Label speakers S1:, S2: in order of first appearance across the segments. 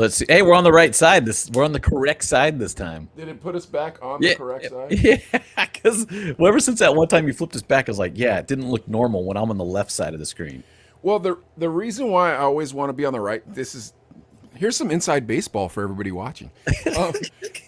S1: Let's see. Hey, we're on the right side. We're on the correct side this time.
S2: Did it put us back on the
S1: Yeah,
S2: correct side?
S1: yeah. Because ever since that one time you flipped us back, I was like, yeah, it didn't look normal when I'm on the left side of the screen.
S2: Well, the reason why I always want to be on the right, here's some inside baseball for everybody watching. Um,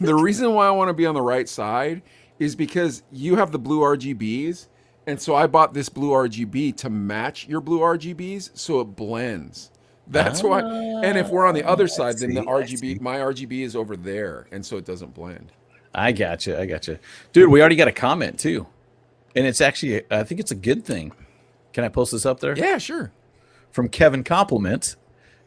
S2: the reason why I want to be on the right side is because you have the blue RGBs, and so I bought this blue RGB to match your blue RGBs, so it blends. That's why. And if we're on the other
S1: I
S2: side, then the
S1: see. I
S2: RGB,
S1: see.
S2: my RGB is over there, and so it doesn't blend.
S1: I gotcha. I gotcha. Dude, we already got a comment too. And it's actually, I think it's a good thing. Can I post this up there?
S2: Yeah, sure.
S1: From Kevin Compliment.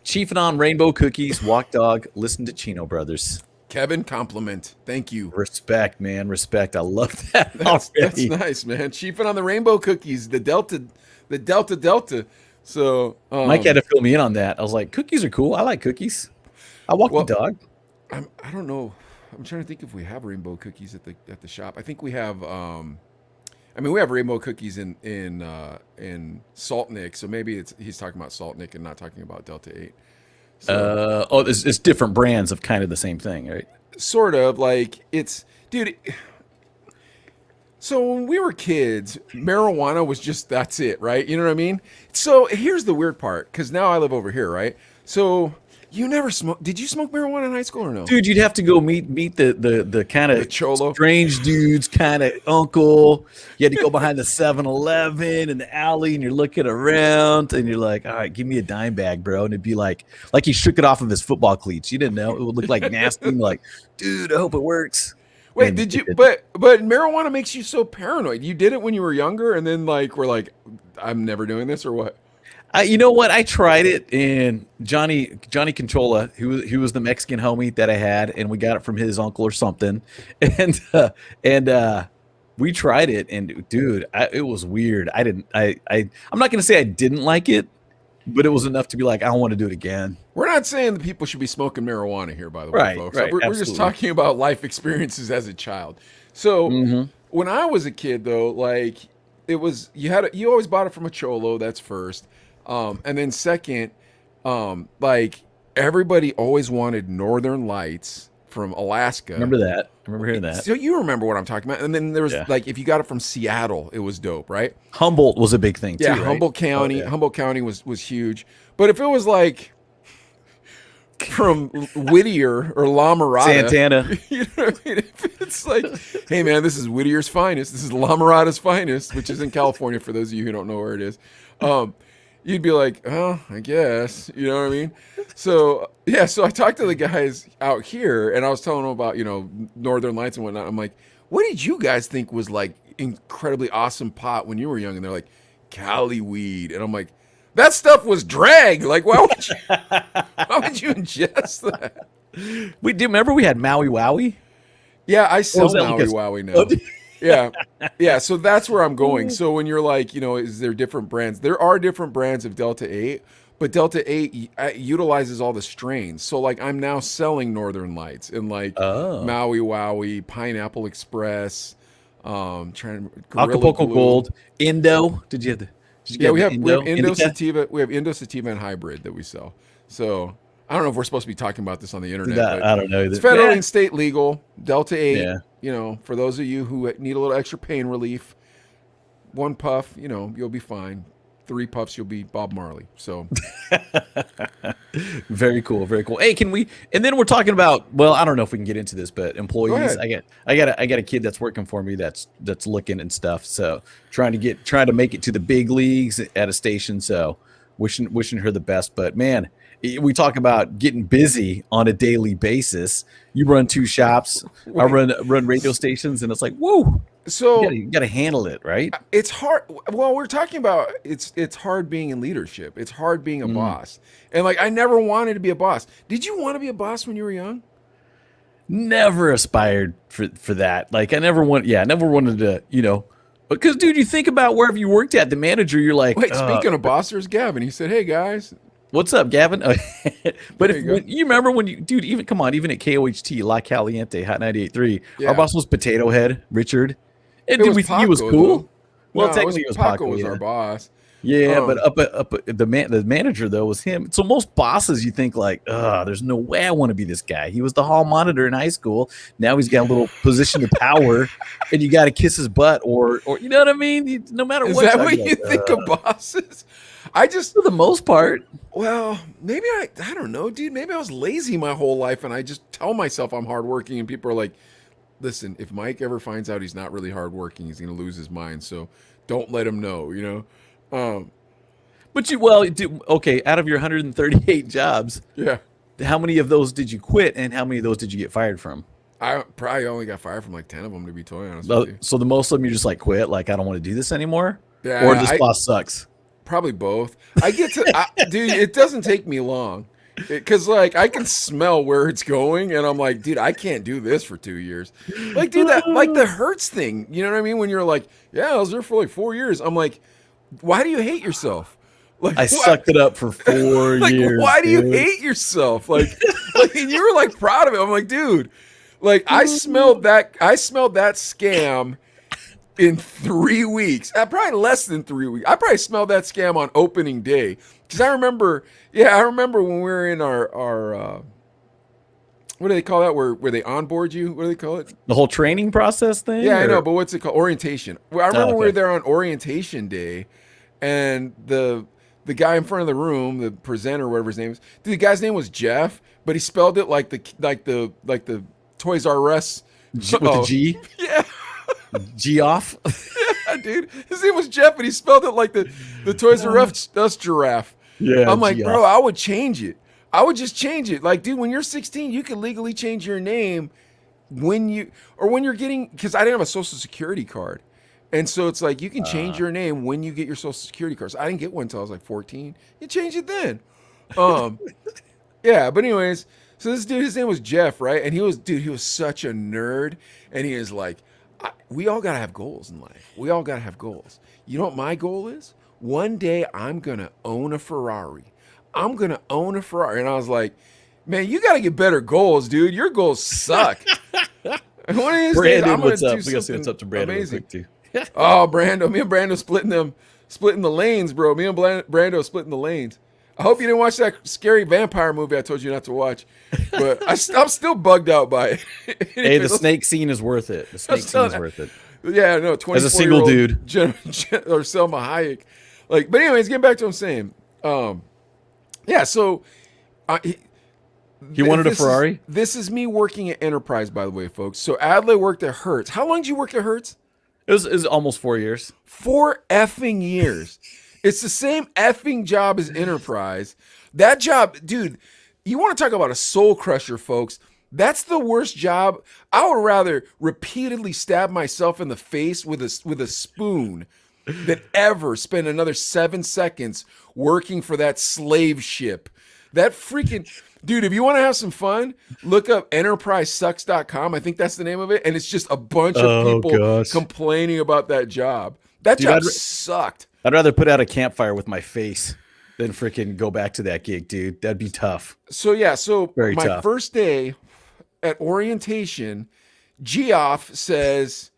S1: Chiefing on rainbow cookies, walk dog, listen to Chino Brothers.
S2: Kevin, compliment. Thank you.
S1: Respect, man. Respect. I love that
S2: That's
S1: already.
S2: nice, man. Chiefing on the rainbow cookies, the Delta. So,
S1: Mike had to fill me in on that. I was like, cookies are cool. I like cookies. I walk
S2: well,
S1: the dog.
S2: I don't know. I'm trying to think if we have rainbow cookies at the shop. I think we have. I mean, we have rainbow cookies in Salt Nick, so maybe he's talking about Salt Nick and not talking about Delta 8. So,
S1: It's different brands of kind of the same thing, right?
S2: sort of like dude. So when we were kids, marijuana was just that's it, right? You know what I mean? So here's the weird part, because now I live over here, right? So you never smoke? Did you smoke marijuana in high school or no?
S1: Dude, you'd have to go meet the kind
S2: The
S1: of
S2: cholo.
S1: strange dudes, kind of uncle. You had to go behind the 7-Eleven in the alley, and you're looking around, and you're like, all right, give me a dime bag, bro. And it'd be like he shook it off of his football cleats. You didn't know. It would look like nasty. And like, dude, I hope it works.
S2: Wait,
S1: And
S2: did you?
S1: it did.
S2: But marijuana makes you so paranoid. You did it when you were younger, and then we're like, I'm never doing this, or what?
S1: You know what? I tried it, and Johnny Conchola, who was the Mexican homie that I had, and we got it from his uncle or something, and we tried it, and dude, it was weird. I'm not gonna say I didn't like it, but it was enough to be like, I don't want to do it again.
S2: We're not saying that people should be smoking marijuana here, by the way,
S1: Right,
S2: folks.
S1: right,
S2: We're just
S1: absolutely.
S2: talking about life experiences as a child. So when I was a kid, though, you always bought it from a cholo. That's first, and then second, everybody always wanted Northern Lights from Alaska.
S1: Remember that? I remember hearing that.
S2: So you remember what I'm talking about. And then there was
S1: Yeah.
S2: if you got it from Seattle, it was dope, right?
S1: Humboldt was a big thing too.
S2: Yeah,
S1: right?
S2: Humboldt County.
S1: Oh, yeah.
S2: Humboldt County was huge. But if it was from Whittier or La Mirada,
S1: Santana.
S2: you know what I mean? If it's like, hey man, this is Whittier's finest. This is La Mirada's finest, which is in California for those of you who don't know where it is. You'd be like, oh, I guess, you know what I mean? So yeah, so I talked to the guys out here, and I was telling them about Northern Lights and whatnot. I'm like, what did you guys think was incredibly awesome pot when you were young? And they're like, Cali weed, and I'm like, that stuff was drag. Like, why would you ingest that?
S1: We do remember we had Maui Wowie.
S2: Yeah, I sell
S1: was that like
S2: Maui Wowie now. Yeah. So that's where I'm going. So when you're like, is there different brands? There are different brands of Delta 8, but Delta 8 utilizes all the strains. So I'm now selling Northern Lights and
S1: Oh.
S2: Maui Wowie, Pineapple Express,
S1: Acapulco Gold, Indo. Did you
S2: Yeah, we
S1: get
S2: have
S1: the
S2: we have Indo
S1: Indica?
S2: Sativa. We have Indo Sativa and hybrid that we sell. So I don't know if we're supposed to be talking about this on the internet. But
S1: I don't know.
S2: it's federally
S1: Yeah.
S2: and state legal. Delta 8.
S1: Yeah.
S2: For those of you who need a little extra pain relief, one puff, you'll be fine. 3 puffs, you'll be Bob Marley. So
S1: Very cool, very cool. Hey, can we? And then we're talking about. Well, I don't know if we can get into this, but employees.
S2: ahead.
S1: I got a kid that's working for me that's looking and stuff. So trying to make it to the big leagues at a station. So wishing her the best. But man, we talk about getting busy on a daily basis. You run 2 shops. I run radio stations, and it's like, whoa.
S2: so
S1: You got to handle it, right?
S2: it's hard. Well, we're talking about it's hard being in leadership. It's hard being a boss. And I never wanted to be a boss. Did you want to be a boss when you were young?
S1: Never aspired for that. I never wanted to, because dude, you think about wherever you worked at, the manager, you're like,
S2: Wait, speaking of boss, there's Gavin. He said, "Hey guys."
S1: what's up, Gavin? But
S2: There you go.
S1: you remember when dude, even at KOHT, La Caliente, Hot 98.3,
S2: Yeah.
S1: our boss was Potato Head, Richard. And
S2: It
S1: dude,
S2: was
S1: he was
S2: Paco,
S1: cool.
S2: though.
S1: Well,
S2: No, it was
S1: technically it was
S2: Paco
S1: Paco,
S2: was our
S1: yeah.
S2: boss.
S1: Yeah, but
S2: Um,
S1: the manager though was him. So most bosses, you think like, there's no way I want to be this guy. He was the hall monitor in high school. Now he's got a little position of power, and you got to kiss his butt, or you know what I mean. No matter
S2: is
S1: what,
S2: that
S1: I'd be
S2: what
S1: like,
S2: you think of bosses? I just
S1: for the most part,
S2: well, maybe I don't know, dude. Maybe I was lazy my whole life, and I just tell myself I'm hardworking, and people are like, listen, if Mike ever finds out he's not really hardworking, he's gonna lose his mind. So don't let him know, you know. Um,
S1: but okay. Out of your 138 jobs,
S2: yeah.
S1: how many of those did you quit, and how many of those did you get fired from?
S2: I probably only got fired from like 10 of them, to be totally honest with you.
S1: So the most of them you just like quit, like I don't want to do this anymore, or
S2: Yeah,
S1: this boss sucks.
S2: probably both. Dude, it doesn't take me long. Because, like, I can smell where it's going, and I'm like, dude, I can't do this for 2 years. Like, dude, like the hurts thing. You know what I mean? When you're like, yeah, I was there for like 4 years. I'm like, why do you hate yourself? Like,
S1: I sucked it up for 4
S2: like,
S1: years.
S2: why do you
S1: dude.
S2: hate yourself? And you were like proud of it. I'm like, dude, like I smelled that scam in 3 weeks. Probably less than 3 weeks. I probably smelled that scam on opening day. Because I remember when we were in our what do they call that? Where they onboard you? What do they call it?
S1: The whole training process thing?
S2: Yeah, I know,
S1: or-
S2: but what's it called? Orientation. Well, I remember we
S1: okay.
S2: were there on orientation day, and the guy in front of the room, the presenter, whatever his name is, dude, the guy's name was Jeff, but he spelled it like the Toys R Us
S1: With the G?
S2: Yeah,
S1: G off?
S2: yeah, dude. His name was Jeff, and he spelled it like the Toys R Us giraffe.
S1: Yeah.
S2: I'm like,
S1: G
S2: bro,
S1: off.
S2: I would change it. I would just change it. Like, dude, when you're 16, you can legally change your name when you're getting, because I didn't have a social security card. And so it's like you can change your name when you get your social security card. So I didn't get one until I was like 14. You change it then. Yeah, but anyways, so this dude, his name was Jeff, right? And he was such a nerd. And he is like, we all gotta have goals in life. We all gotta have goals. You know what my goal is? One day I'm gonna own a Ferrari. I'm gonna own a Ferrari. And I was like, man, you gotta get better goals, dude. Your goals suck. And one of these days,
S1: Brandon,
S2: I'm gonna
S1: what's up?
S2: do
S1: We gotta see
S2: something
S1: what's up to Brandon real
S2: amazing.
S1: quick, too.
S2: Oh, Brando, me and Brando splitting the lanes, bro. Me and Brando splitting the lanes. I hope you didn't watch that scary vampire movie I told you not to watch, but I'm still bugged out by it.
S1: Hey, the snake scene is worth it. The snake scene is worth it.
S2: Yeah, no, 24
S1: As a single dude.
S2: or Selma Hayek. Like, but anyways, getting back to what I'm saying. Yeah, so
S1: He wanted a Ferrari?
S2: This is me working at Enterprise, by the way, folks. So Adley worked at Hertz. How long did you work at Hertz?
S1: It was almost 4 years.
S2: 4 effing years. It's the same effing job as Enterprise. That job, dude, you want to talk about a soul crusher, folks. That's the worst job. I would rather repeatedly stab myself in the face with a spoon than ever spend another 7 seconds working for that slave ship. That freaking dude, if you want to have some fun, look up enterprisesucks.com. I think that's the name of it. And it's just a bunch of people complaining about that job. That job sucked.
S1: I'd rather put out a campfire with my face than freaking go back to that gig, dude. That'd be tough.
S2: So yeah,
S1: Very
S2: my
S1: tough.
S2: first day at orientation, Geoff says,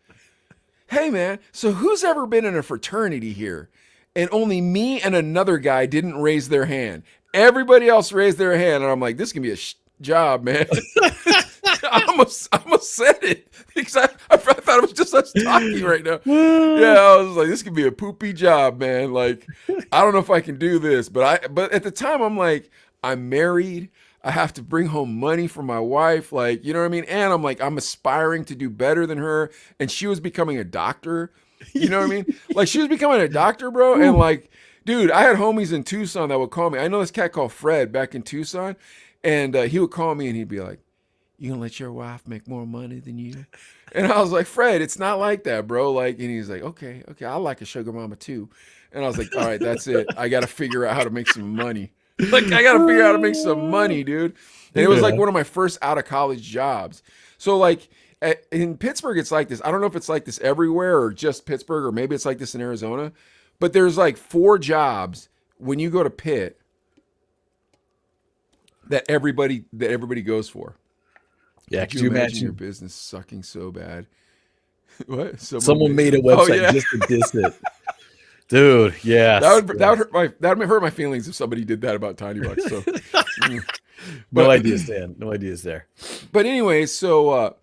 S2: hey man, so who's ever been in a fraternity here? And only me and another guy didn't raise their hand. Everybody else raised their hand, and I'm like, this can be a job, man. I almost said it because I thought it was just us talking right now. Yeah, I was like, this could be a poopy job, man. Like, I don't know if I can do this, but at the time, I'm like, I'm married. I have to bring home money for my wife, like, you know what I mean? And I'm like, I'm aspiring to do better than her, and she was becoming a doctor. You know what I mean? Like, she was becoming a doctor, bro, and like, dude, I had homies in Tucson that would call me. I know this cat called Fred back in Tucson, and he would call me and he'd be like, you gonna let your wife make more money than you? And I was like, Fred, it's not like that, bro. Like, and he's like, okay, I like a sugar mama too. And I was like, all right, that's it. I got to figure out how to make some money. Like, I got to figure out how to make some money, dude. And it was like one of my first out of college jobs. So like in Pittsburgh, it's like this. I don't know if it's like this everywhere or just Pittsburgh, or maybe it's like this in Arizona. But there's like 4 jobs when you go to Pitt that everybody goes for.
S1: Yeah,
S2: Could you imagine your business sucking so bad? What?
S1: Someone made a
S2: Oh
S1: website
S2: yeah.
S1: just to diss it. Dude, yes.
S2: That would hurt my feelings if somebody did that about Tiny Bucks. So,
S1: No
S2: but
S1: idea, Stan. No ideas there.
S2: but anyway, so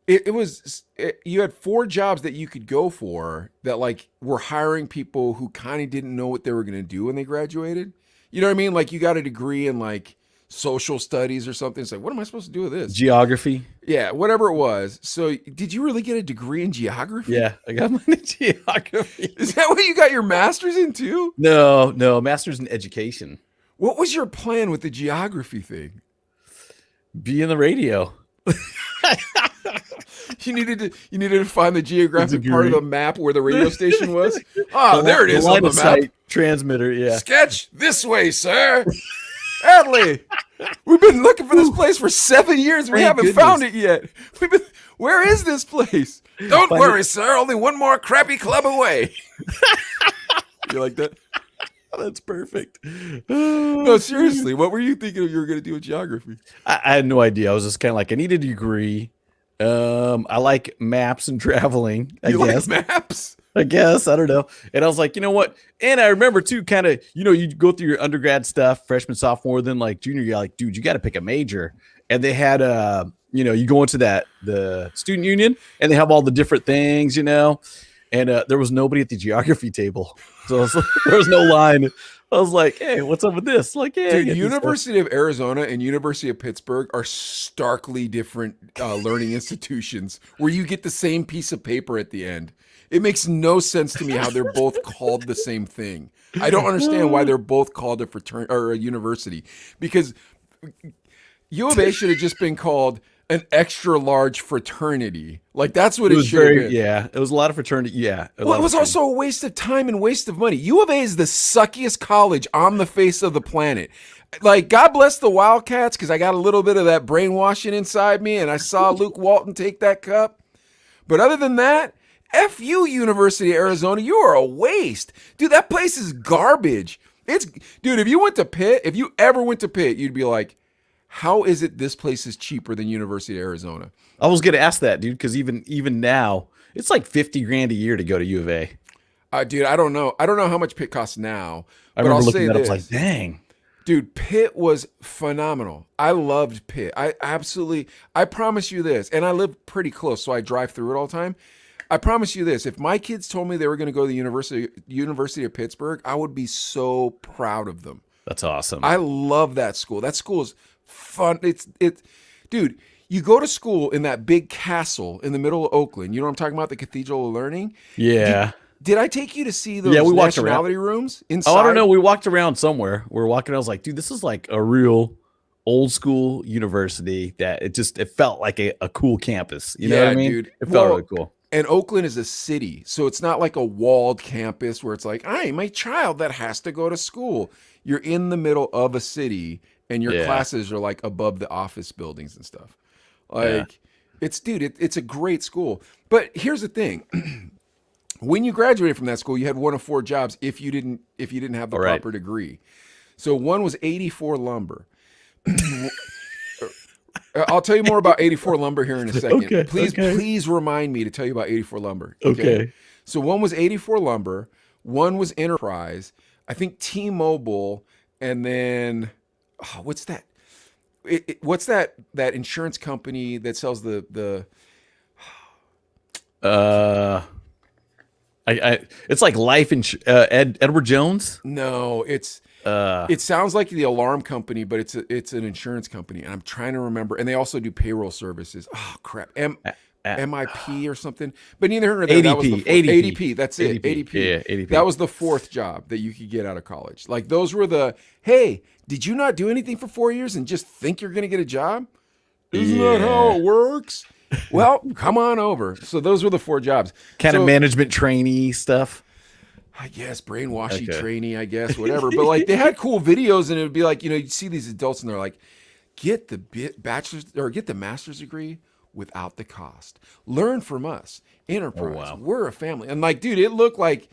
S2: you had 4 jobs that you could go for that like were hiring people who kind of didn't know what they were going to do when they graduated. You know what I mean? Like you got a degree in like social studies or something. It's like, what am I supposed to do with this?
S1: Geography.
S2: Yeah, whatever it was. So, did you really get a degree in geography?
S1: Yeah, I got mine in geography.
S2: Is that what you got your master's in too?
S1: No, master's in education.
S2: What was your plan with the geography thing?
S1: Be in the radio.
S2: You needed to find the geographic
S1: Degree.
S2: part of the map where the radio station was. Oh, there it is
S1: The
S2: on
S1: line
S2: the
S1: of
S2: map.
S1: sight transmitter. Yeah.
S2: Sketch this way, sir. Adley, we've been looking for this place for 7 years. We
S1: Thank
S2: haven't
S1: goodness.
S2: found it yet. Where is this place? Don't
S1: Find
S2: worry,
S1: it.
S2: sir. Only one more crappy club away. You like that?
S1: That's perfect.
S2: No, seriously. What were you thinking you were going to do with geography?
S1: I had no idea. I was just kind of like, I need a degree. I like maps and traveling. I
S2: You
S1: guess.
S2: like maps?
S1: I guess. I don't know. And I was like, you know what? And I remember too, kind of, you go through your undergrad stuff, freshman, sophomore, then like junior, you're like, dude, you got to pick a major. And they had, you go into the student union and they have all the different things, and there was nobody at the geography table. So there was no line. I was like, hey, what's up with this? Like, yeah,
S2: Dude, University of Arizona and University of Pittsburgh are starkly different learning institutions where you get the same piece of paper at the end. It makes no sense to me how they're both called the same thing. I don't understand why they're both called a fraternity or a university, because U of A should have just been called an extra large fraternity. Like that's what it
S1: was
S2: should have been.
S1: Yeah, it was a lot of fraternity. Yeah.
S2: Well, it was also a waste of time and waste of money. U of A is the suckiest college on the face of the planet. Like, God bless the Wildcats, because I got a little bit of that brainwashing inside me, and I saw Luke Walton take that cup. But other than that, F you, University of Arizona. You are a waste. Dude, that place is garbage. Dude, if you ever went to Pitt, you'd be like, how is it this place is cheaper than University of Arizona?
S1: I was gonna ask that, dude, because even now it's like $50,000 a year to go to U of A.
S2: Dude, I don't know. I don't know how much Pitt costs now.
S1: I
S2: but
S1: remember
S2: I'll
S1: looking
S2: say
S1: at it, I
S2: this.
S1: was like, dang.
S2: Dude, Pitt was phenomenal. I loved Pitt. I promise you this, and I live pretty close, so I drive through it all the time. I promise you this, if my kids told me they were going to go to the University of Pittsburgh, I would be so proud of them.
S1: That's awesome.
S2: I love that school. That school is fun. Dude, you go to school in that big castle in the middle of Oakland. You know what I'm talking about? The Cathedral of Learning?
S1: Yeah.
S2: Did I take you to see those
S1: Yeah, we walked around.
S2: nationality rooms inside?
S1: Oh, I don't know. We walked around somewhere. We were walking. I was like, dude, this is like a real old school university that it felt like a cool campus. You know what I mean?
S2: Dude.
S1: It felt really cool.
S2: And Oakland is a city, so it's not like a walled campus where it's like, I'm a child that has to go to school. You're in the middle of a city, and your classes are like above the office buildings and stuff. Like, it's a great school. But here's the thing. When you graduated from that school, you had one of 4 jobs if you didn't have the proper degree. So one was 84 Lumber. I'll tell you more about 84 Lumber here in a second.
S1: Okay,
S2: Please remind me to tell you about 84 Lumber.
S1: Okay.
S2: So one was 84 Lumber, one was Enterprise, I think T-Mobile, and then what's that? What's that insurance company that sells the
S1: it's like life Edward Jones.
S2: No, it sounds like the alarm company, but it's an insurance company, and I'm trying to remember. And they also do payroll services. Oh crap, MIP or something. But neither here nor there. That was the ADP. That's it. ADP.
S1: Yeah, ADP.
S2: That was the 4th job that you could get out of college. Like those were hey, did you not do anything for 4 years and just think you're going to get a job? Isn't that how it works? Well, come on over. So those were the 4 jobs.
S1: Kind of management trainee stuff.
S2: I guess brainwashy trainee, I guess, whatever. But like they had cool videos, and it would be like, you'd see these adults and they're like, get the bachelor's or get the master's degree without the cost. Learn from us. Enterprise.
S1: Oh, wow.
S2: We're a family. And like, dude, it looked like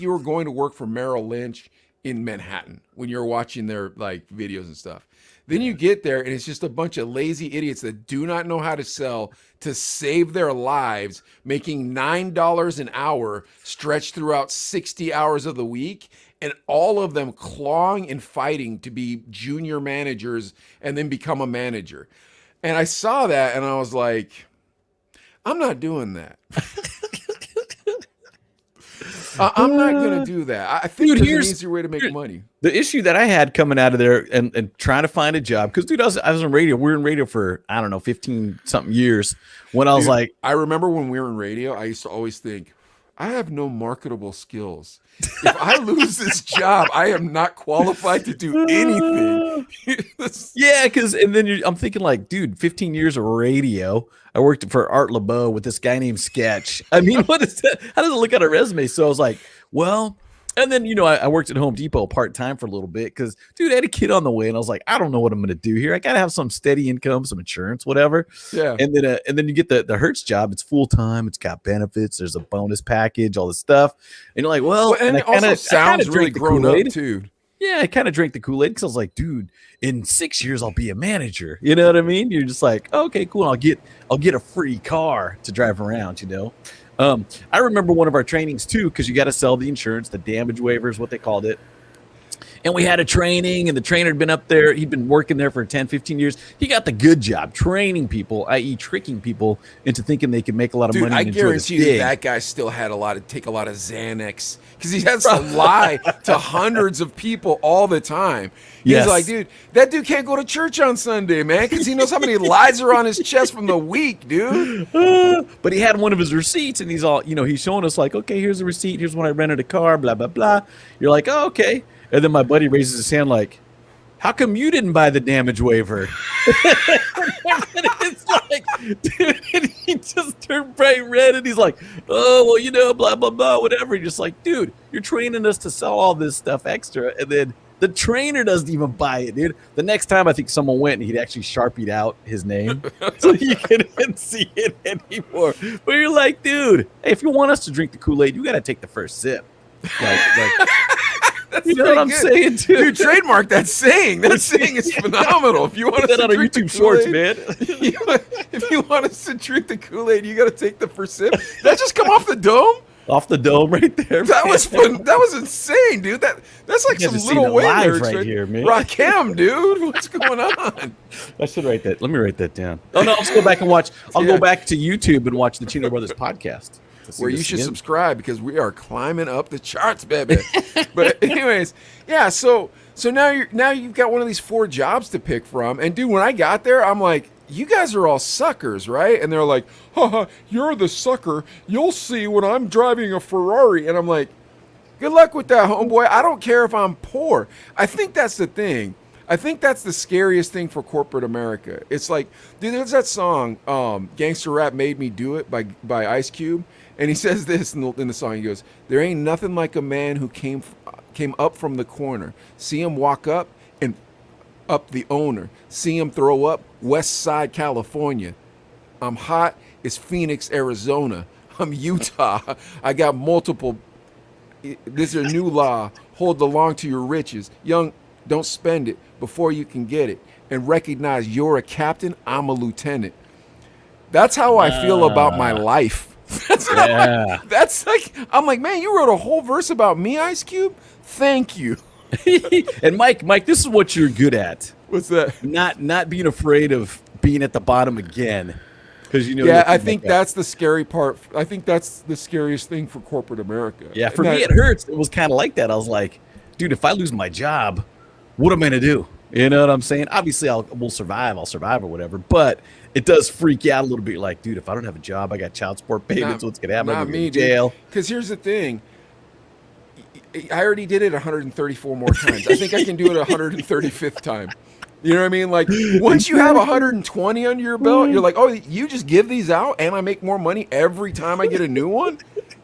S2: you were going to work for Merrill Lynch in Manhattan when you're watching their like videos and stuff. Then you get there and it's just a bunch of lazy idiots that do not know how to sell to save their lives, making $9 an hour stretched throughout 60 hours of the week, and all of them clawing and fighting to be junior managers and then become a manager. And I saw that and I was like, I'm not doing that. I'm not going to do that. I think there's an easier way to make money.
S1: The issue that I had coming out of there and trying to find a job, because, dude, I was in radio. We were in radio for, I don't know, 15-something years. When I was like...
S2: I remember when we were in radio, I used to always think, I have no marketable skills. If I lose this job, I am not qualified to do anything.
S1: Yeah, because, and then I'm thinking like, dude, 15 years of radio. I worked for Art LeBeau with this guy named Sketch. I mean, what is that? How does it look at a resume? So I was like, well, and then, I worked at Home Depot part-time for a little bit because, dude, I had a kid on the way, and I was like, I don't know what I'm going to do here. I got to have some steady income, some insurance, whatever.
S2: Yeah.
S1: And then you get the Hertz job. It's full-time. It's got benefits. There's a bonus package, all this stuff. And you're like, well,
S2: and it also sounds really grown up, too.
S1: Yeah, I kind of drank the Kool-Aid because I was like, dude, in 6 years I'll be a manager. You know what I mean? You're just like, okay, cool. I'll get a free car to drive around. I remember one of our trainings too, because you got to sell the insurance, the damage waiver is what they called it. And we had a training, and the trainer had been up there. He'd been working there for 10, 15 years. He got the good job training people, i.e. tricking people into thinking they could make a lot of money.
S2: I guarantee you that guy still had take a lot of Xanax because he has to lie to hundreds of people all the time. He's like, dude, that dude can't go to church on Sunday, man, because he knows how many lies are on his chest from the week, dude.
S1: But he had one of his receipts, and he's all, he's showing us like, okay, here's the receipt. Here's when I rented a car, blah, blah, blah. You're like, oh, okay. And then my buddy raises his hand like, how come you didn't buy the damage waiver? It's like, dude, and he just turned bright red, and he's like, oh, well, blah, blah, blah, whatever. You're just like, dude, you're training us to sell all this stuff extra, and then the trainer doesn't even buy it, dude. The next time I think someone went and he'd actually Sharpied out his name so you couldn't see it anymore. But you're like, dude, hey, if you want us to drink the Kool-Aid, you got to take the first sip. Like
S2: That's
S1: you know what I'm saying, dude?
S2: Dude, trademark that saying. That saying is phenomenal. If you want us to drink
S1: YouTube Shorts, man.
S2: If you want us to drink the Kool-Aid, you got to take the first sip. That just come off the dome?
S1: Off the dome right there.
S2: That was fun. That was insane, dude. That's like some Little Wayne lyrics
S1: right here, man.
S2: Rakim, dude. What's going on?
S1: I should write that. Let me write that down. Oh no, I'll just go back and watch. I'll go back to YouTube and watch the Chino Brothers podcast.
S2: Where you should subscribe because we are climbing up the charts, baby. But anyways, yeah. So now you've got one of these 4 jobs to pick from, and dude, when I got there, I'm like, you guys are all suckers, right? And they're like, haha, you're the sucker. You'll see when I'm driving a Ferrari. And I'm like, good luck with that, homeboy. I don't care if I'm poor. I think that's the thing. I think that's the scariest thing for corporate America. It's like, dude, there's that song, Gangster Rap Made Me Do It by Ice Cube. And he says this in the song. He goes, there ain't nothing like a man who came up from the corner. See him walk up and up the owner. See him throw up West Side, California. I'm hot. It's Phoenix, Arizona. I'm Utah. I got multiple. This is a new law. Hold the long to your riches. Young, don't spend it before you can get it. And recognize you're a captain. I'm a lieutenant. That's how I feel about my life. That's like, I'm like, man, you wrote a whole verse about me, Ice Cube? Thank you.
S1: And Mike, this is what you're good at.
S2: What's that?
S1: Not being afraid of being at the bottom again. Because
S2: yeah, I think that's the scary part. I think that's the scariest thing for corporate America.
S1: Yeah, for me, it hurts. It was kind of like that. I was like, dude, if I lose my job, what am I going to do? You know what I'm saying? Obviously, we'll survive. I'll survive or whatever. But it does freak you out a little bit. Like, dude, if I don't have a job, I got child support payments. What's going to happen?
S2: Not me,
S1: jail.
S2: Because here's the thing. I already did it 134 more times. I think I can do it 135th time. You know what I mean? Like, once you have 120 under your belt, you're like, oh, you just give these out and I make more money every time I get a new one?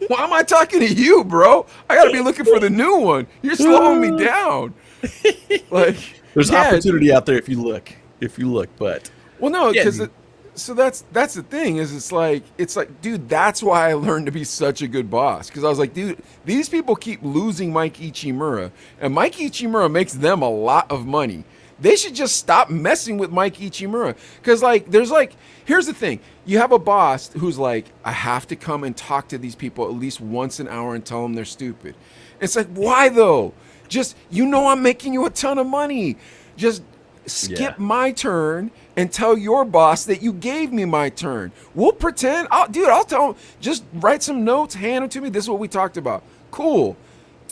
S2: Why am I talking to you, bro? I got to be looking for the new one. You're slowing me down. Like,
S1: there's opportunity out there if you look. But
S2: well, no, because So that's the thing is it's like dude, that's why I learned to be such a good boss, because I was like, dude, these people keep losing Mike Ichimura, and Mike Ichimura makes them a lot of money. They should just stop messing with Mike Ichimura, because like there's like, here's the thing, you have a boss who's like, I have to come and talk to these people at least once an hour and tell them they're stupid. It's like, why though? Just, I'm making you a ton of money. Just skip my turn and tell your boss that you gave me my turn. We'll pretend. I'll tell him. Just write some notes, hand them to me. This is what we talked about. Cool.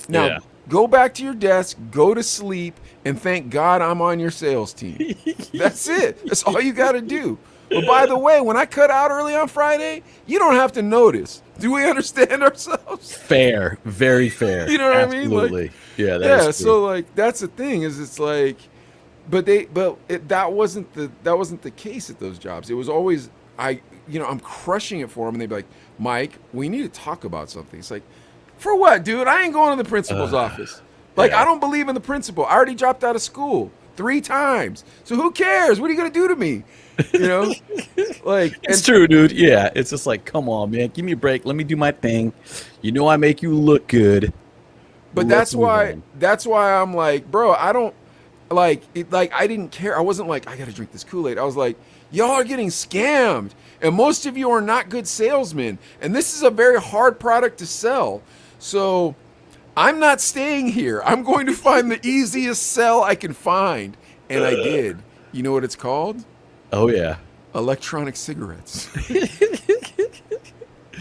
S2: Now go back to your desk, go to sleep, and thank God I'm on your sales team. That's it. That's all you got to do. But by the way, when I cut out early on Friday, you don't have to notice. Do we understand ourselves?
S1: Fair. Very fair.
S2: You know what I mean?
S1: Absolutely.
S2: Like,
S1: yeah.
S2: Yeah. So like, that's the thing is it's like, that wasn't the case at those jobs. It was always, I'm crushing it for them, and they'd be like, Mike, we need to talk about something. It's like, for what, dude? I ain't going to the principal's office. Like, I don't believe in the principal. I already dropped out of school 3 times. So who cares? What are you going to do to me? You know? Like,
S1: it's true, dude. Yeah. It's just like, come on, man. Give me a break. Let me do my thing. I make you look good.
S2: But that's why I'm like, bro, I don't, like, I didn't care. I wasn't like, I got to drink this Kool-Aid. I was like, y'all are getting scammed. And most of you are not good salesmen. And this is a very hard product to sell. So I'm not staying here. I'm going to find the easiest sell I can find. And I did. You know what it's called?
S1: Oh, yeah.
S2: Electronic cigarettes.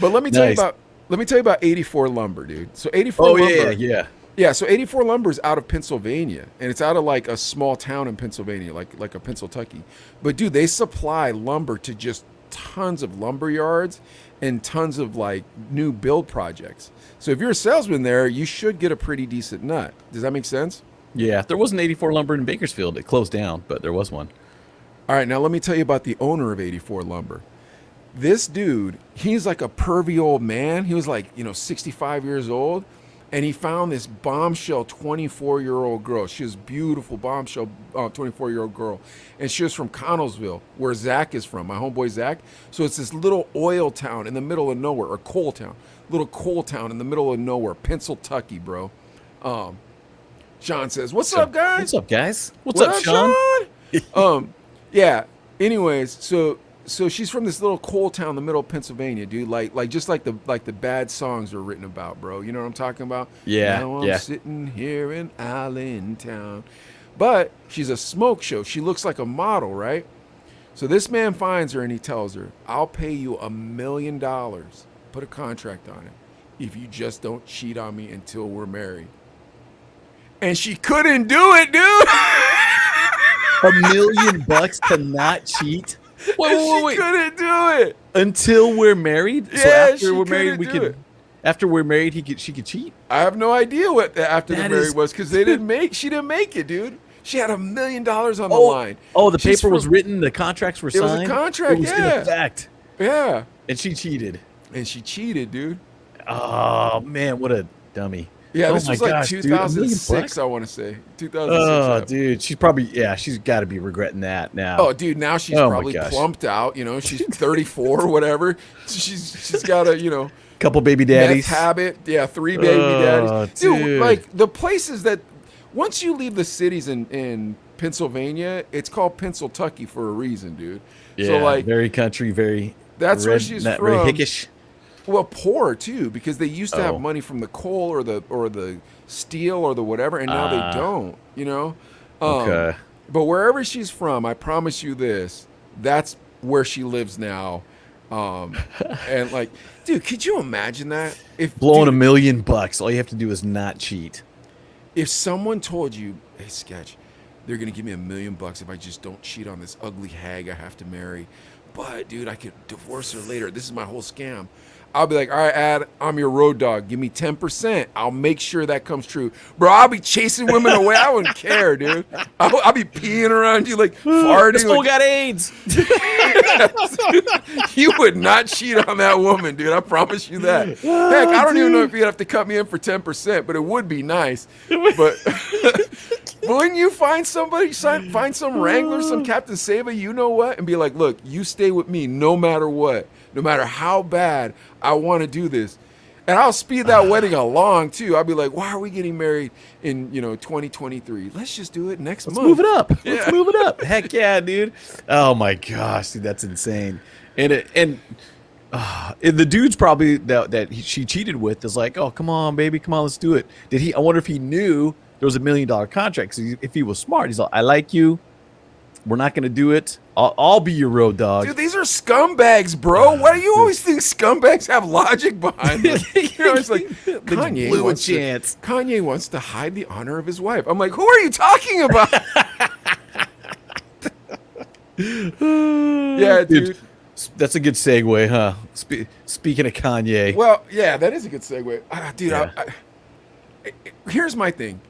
S2: But let me tell you about 84 Lumber, dude. So 84 Lumber.
S1: Yeah.
S2: Yeah, so 84 Lumber is out of Pennsylvania, and it's out of like a small town in Pennsylvania, like a Pennsylvania. But dude, they supply lumber to just tons of lumber yards and tons of like new build projects. So if you're a salesman there, you should get a pretty decent nut. Does that make sense?
S1: Yeah. There was an 84 Lumber in Bakersfield. It closed down, but there was one.
S2: All right, now let me tell you about the owner of 84 Lumber. This dude, he's like a pervy old man. He was like, 65 years old. And he found this bombshell 24-year-old girl. She was beautiful, bombshell 24-year-old girl. And she was from Connellsville, where Zach is from, my homeboy Zach. So it's this little oil town in the middle of nowhere, or coal town. Little coal town in the middle of nowhere, Pennsylvania, bro. Sean says, what's up, guys?
S1: What's up, guys? What's up,
S2: Sean? Yeah, anyways, so she's from this little coal town in the middle of Pennsylvania, dude. Like just like the bad songs are written about, bro. You know what I'm talking about?
S1: Yeah.
S2: Now I'm sitting here in Allentown. But she's a smoke show. She looks like a model, right? So this man finds her and he tells her, I'll pay you $1 million. Put a contract on it if you just don't cheat on me until we're married. And she couldn't do it, dude.
S1: $1 million to not cheat?
S2: Wait. She couldn't do it
S1: until we're married.
S2: Yeah,
S1: so after we're married,
S2: it.
S1: After we're married, she could cheat.
S2: I have no idea what after the married was, because she didn't make it, dude. She had $1 million on the line.
S1: Oh, the paper was written. The contracts were signed.
S2: It was a contract.
S1: It was in effect.
S2: Yeah.
S1: And she cheated.
S2: Dude.
S1: Oh man, what a dummy.
S2: Yeah, this was like 2006, I want to say. 2006.
S1: Oh, dude, she's got to be regretting that now.
S2: Oh, dude, now she's probably plumped out. She's 34 or whatever. She's got a
S1: couple baby daddies.
S2: Meth habit. Yeah, 3 baby daddies. Dude, like the places that once you leave the cities in Pennsylvania, it's called Pennsylvania for a reason, dude.
S1: Yeah,
S2: so like
S1: very country, very.
S2: That's where she's from.
S1: Very hickish.
S2: Well, poor too, because they used to have money from the coal or the steel or the whatever, and now they don't.
S1: Okay.
S2: But wherever she's from, I promise you this: that's where she lives now. And like, dude, could you imagine that? If
S1: blowing $1 million, all you have to do is not cheat.
S2: If someone told you, "Hey, Sketch, they're gonna give me $1 million if I just don't cheat on this ugly hag I have to marry," but dude, I could divorce her later. This is my whole scam. I'll be like, all right, Ad, I'm your road dog. Give me 10%. I'll make sure that comes true. Bro, I'll be chasing women away. I wouldn't care, dude. I'll be peeing around you like farting.
S1: This fool got AIDS.
S2: You would not cheat on that woman, dude. I promise you that. Heck, I don't even know if you'd have to cut me in for 10%, but it would be nice. But when you find somebody, find some Wrangler, some Captain Saba, you know what? And be like, look, you stay with me no matter what. No matter how bad I want to do this. And I'll speed that wedding along, too. I'll be like, why are we getting married in, 2023? Let's just do it next month.
S1: Move it up. Yeah. Let's move it up. Heck yeah, dude. Oh, my gosh, dude, that's insane. And the dude's probably that she cheated with is like, oh, come on, baby. Come on, let's do it. I wonder if he knew there was $1 million contract. So if he was smart, he's like, I like you. We're not going to do it. I'll be your road dog.
S2: Dude, these are scumbags, bro. Why do you always think scumbags have logic behind them? It's like, Kanye wants to hide the honor of his wife. I'm like, who are you talking about? Yeah, dude.
S1: That's a good segue, huh? Speaking of Kanye.
S2: Well, yeah, that is a good segue. Dude,
S1: Yeah.
S2: Here's my thing.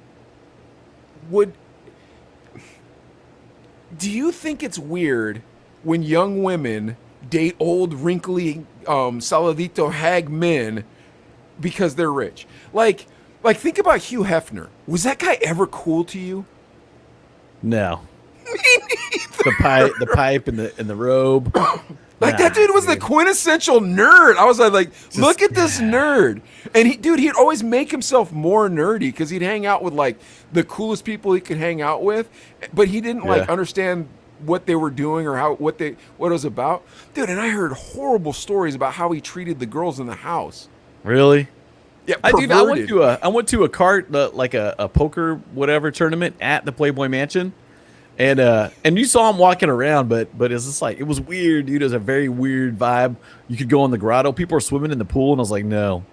S2: Do you think it's weird when young women date old, wrinkly, saladito hag men because they're rich? Like think about Hugh Hefner. Was that guy ever cool to you?
S1: No. The pipe and the robe.
S2: That dude was the quintessential nerd. I was like, look at this nerd. And he'd always make himself more nerdy because he'd hang out with like the coolest people he could hang out with, but he didn't like understand what they were doing or what it was about. Dude, and I heard horrible stories about how he treated the girls in the house.
S1: Really?
S2: Yeah,
S1: I went to a cart like a poker whatever tournament at the Playboy Mansion. And you saw him walking around, but it's just like, it was weird, dude. It was a very weird vibe. You could go in the grotto. People are swimming in the pool, and I was like, no,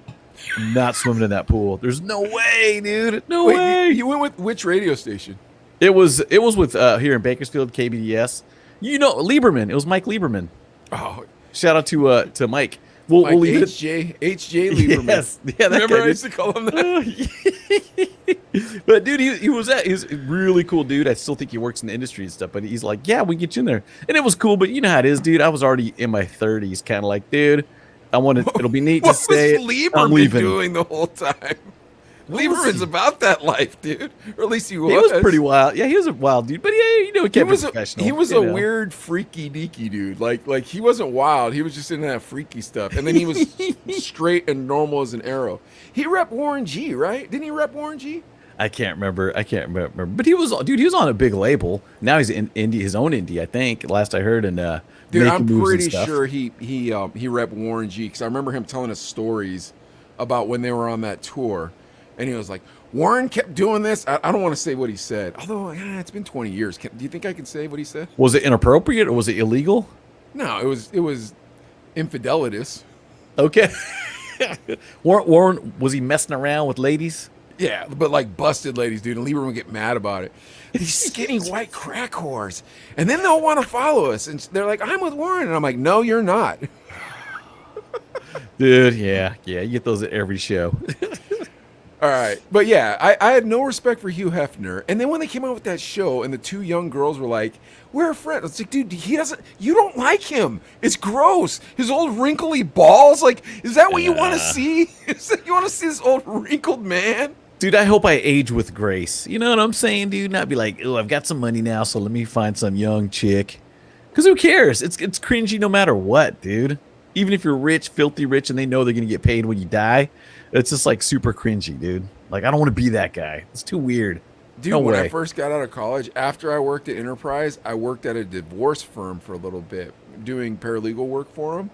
S1: I'm not swimming in that pool. There's no way, dude. No way.
S2: You went with which radio station?
S1: It was with here in Bakersfield, KBDS. Lieberman. It was Mike Lieberman.
S2: Oh,
S1: shout out to Mike. We'll leave
S2: HJ Lieberman.
S1: Yes. Yeah,
S2: remember I used to call him that.
S1: But dude, he's a really cool dude. I still think he works in the industry and stuff. But he's like, yeah, we get you in there, and it was cool. But you know how it is, dude. I was already in my 30s, kind of like, dude. It'll be neat to say it.
S2: What was Lieberman doing the whole time? Lieberman's about that life, dude. Or at least he was.
S1: He was pretty wild. Yeah, he was a wild dude. But yeah, he kept it professional.
S2: He was a weird, freaky deaky dude. Like he wasn't wild. He was just into that freaky stuff. And then he was straight and normal as an arrow. He repped Warren G, right? Didn't he rep Warren G?
S1: I can't remember. But he was on a big label. Now he's in his own indie, I think. Last I heard, and
S2: dude, I'm pretty sure he repped Warren G because I remember him telling us stories about when they were on that tour. And he was like, Warren kept doing this. I don't want to say what he said. Although, it's been 20 years. Do you think I can say what he said?
S1: Was it inappropriate or was it illegal?
S2: No, it was infidelitous.
S1: Okay. Warren, was he messing around with ladies?
S2: Yeah, but like busted ladies, dude. And Lieberman would get mad about it. These skinny white crack whores. And then they'll want to follow us. And they're like, I'm with Warren. And I'm like, no, you're not.
S1: Dude, yeah. You get those at every show.
S2: All right. But yeah, I had no respect for Hugh Hefner. And then when they came out with that show and the two young girls were like, we're friends. It's like, dude, you don't like him. It's gross. His old wrinkly balls. Like, is that what you want to see? You want to see this old wrinkled man?
S1: Dude, I hope I age with grace. You know what I'm saying, dude? Not be like, oh, I've got some money now, so let me find some young chick. Because who cares? It's cringy no matter what, dude. Even if you're rich, filthy rich, and they know they're going to get paid when you die, it's just like super cringy, dude. Like, I don't want to be that guy. It's too weird.
S2: Dude, when I first got out of college, after I worked at Enterprise, I worked at a divorce firm for a little bit, doing paralegal work for them.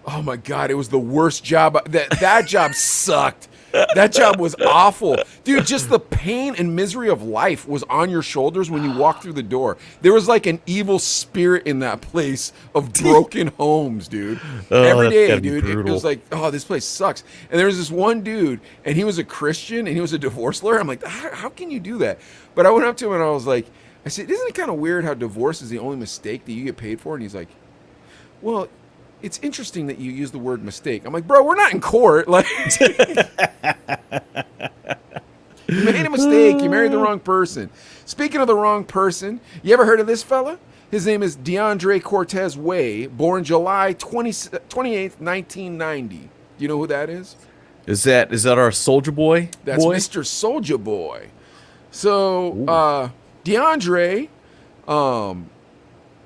S2: Oh my God, it was the worst job. That job sucked. That job was awful. Dude, just the pain and misery of life was on your shoulders when you walked through the door. There was like an evil spirit in that place of broken homes, dude. Every day, dude, it was like, oh, this place sucks. And there was this one dude, and he was a Christian, and he was a divorce lawyer. I'm like, how can you do that? But I went up to him, and I said, isn't it kind of weird how divorce is the only mistake that you get paid for? And he's like, well, it's interesting that you use the word mistake. I'm like, bro, we're not in court. Like, you made a mistake. You married the wrong person. Speaking of the wrong person, you ever heard of this fella? His name is DeAndre Cortez Way, born July 28th, 1990. Do you know who that is?
S1: Is that our Soulja Boy?
S2: That's Mr. Soulja Boy. So, DeAndre,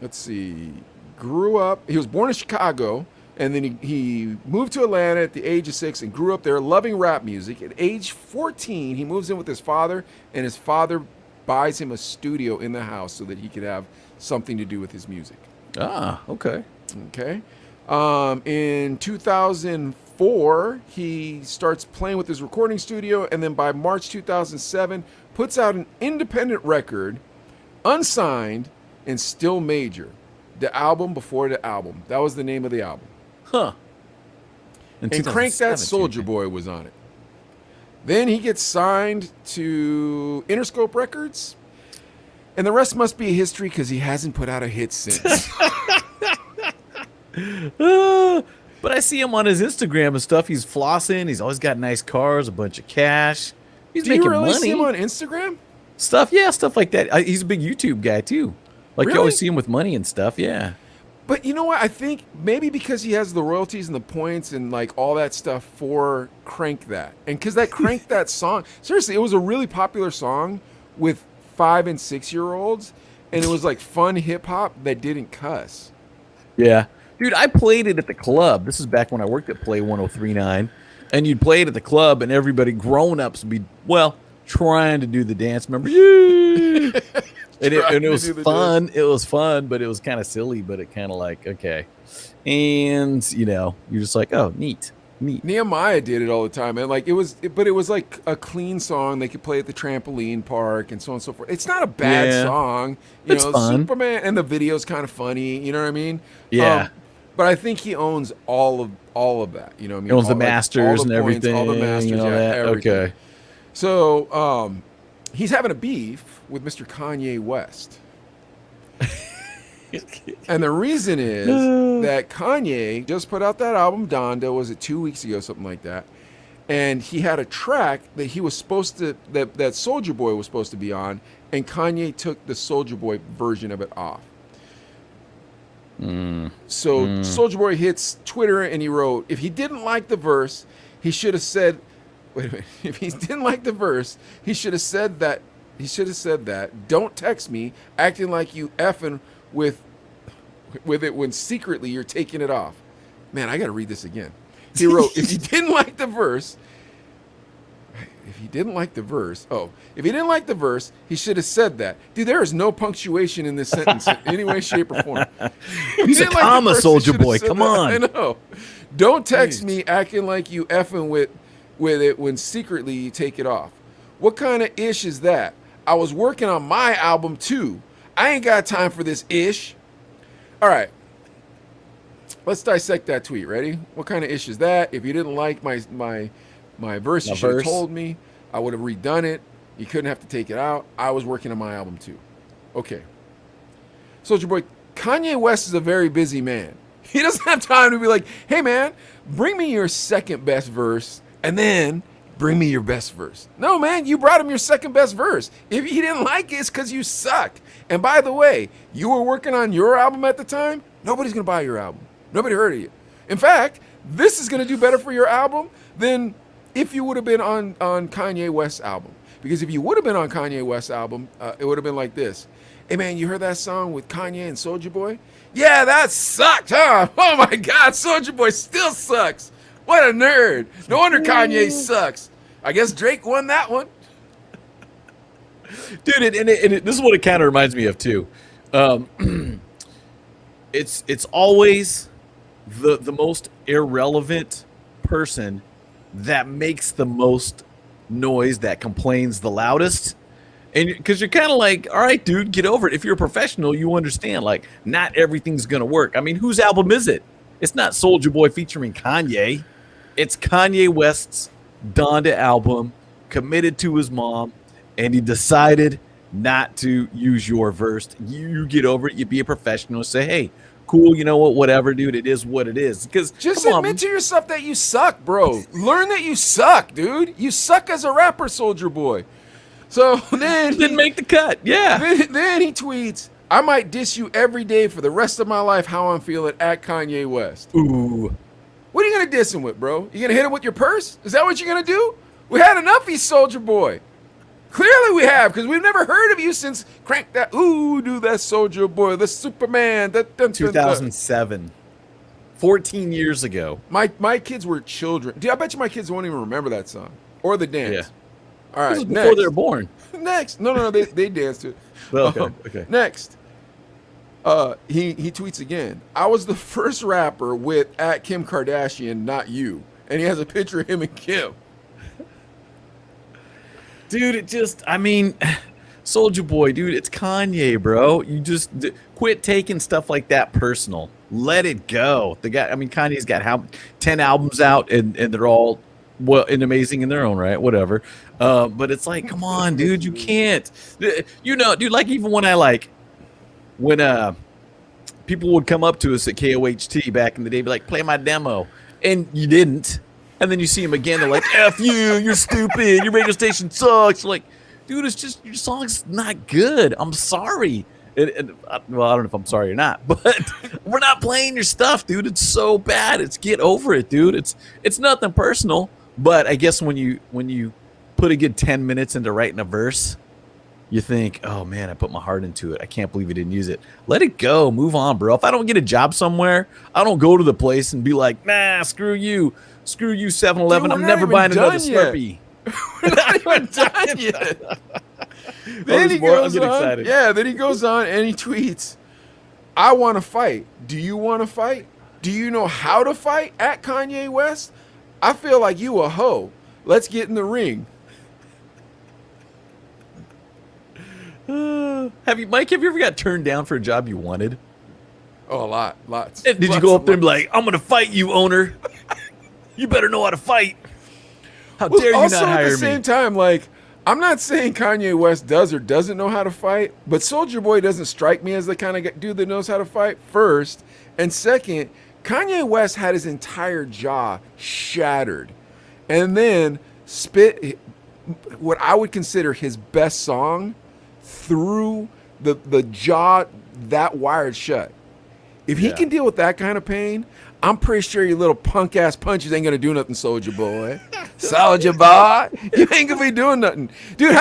S2: let's see, grew up, he was born in Chicago, and then he moved to Atlanta at the age of 6 and grew up there loving rap music. At age 14, he moves in with his father, and his father buys him a studio in the house so that he could have something to do with his music.
S1: Ah, okay.
S2: Okay. In 2004, he starts playing with his recording studio, and then by March 2007, puts out an independent record, unsigned, and still major. The album before the album. That was the name of the album.
S1: Huh.
S2: And Crank That Soulja Boy was on it. Then he gets signed to Interscope Records, and the rest must be history because he hasn't put out a hit since.
S1: But I see him on his Instagram and stuff. He's flossing. He's always got nice cars, a bunch of cash. He's making money.
S2: See him on Instagram?
S1: Stuff like that. He's a big YouTube guy too. Like, you always see him with money and stuff. Yeah.
S2: But you know what? I think maybe because he has the royalties and the points and like all that stuff for Crank That. And because that Crank That song, seriously, it was a really popular song with 5 and 6-year-olds. And it was like fun hip hop that didn't cuss.
S1: Yeah. Dude, I played it at the club. This is back when I worked at Play 103.9. And you'd play it at the club and everybody, grown-ups, would be, trying to do the dance. Remember? Yeah. And it was fun. It was fun, but it was kind of silly, but it kind of like, okay. And, you're just like, oh, neat.
S2: Nehemiah did it all the time. And like, it was like a clean song. They could play at the trampoline park and so on and so forth. It's not a bad song.
S1: It's fun.
S2: Superman, and the video's kind of funny. You know what I mean?
S1: Yeah.
S2: But I think he owns all of that. You know what I mean?
S1: He owns the masters and everything.
S2: All the masters, everything.
S1: Okay.
S2: So, he's having a beef with Mr. Kanye West. And the reason is that Kanye just put out that album, Donda, was it 2 weeks ago, something like that. And he had a track that he was supposed to, that Soulja Boy was supposed to be on, and Kanye took the Soulja Boy version of it off. So Soulja Boy hits Twitter and he wrote, if he didn't like the verse, he should have said, wait a minute, if he didn't like the verse, he should have said that, don't text me acting like you effing with it when secretly you're taking it off. Man, I got to read this again. He wrote, if he didn't like the verse, he should have said that. Dude, there is no punctuation in this sentence in any way, shape, or form.
S1: Use a comma, Soulja Boy. Come on.
S2: I know. Don't text me acting like you effing with it when secretly you take it off. What kind of ish is that? I was working on my album too. I ain't got time for this ish. All right. Let's dissect that tweet. Ready? What kind of ish is that? If you didn't like my verse, you should have told me. I would have redone it. You couldn't have to take it out. I was working on my album too. Okay. Soulja Boy, Kanye West is a very busy man. He doesn't have time to be like, hey man, bring me your second best verse and then bring me your best verse. No, man, you brought him your second best verse. If he didn't like it, it's because you suck. And by the way, you were working on your album at the time. Nobody's going to buy your album. Nobody heard of you. In fact, this is going to do better for your album than if you would have been on Kanye West's album. Because if you would have been on Kanye West's album, it would have been like this. Hey, man, you heard that song with Kanye and Soulja Boy? Yeah, that sucked, huh? Oh, my God, Soulja Boy still sucks. What a nerd. No wonder Kanye sucks. I guess Drake won that one.
S1: Dude, and this is what it kind of reminds me of, too. It's always the most irrelevant person that makes the most noise, that complains the loudest. And because you're kind of like, all right, dude, get over it. If you're a professional, you understand, like, not everything's going to work. I mean, whose album is it? It's not Soulja Boy featuring Kanye. It's Kanye West's Donda album, committed to his mom, and he decided not to use your verse. You get over it. You be a professional. Say, hey, cool. You know what? Whatever, dude. It is what it is. Because
S2: Just
S1: come
S2: admit
S1: on,
S2: to yourself that you suck, bro. Learn that you suck, dude. You suck as a rapper, Soulja Boy. So then
S1: didn't make the cut. Yeah.
S2: then he tweets, I might diss you every day for the rest of my life how I'm feeling at Kanye West.
S1: Ooh.
S2: What are you going to diss him with, bro? You going to hit him with your purse? Is that what you're going to do? We had enough, he's Soulja Boy. Clearly we have, because we've never heard of you since Crank That. Ooh, do that Soulja Boy, the Superman.
S1: 2007. 14 years ago.
S2: My kids were children. Dude, I bet you my kids won't even remember that song or the dance.
S1: Yeah.
S2: All right,
S1: This was
S2: next.
S1: before they were born.
S2: Next. No, they danced to it.
S1: Well, okay.
S2: Next. He tweets again. I was the first rapper with at Kim Kardashian, not you. And he has a picture of him and Kim.
S1: Dude, it just, I mean, Soulja Boy, dude, it's Kanye, bro. You just quit taking stuff like that personal. Let it go. The guy, I mean, Kanye's got 10 albums out, and they're all well and amazing in their own right, whatever. But it's like, come on, dude, you can't. You know, dude, like even when people would come up to us at KOHT back in the day, be like, play my demo, and you didn't. And then you see him again, they're like, F you, you're stupid, your radio station sucks. You're like, dude, it's just, your song's not good. I'm sorry. Well, I don't know if I'm sorry or not, but we're not playing your stuff, dude. It's so bad. It's get over it, dude. It's nothing personal. But I guess when you put a good 10 minutes into writing a verse, you think, oh man, I put my heart into it. I can't believe he didn't use it. Let it go. Move on, bro. If I don't get a job somewhere, I don't go to the place and be like, nah, screw you. Screw you, 7-Eleven. I'm never buying another Slurpee.
S2: We're not even done yet. Then he goes on. Yeah, then he goes on and he tweets, I want to fight. Do you want to fight? Do you know how to fight at Kanye West? I feel like you a hoe. Let's get in the ring.
S1: Mike, have you ever got turned down for a job you wanted?
S2: Oh, lots.
S1: Did you go up there and be like, I'm going to fight you, owner? You better know how to fight. How dare you not hire me? Also,
S2: at the same time, like, I'm not saying Kanye West does or doesn't know how to fight, but Soulja Boy doesn't strike me as the kind of dude that knows how to fight, first. And second, Kanye West had his entire jaw shattered and then spit what I would consider his best song through the jaw that wired shut. If he can deal with that kind of pain, I'm pretty sure your little punk ass punches ain't gonna do nothing, Soulja Boy. Soulja Boy, you ain't gonna be doing nothing, dude.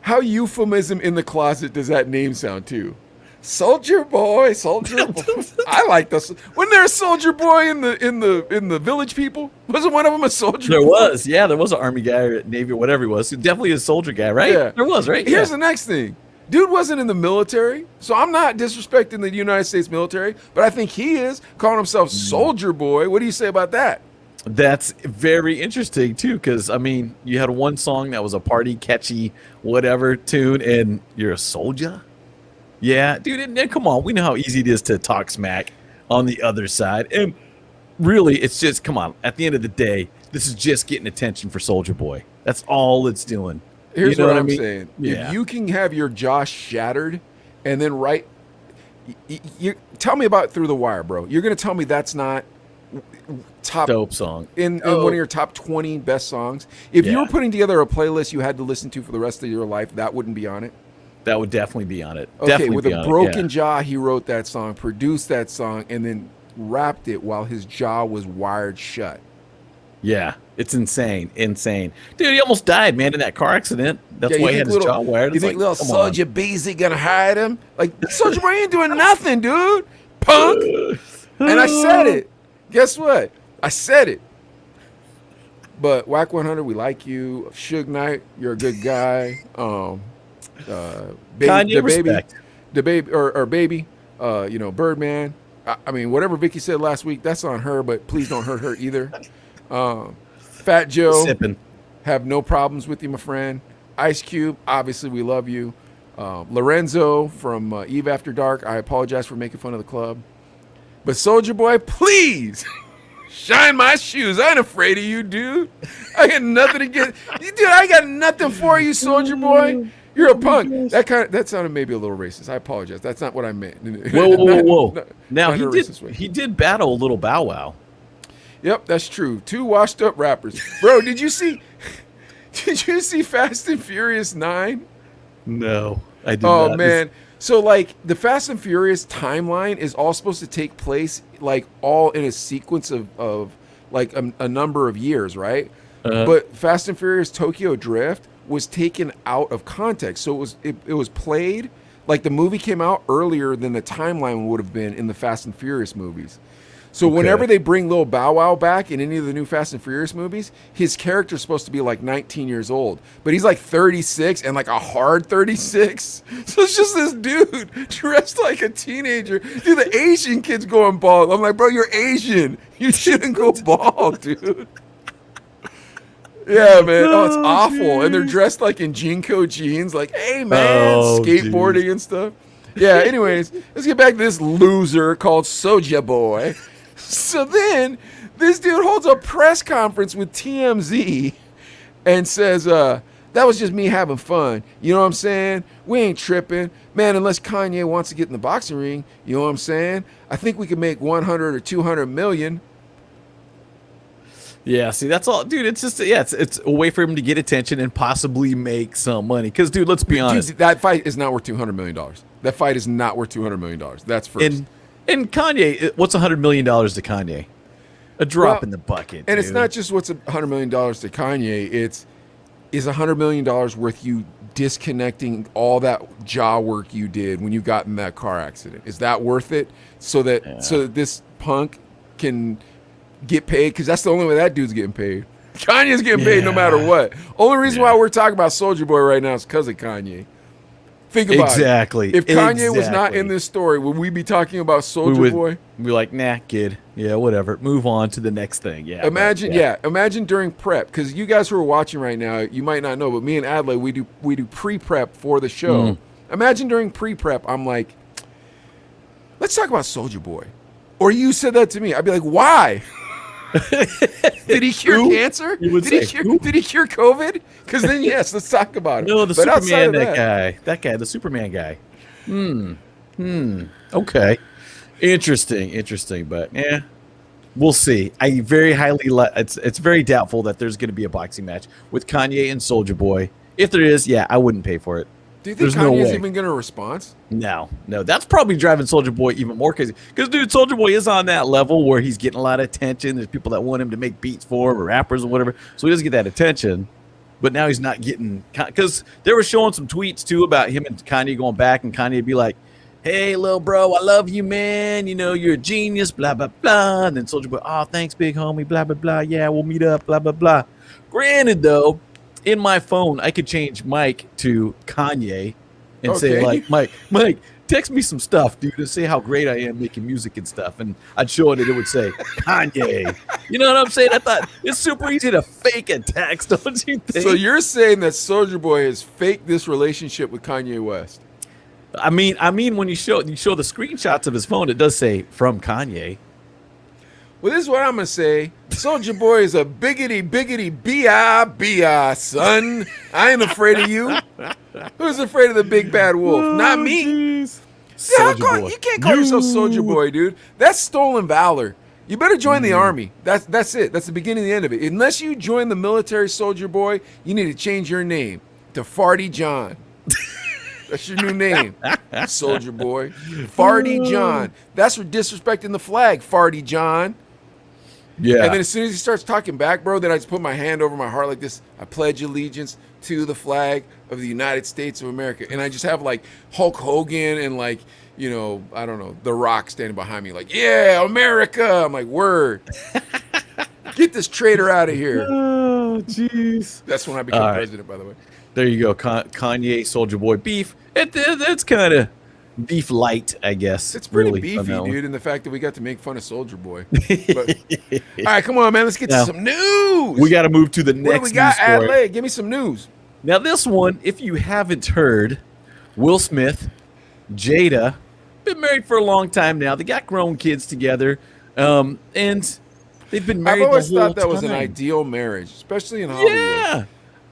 S2: How euphemism in the closet does that name sound too? Soulja Boy. I like this. Wasn't there a Soulja Boy in the Village People? Wasn't one of them a soldier?
S1: There was, yeah. There was an army guy or Navy or whatever he was. Definitely a soldier guy, right?
S2: Yeah.
S1: There was, right?
S2: Here's the next thing. Dude wasn't in the military, so I'm not disrespecting the United States military, but I think he is calling himself Soulja Boy. What do you say about that?
S1: That's very interesting too, because I mean, you had one song that was a party catchy whatever tune, and you're a soldier. Yeah, dude, and come on, we know how easy it is to talk smack on the other side, and really, it's just, come on. At the end of the day, this is just getting attention for Soulja Boy. That's all it's doing.
S2: Here's what I'm saying. Yeah. If you can have your jaw shattered and then you tell me about Through the Wire, bro. You're going to tell me that's not top
S1: dope song
S2: in one of your top 20 best songs. If you were putting together a playlist you had to listen to for the rest of your life, that wouldn't be on it?
S1: That would definitely be on it.
S2: Okay,
S1: definitely
S2: with a broken jaw, he wrote that song, produced that song, and then rapped it while his jaw was wired shut.
S1: Yeah, it's insane. Dude, he almost died, man, in that car accident. That's why he had his jaw wired.
S2: You think little Soulja Beezy gonna hide him? Like, Soulja Boy ain't doing nothing, dude. Punk. And I said it. Guess what? I said it. But Whack 100, we like you. Suge Knight, you're a good guy.
S1: Kanye, respect.
S2: The baby, or baby, Birdman. I mean, whatever Vicky said last week, that's on her, but please don't hurt her either. Fat Joe,
S1: sipping.
S2: Have no problems with you, my friend. Ice Cube, obviously we love you. Lorenzo from Eve After Dark, I apologize for making fun of the club. But Soulja Boy, please shine my shoes. I ain't afraid of you, dude. I got nothing to get. Dude, I got nothing for you, Soulja Boy. You're a
S1: Oh my
S2: punk.
S1: gosh.
S2: That sounded maybe a little racist. I apologize. That's not what I meant.
S1: Whoa, whoa, whoa, whoa. Now
S2: Not in a racist way.
S1: he did battle a little Bow Wow.
S2: Yep, that's true. 2 washed up rappers. Bro, did you see did you see Fast and Furious 9?
S1: No, I did
S2: Oh
S1: not.
S2: man. So like the Fast and Furious timeline is all supposed to take place like all in a sequence of like a number of years, right? But Fast and Furious Tokyo Drift was taken out of context. So it was played like the movie came out earlier than the timeline would have been in the Fast and Furious movies. So whenever they bring Lil Bow Wow back in any of the new Fast and Furious movies, his character's supposed to be like 19 years old. But he's like 36 and like a hard 36. So it's just this dude dressed like a teenager. Dude, the Asian kid's going bald. I'm like, bro, you're Asian. You shouldn't go bald, dude. Yeah, man. Oh, it's awful.
S1: Geez.
S2: And they're dressed like in Jinko jeans, like, hey, man, skateboarding and stuff. Yeah, anyways, let's get back to this loser called Soulja Boy. So then this dude holds a press conference with TMZ and says, that was just me having fun. You know what I'm saying? We ain't tripping. Man, unless Kanye wants to get in the boxing ring, you know what I'm saying? I think we could make 100 or 200 million.
S1: Yeah, see, that's all, dude. It's just, yeah, it's a way for him to get attention and possibly make some money. Because, dude, let's be honest.
S2: Dude, that fight is not worth $200 million. That fight is not worth $200 million. That's first.
S1: And Kanye, what's $100 million to Kanye? A drop in the bucket.
S2: And it's
S1: dude.
S2: not just what's $100 million to Kanye. It's is $100 million worth you disconnecting all that jaw work you did when you got in that car accident? Is that worth it? So that this punk can get paid? Because that's the only way that dude's getting paid. Kanye's getting paid no matter what. Only reason why we're talking about Soulja Boy right now is because of Kanye. Think about it. If Kanye was not in this story, would we be talking about Soulja Boy?
S1: We'd be like, nah, kid. Yeah, whatever. Move on to the next thing. Yeah.
S2: Imagine during prep, because you guys who are watching right now, you might not know, but me and Adlai, we do pre-prep for the show. Imagine during pre-prep, I'm like, let's talk about Soulja Boy. Or you said that to me. I'd be like, why? Did he cure cancer? Did he cure COVID? Because then yes, let's talk about it.
S1: No, the Superman, that guy, the Superman guy. Okay, interesting, but yeah, we'll see. I very highly, it's very doubtful that there's going to be a boxing match with Kanye and Soulja Boy. If there is, yeah, I wouldn't pay for it.
S2: Do you think Kanye's even going to respond?
S1: No. That's probably driving Soulja Boy even more crazy. Because, dude, Soulja Boy is on that level where he's getting a lot of attention. There's people that want him to make beats for him or rappers or whatever. So he doesn't get that attention. But now he's not getting... Because they were showing some tweets, too, about him and Kanye going back. And Kanye would be like, hey, little bro, I love you, man. You know, you're a genius, blah, blah, blah. And then Soulja Boy, oh, thanks, big homie, blah, blah, blah. Yeah, we'll meet up, blah, blah, blah. Granted, though, in my phone, I could change Mike to Kanye and say, like, Mike, text me some stuff, dude, to say how great I am making music and stuff. And I'd show it and it would say, Kanye. You know what I'm saying? I thought it's super easy to fake a text, don't you think?
S2: So you're saying that Soulja Boy has faked this relationship with Kanye West?
S1: I mean, when you show the screenshots of his phone, it does say from Kanye.
S2: Well, this is what I'm going to say. Soulja Boy is a biggity, B.I., son. I ain't afraid of you. Who's afraid of the big bad wolf? Not me.
S1: Geez.
S2: Yeah, you can't call yourself Soulja Boy, dude. That's stolen valor. You better join the army. That's it. That's the beginning and the end of it. Unless you join the military, Soulja Boy, you need to change your name to Farty John. That's your new name, Soulja Boy. Farty John. That's for disrespecting the flag, Farty John.
S1: Yeah.
S2: And then as soon as he starts talking back, bro, then I just put my hand over my heart like this. I pledge allegiance to the flag of the United States of America. And I just have like Hulk Hogan and like, you know, I don't know, The Rock standing behind me like, yeah, America. I'm like, word. Get this traitor out of here.
S1: Oh, jeez.
S2: That's when I became president, by the way.
S1: There you go. Kanye, Soulja Boy beef. That's kind of beef light, I guess.
S2: It's pretty beefy, dude, in the fact that we got to make fun of Soulja Boy. But, all right, come on, man. Let's get to some news.
S1: We got to move to the next
S2: what do we got,
S1: news story.
S2: Adlai? Give me some news.
S1: Now, this one, if you haven't heard, Will Smith, Jada, been married for a long time now. They got grown kids together, and they've been married.
S2: I've always thought that was an ideal marriage, especially in Hollywood.
S1: Yeah.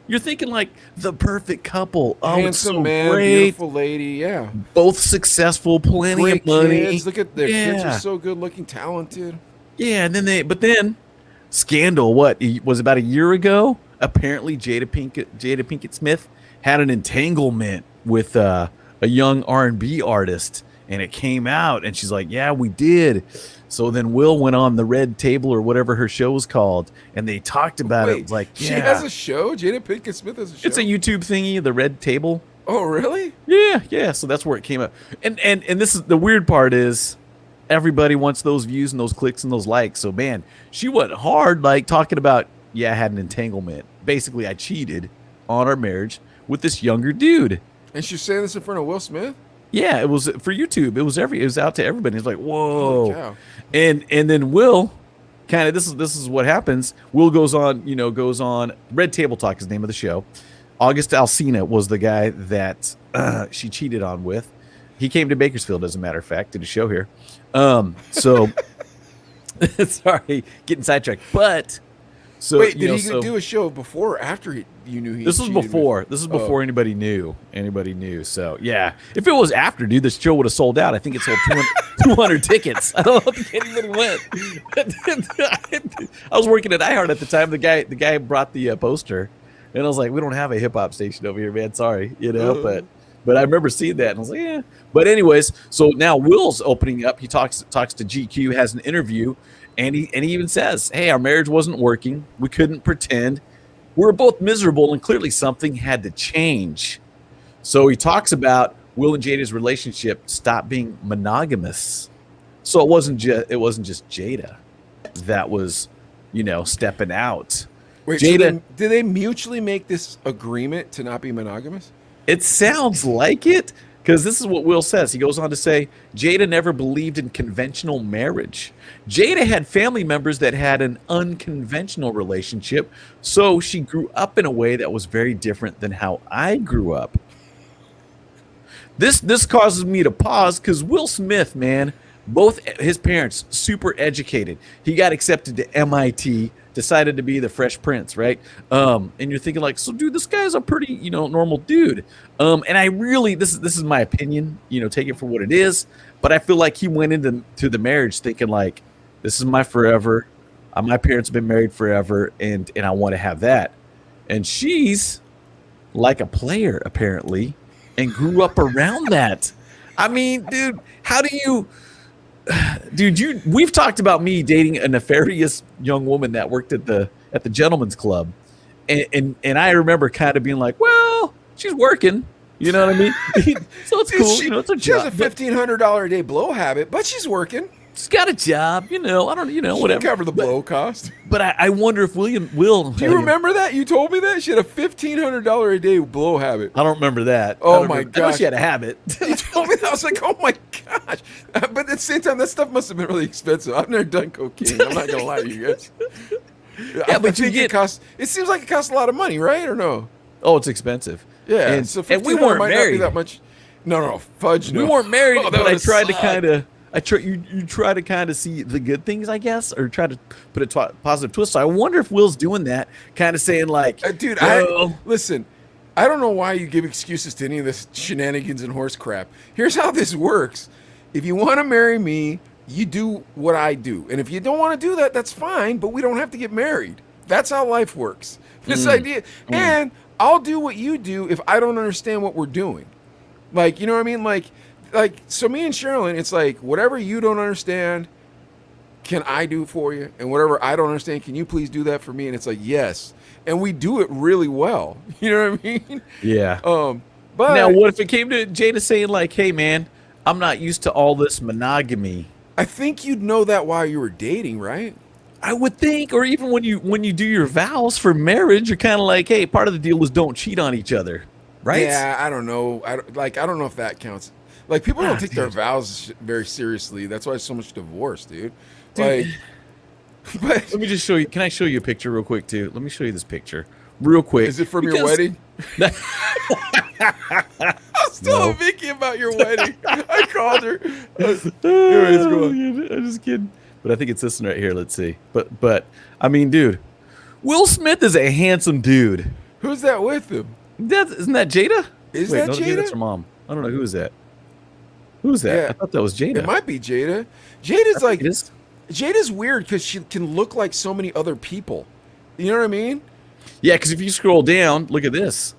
S1: You're thinking like the perfect couple. Oh, it's
S2: Handsome
S1: so
S2: man,
S1: great.
S2: beautiful lady. Yeah.
S1: Both successful, plenty
S2: Great
S1: of money.
S2: kids. Look at their kids are
S1: Yeah.
S2: so good looking, talented.
S1: Yeah. And then scandal, what it was about a year ago? Apparently Jada Pinkett Smith had an entanglement with a young R&B artist, and it came out, and she's like, "Yeah, we did." So then Will went on the Red Table or whatever her show was called, and they talked about it. It was like,
S2: she
S1: yeah,
S2: has a show? Jada Pinkett Smith has a show?
S1: it's a YouTube thingy, the Red Table.
S2: Oh, really?
S1: Yeah, yeah. So that's where it came up. And this is the weird part is everybody wants those views and those clicks and those likes. So man, she went hard like talking about, yeah, I had an entanglement. Basically, I cheated on our marriage with this younger dude.
S2: And she's saying this in front of Will Smith?
S1: Yeah, it was for YouTube. It was out to everybody. It's like,
S2: Holy
S1: whoa.
S2: cow.
S1: And then Will kind of this is what happens. Will goes on Red Table Talk is the name of the show. August Alsina was the guy that she cheated on with. He came to Bakersfield, as a matter of fact, did a show here. So sorry, getting sidetracked. But so
S2: wait, did he do a show before or after you knew he?
S1: This was before. This is before anybody knew. So yeah, if it was after, dude, the show would have sold out. I think it sold 200 tickets. I don't think anybody went. I was working at iHeart at the time. The guy brought the poster, and I was like, "We don't have a hip hop station over here, man. Sorry, But I remember seeing that, and I was like, "Yeah." But anyways, so now Will's opening up. He talks to GQ, has an interview. And he even says, "Hey, our marriage wasn't working. We couldn't pretend. We were both miserable, and clearly something had to change." So he talks about Will and Jada's relationship stopped being monogamous. So it wasn't just Jada that was, stepping out.
S2: Wait,
S1: Jada,
S2: so did they mutually make this agreement to not be monogamous?
S1: it sounds like it, because this is what Will says. He goes on to say, Jada never believed in conventional marriage. Jada had family members that had an unconventional relationship, so she grew up in a way that was very different than how I grew up. This causes me to pause because Will Smith, man, both his parents super educated. He got accepted to MIT, decided to be the Fresh Prince, right? And you're thinking like, so dude, this guy's a pretty, normal dude. And I really, this is my opinion, take it for what it is. But I feel like he went into the marriage thinking like, this is my forever. My parents have been married forever, and I want to have that. And she's like a player apparently, and grew up around that. I mean, dude, how do you? Dude, we've talked about me dating a nefarious young woman that worked at the gentleman's club, and I remember kind of being like, well, she's working, you know what I mean? So it's cool, it's a job.
S2: She has a $1,500 a day blow habit, but she's working.
S1: She's got a job, I don't,
S2: She
S1: whatever.
S2: cover the blow cost.
S1: But I wonder if Will.
S2: Do you remember that? You told me that she had a $1,500 a day blow habit.
S1: I don't remember that.
S2: Oh my
S1: I know
S2: gosh,
S1: she had a habit.
S2: You told me that. I was like, oh my gosh. But at the same time, that stuff must have been really expensive. I've never done cocaine. I'm not gonna lie to you guys.
S1: Yeah, but you get.
S2: It seems like it costs a lot of money, right? Or no?
S1: Oh, it's expensive.
S2: Yeah,
S1: and,
S2: so
S1: and we weren't
S2: might
S1: married.
S2: Not be that much. No, fudge. No,
S1: we weren't married,
S2: Oh,
S1: but I tried to
S2: sucked.
S1: kind of. You try to kind of see the good things, I guess, or try to put a positive twist. So I wonder if Will's doing that, kind of saying like,
S2: dude,
S1: "Well,
S2: listen. I don't know why you give excuses to any of this shenanigans and horse crap. Here's how this works. If you want to marry me, you do what I do. And if you don't want to do that, that's fine, but we don't have to get married. That's how life works. This idea. And I'll do what you do if I don't understand what we're doing. Like, you know what I mean? Like, so me and Sherilyn, it's like, whatever you don't understand, can I do for you? And whatever I don't understand, can you please do that for me? And it's like, yes. And we do it really well. You know what I mean?
S1: Yeah.
S2: But
S1: now, what if it came to Jada saying like, "Hey, man, I'm not used to all this monogamy"?
S2: I think you'd know that while you were dating, right?
S1: I would think, or even when you do your vows for marriage, you're kind of like, "Hey, part of the deal was don't cheat on each other," right?
S2: Yeah, I don't know. I don't know if that counts. Like, people don't take their vows very seriously. That's why there's so much divorce, dude. Like, but
S1: let me just show you. Can I show you a picture real quick too? Let me show you this picture real quick.
S2: Is it from your wedding? I was telling Vicky about your wedding. I called her. Anyways, go on.
S1: I'm just kidding. But I think it's this one right here. Let's see. But I mean, dude, Will Smith is a handsome dude.
S2: Who's that with him?
S1: Isn't that Jada?
S2: Is
S1: Wait,
S2: that
S1: no, maybe that's
S2: Jada?
S1: her mom. I don't know. Who is that? Who's that?
S2: Yeah,
S1: I thought that was Jada.
S2: it might be Jada. Jada's
S1: I think
S2: like
S1: it is.
S2: Jada's weird because she can look like so many other people. You know what I mean?
S1: Yeah, because if you scroll down, look at this.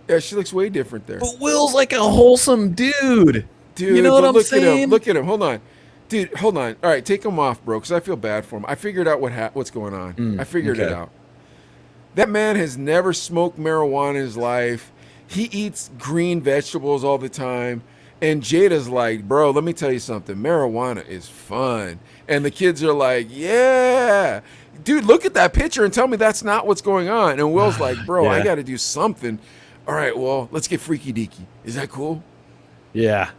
S2: Yeah, she looks way different there.
S1: But Will's like a wholesome dude.
S2: Dude,
S1: You know what
S2: but
S1: I'm
S2: look
S1: saying?
S2: at him. Look at him. Hold on. Dude, hold on. All right, take him off, bro, because I feel bad for him. I figured out what's going on. I figured it
S1: okay.
S2: out. That man has never smoked marijuana in his life. He eats green vegetables all the time. And Jada's like, bro, let me tell you something. Marijuana is fun. And the kids are like, yeah. Dude, look at that picture and tell me that's not what's going on. And Will's like, bro, I
S1: Yeah.
S2: got to do something. All right, well, let's get freaky deaky. Is that cool?
S1: Yeah.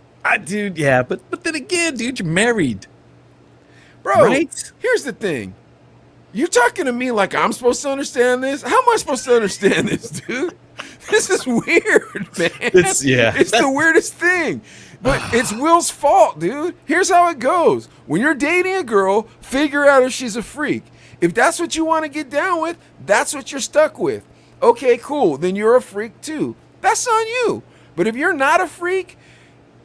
S1: Dude, yeah. But then again, dude, you're married.
S2: Bro,
S1: Right?
S2: here's the thing. You're talking to me like I'm supposed to understand this? How am I supposed to understand this, dude? This is weird, man. It's the weirdest thing. But it's Will's fault, dude. Here's how it goes. When you're dating a girl, figure out if she's a freak. If that's what you want to get down with, that's what you're stuck with. Okay, cool. Then you're a freak too. That's on you. But if you're not a freak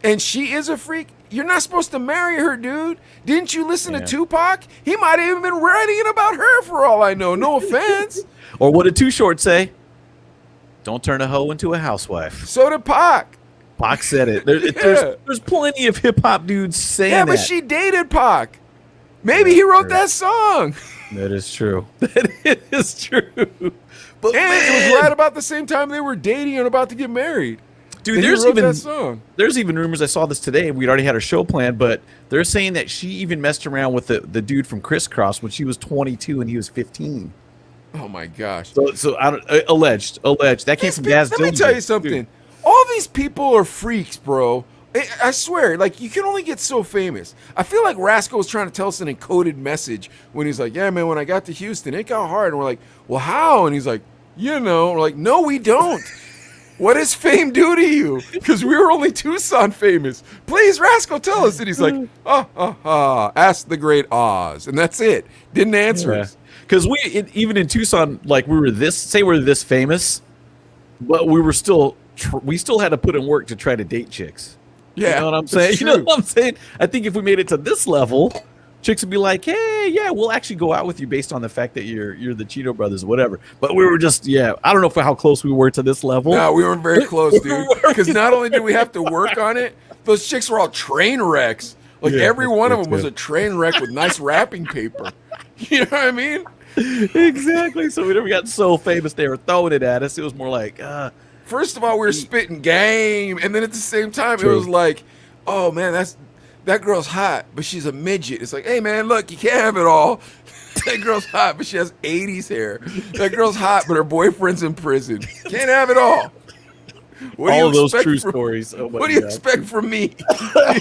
S2: and she is a freak, you're not supposed to marry her, dude. Didn't you listen to Tupac? He might have even been writing it about her for all I know. No offense.
S1: Or what did Too Short say? Don't turn a hoe into a housewife.
S2: So did Pac.
S1: Pac said it. There's plenty of hip hop dudes saying that.
S2: Yeah, but she dated Pac. Maybe he wrote that song.
S1: That is true. That is true. But
S2: And it was right about the same time they were dating and about to get married.
S1: dude,
S2: And he
S1: there's
S2: wrote
S1: even
S2: that song.
S1: there's even rumors. I saw this today. We'd already had our show planned, but they're saying that she even messed around with the dude from Crisscross when she was 22 and he was 15.
S2: Oh my gosh.
S1: So I don't, alleged. That came from Gaz.
S2: Let me tell you something.
S1: Dude.
S2: All these people are freaks, bro. I swear, like, you can only get so famous. I feel like Rascal was trying to tell us an encoded message when he's like, yeah, man, when I got to Houston, it got hard. And we're like, well, how? And he's like, you know. We're like, no, we don't. What does fame do to you? Because we were only Tucson famous. Please, Rascal, tell us. And he's like, ask the great Oz. And that's it. Didn't answer us.
S1: Because even in Tucson, like we're this famous, but we were still we still had to put in work to try to date chicks.
S2: Yeah,
S1: you know what I'm saying?
S2: it's
S1: You know
S2: true.
S1: what I'm saying? I think if we made it to this level, chicks would be like, "Hey, yeah, we'll actually go out with you based on the fact that you're the Chino brothers, or whatever." But we were just, I don't know how close we were to this level.
S2: No, we weren't very close, dude. Because not only did we have to work on it, those chicks were all train wrecks. Like every one of them was a train wreck with nice wrapping paper. You know what I mean?
S1: Exactly. So we never got so famous they were throwing it at us. It was more like,
S2: First of all, we were spitting game, and then at the same time,
S1: True.
S2: it was like, oh man, that girl's hot, but she's a midget. It's like, hey man, look, you can't have it all. That girl's hot, but she has 80s hair. That girl's hot, but her boyfriend's in prison. Can't have it all. What do
S1: all
S2: you
S1: of those
S2: expect
S1: true
S2: from-
S1: stories. Oh my
S2: What do you
S1: God.
S2: expect from me?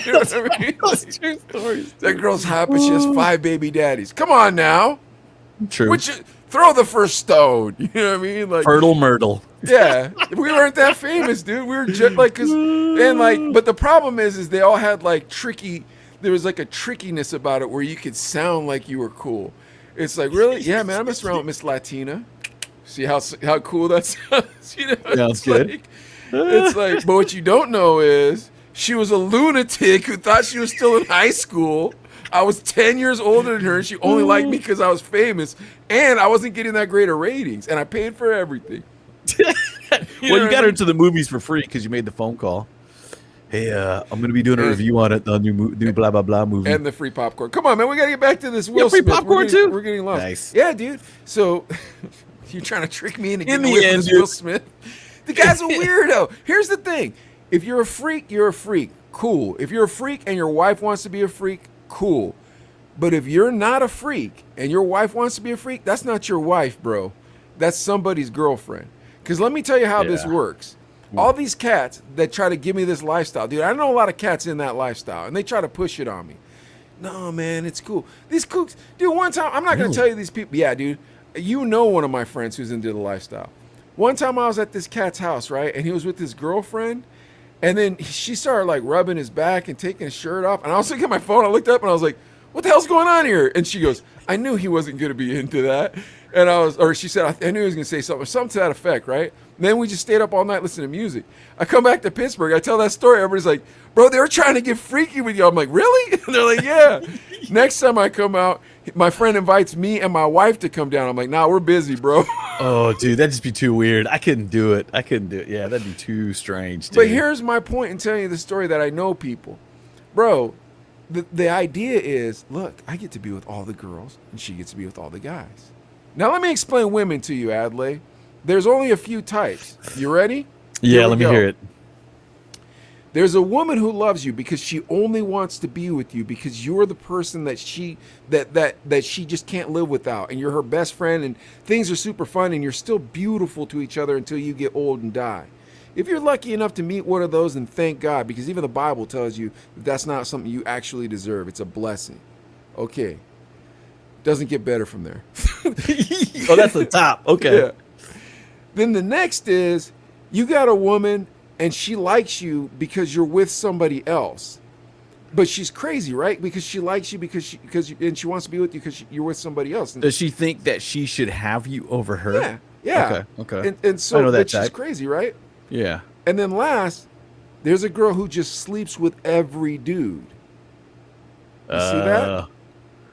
S2: You know what I mean?
S1: Those true stories.
S2: That girl's hot, but she has 5 baby daddies. Come on now.
S1: True.
S2: Throw the first stone. You know what I mean? Like,
S1: Fertile Myrtle.
S2: yeah, we weren't that famous, dude. We were just like, but the problem is they all had like there was like a trickiness about it where you could sound like you were cool. It's like, really? Yeah, man, I messed around with Miss Latina. See how cool that sounds? You know,
S1: Sounds good.
S2: It's like, but what you don't know is she was a lunatic who thought she was still in high school. I was 10 years older than her, and she only liked me because I was famous, and I wasn't getting that great of ratings, and I paid for everything.
S1: You got her to the movies for free because you made the phone call. Hey, I'm going to be doing a review on it, the new blah, blah, blah movie.
S2: And the free popcorn. Come on, man, we got to get back to this Will
S1: free
S2: Smith.
S1: popcorn too?
S2: We're getting lost.
S1: Nice.
S2: Yeah, dude. So, you're trying to trick me into
S1: In
S2: getting
S1: the
S2: away from
S1: end,
S2: this
S1: dude.
S2: Will Smith? The guy's a weirdo. Here's the thing. If you're a freak, you're a freak. Cool. If you're a freak and your wife wants to be a freak, cool. But if you're not a freak and your wife wants to be a freak, that's not your wife, bro. That's somebody's girlfriend. Because let me tell you how this works. All these cats that try to give me this lifestyle, dude, I know a lot of cats in that lifestyle, and they try to push it on me. No, man, it's cool. These kooks, dude, one time, I'm not going to tell you these people. Yeah, dude, you know one of my friends who's into the lifestyle. One time I was at this cat's house, right, and he was with his girlfriend, and then she started, like, rubbing his back and taking his shirt off, and I was looking at my phone, I looked up, and I was like, what the hell's going on here? And she goes, I knew he wasn't going to be into that. And she said, I knew he was going to say something to that effect, right? And then we just stayed up all night listening to music. I come back to Pittsburgh. I tell that story. Everybody's like, bro, they were trying to get freaky with you. I'm like, really? And they're like, yeah. Next time I come out, my friend invites me and my wife to come down. I'm like, nah, we're busy, bro.
S1: Oh, dude, that'd just be too weird. I couldn't do it. Yeah, that'd be too strange, dude.
S2: But here's my point in telling you the story that I know people. Bro, the idea is, look, I get to be with all the girls, and she gets to be with all the guys. Now, let me explain women to you, Adlai. There's only a few types. You ready?
S1: Yeah, let me hear it.
S2: There's a woman who loves you because she only wants to be with you because you're the person that she just can't live without, and you're her best friend, and things are super fun, and you're still beautiful to each other until you get old and die. If you're lucky enough to meet one of those, then thank God, because even the Bible tells you that that's not something you actually deserve. It's a blessing. Okay. Doesn't get better from there.
S1: Oh, that's the top. Okay.
S2: Yeah. Then the next is you got a woman and she likes you because you're with somebody else. But she's crazy, right? Because she likes you and she wants to be with you because you're with somebody else.
S1: Does she think that she should have you over her?
S2: Yeah. Yeah.
S1: Okay.
S2: And so
S1: I know that
S2: but she's
S1: type.
S2: crazy, right?
S1: Yeah.
S2: And then last, there's a girl who just sleeps with every dude. You see that?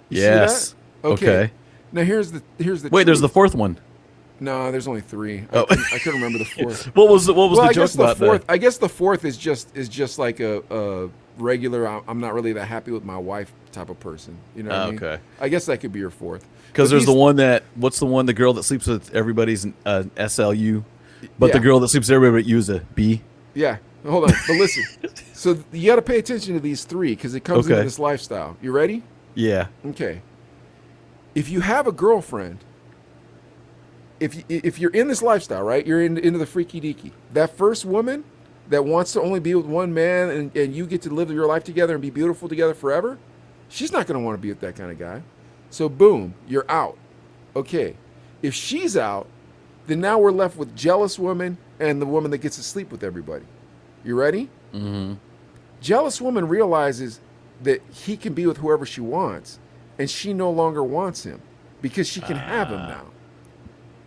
S1: Yes.
S2: See that? Okay. Now here's the
S1: Wait, there's the
S2: truth.
S1: fourth one.
S2: No, there's only 3.
S1: Oh.
S2: I couldn't remember the fourth.
S1: What was the
S2: I
S1: joke
S2: guess the
S1: about
S2: fourth.
S1: that?
S2: I guess the fourth is just like a regular. I'm not really that happy with my wife type of person. You know what I mean?
S1: Okay.
S2: I guess that could be your fourth.
S1: Because there's the one the girl that sleeps with everybody's an SLU, but
S2: Yeah.
S1: the girl that sleeps with everybody but you is a B.
S2: Yeah. Hold on. But listen. So you got to pay attention to these 3 because it comes into
S1: Okay.
S2: this lifestyle. You ready?
S1: Yeah.
S2: Okay. If you have a girlfriend, if you're in this lifestyle, right? You're into the freaky deaky. That first woman that wants to only be with one man and you get to live your life together and be beautiful together forever, she's not going to want to be with that kind of guy. So boom, you're out. Okay. If she's out, then now we're left with jealous woman and the woman that gets to sleep with everybody. You ready?
S1: Mm-hmm.
S2: Jealous woman realizes that he can be with whoever she wants, and she no longer wants him because she can have him now.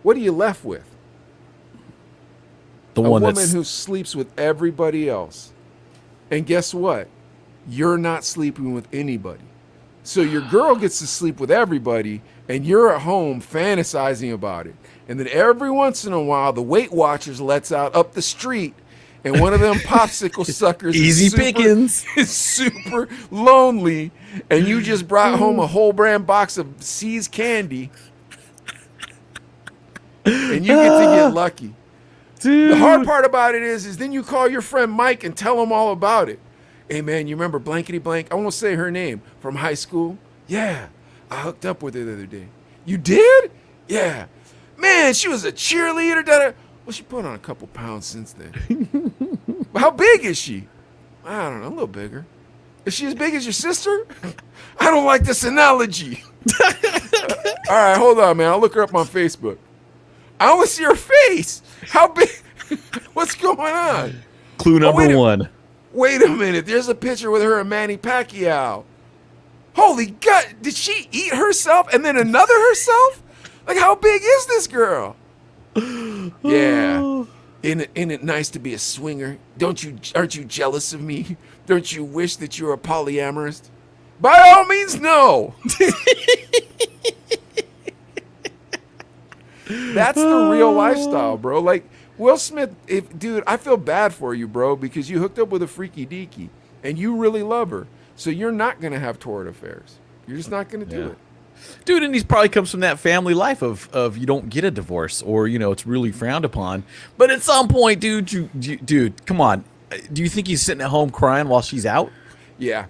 S2: What are you left with?
S1: The
S2: A
S1: one
S2: woman who sleeps with everybody else. And guess what? You're not sleeping with anybody. So your girl gets to sleep with everybody, and you're at home fantasizing about it. And then every once in a while, the Weight Watchers lets out up the street, and one of them popsicle suckers
S1: pickings
S2: is super lonely, and you just brought home a whole brand box of C's candy, and you get to get lucky.
S1: Dude.
S2: The hard part about it is then you call your friend Mike and tell him all about it. Hey man, you remember blankety blank? I won't say her name from high school. Yeah, I hooked up with her the other day. You did? Yeah. Man, she was a cheerleader. Well, she put on a couple pounds since then. How big is she? I don't know, a little bigger. Is she as big as your sister? I don't like this analogy. All right, hold on, man. I'll look her up on Facebook. I want to see her face. How big? What's going on?
S1: Clue number 1.
S2: Wait a minute. There's a picture with her and Manny Pacquiao. Holy God. Did she eat herself and then another herself? Like, how big is this girl? Yeah. Isn't it nice to be a swinger? Aren't you jealous of me? Don't you wish that you were a polyamorous? By all means, no. That's the real lifestyle, bro. Like, Will Smith, dude, I feel bad for you, bro, because you hooked up with a freaky deaky and you really love her. So you're not going to have torrid affairs. You're just not going to do it.
S1: Dude, and he probably comes from that family life of you don't get a divorce, or it's really frowned upon. But at some point, dude, come on. Do you think he's sitting at home crying while she's out?
S2: Yeah.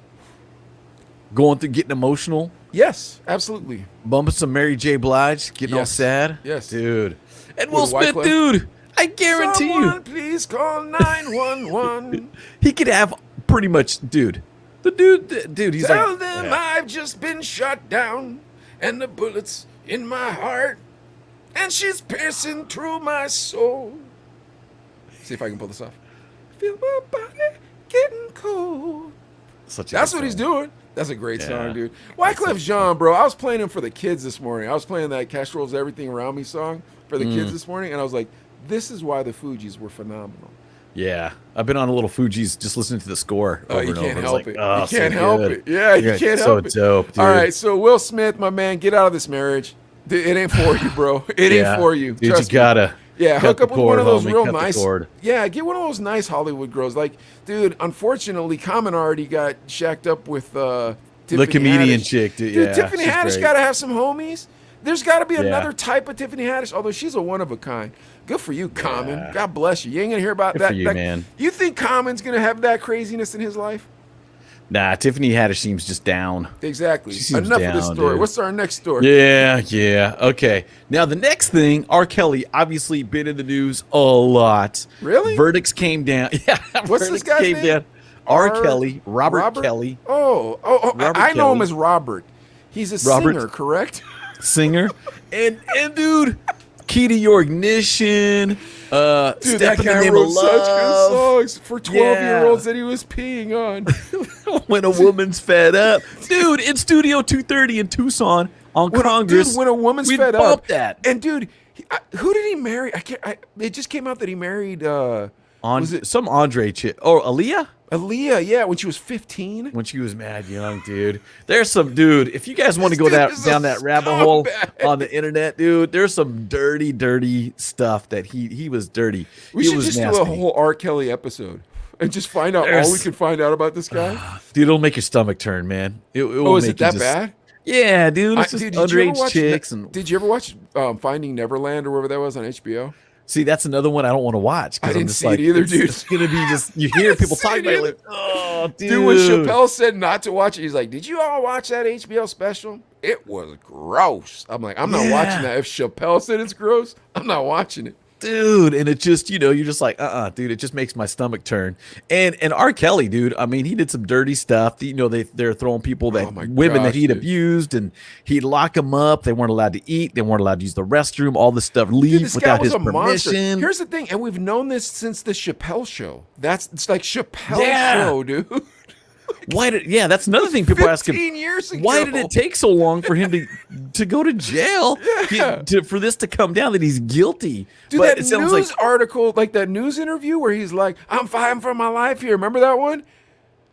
S1: Going through getting emotional?
S2: Yes, absolutely.
S1: Bumping some Mary J. Blige, getting all sad?
S2: Yes.
S1: Dude. And
S2: With
S1: Will Smith,
S2: Wyclef?
S1: dude, I guarantee
S2: Someone please call 911.
S1: he could have pretty much, dude, he's
S2: Tell
S1: like,
S2: them
S1: yeah.
S2: I've just been shot down and the bullets in my heart and she's piercing through my soul. See if I can pull this off. Feel my body getting cold.
S1: Such a
S2: That's
S1: good
S2: what he's
S1: song.
S2: doing. That's a great
S1: Yeah.
S2: song, dude. Wyclef Jean, bro. I was playing him for the kids this morning. I was playing that Cash Rolls Everything Around Me song for the kids this morning, and I was like, this is why the Fugees were phenomenal.
S1: Yeah, I've been on a little Fuji's just listening to the score.
S2: Oh, you
S1: and
S2: can't
S1: over.
S2: help
S1: It's
S2: it.
S1: oh,
S2: You
S1: so
S2: can't help
S1: good.
S2: it. Yeah, you can't
S1: so
S2: help it.
S1: dope, dude.
S2: All right, so Will Smith, my man, get out of this marriage. It ain't for you, bro. It ain't for you.
S1: Dude,
S2: Trust
S1: you gotta.
S2: Yeah,
S1: cut
S2: hook
S1: the
S2: up with
S1: cord,
S2: one of those
S1: homie,
S2: real
S1: cut the
S2: nice.
S1: cord.
S2: Yeah, get one of those nice Hollywood girls. Like, dude, unfortunately, Common already got shacked up with Tiffany
S1: The comedian
S2: Haddish.
S1: chick, dude.
S2: Dude,
S1: Yeah,
S2: Tiffany
S1: she's
S2: Haddish
S1: great.
S2: got to have some homies. There's got to be
S1: Yeah.
S2: another type of Tiffany Haddish, although she's a one of a kind. Good for you, Common.
S1: Yeah.
S2: God bless you. You ain't gonna hear about
S1: Good
S2: that.
S1: for you, man.
S2: You think Common's gonna have that craziness in his life?
S1: Nah, Tiffany Haddish seems just down.
S2: Exactly.
S1: She seems
S2: Enough of this
S1: down,
S2: story.
S1: dude.
S2: What's our next story?
S1: Yeah. Okay. Now the next thing, R. Kelly obviously been in the news a lot.
S2: Really?
S1: Verdicts came down. Yeah.
S2: What's this
S1: verdicts
S2: guy's
S1: came
S2: name?
S1: down. R. Kelly, Robert Kelly, Robert
S2: I know him
S1: Kelly.
S2: as Robert. He's a
S1: Robert-
S2: singer, correct?
S1: singer, and dude, Key to Your Ignition.
S2: Dude,
S1: Step
S2: that
S1: in the
S2: guy
S1: Name
S2: wrote
S1: of
S2: such good
S1: Love.
S2: songs for 12-year-olds that he was peeing on.
S1: When a woman's fed up, dude, in Studio 230 in Tucson on Congress.
S2: Dude, when a woman's
S1: we
S2: fed up.
S1: bumped that
S2: And dude, who did he marry? It just came out that he married
S1: on
S2: was it
S1: some Andre chick. Oh, Aaliyah.
S2: Aaliyah, yeah, when she was 15.
S1: When she was mad young, dude. There's some dude. If you guys want to go
S2: This dude is a
S1: down that rabbit hole
S2: scumbag.
S1: on the internet, dude, there's some dirty stuff that he was dirty.
S2: We
S1: He
S2: should
S1: was
S2: just
S1: nasty.
S2: do a whole R. Kelly episode and just find out all we can find out about this guy.
S1: Dude, it'll make your stomach turn, man. It will
S2: Is
S1: make
S2: it that
S1: you just,
S2: bad?
S1: Yeah, dude. It's just
S2: Dude, did you ever
S1: underage
S2: watch
S1: chicks and
S2: Did you ever watch Finding Neverland or whatever that was on HBO?
S1: see, that's another one I don't want to watch. 'Cause
S2: I
S1: I'm
S2: didn't
S1: just
S2: see it
S1: like,
S2: either,
S1: it's,
S2: dude.
S1: It's gonna be just you hear people
S2: see
S1: talking
S2: it
S1: about it, like, oh, dude.
S2: Dude, when Chappelle said not to watch it, he's like, "Did you all watch that HBO special? It was gross." I'm like, "I'm not
S1: Yeah.
S2: watching that." If Chappelle said it's gross, I'm not watching it.
S1: Dude, and it just, you're just like, dude, it just makes my stomach turn. And R. Kelly, dude, I mean, he did some dirty stuff. They're throwing people that
S2: Oh my
S1: women that
S2: gosh,
S1: he'd
S2: dude.
S1: abused, and he'd lock them up. They weren't allowed to eat. They weren't allowed to use the restroom. All this stuff, leave
S2: Dude, this guy
S1: without
S2: was
S1: his
S2: a monster.
S1: permission.
S2: Here's the thing, and we've known this since the Chappelle show. It's like Chappelle
S1: Yeah.
S2: show, dude.
S1: That's another thing people ask him.
S2: 15 years ago.
S1: Why did it take so long for him to go to jail?
S2: Yeah.
S1: For this to come down that he's guilty?
S2: Dude,
S1: But
S2: that
S1: it sounds
S2: news
S1: like
S2: article, like that news interview where he's like, "I'm fighting for my life here." Remember that one?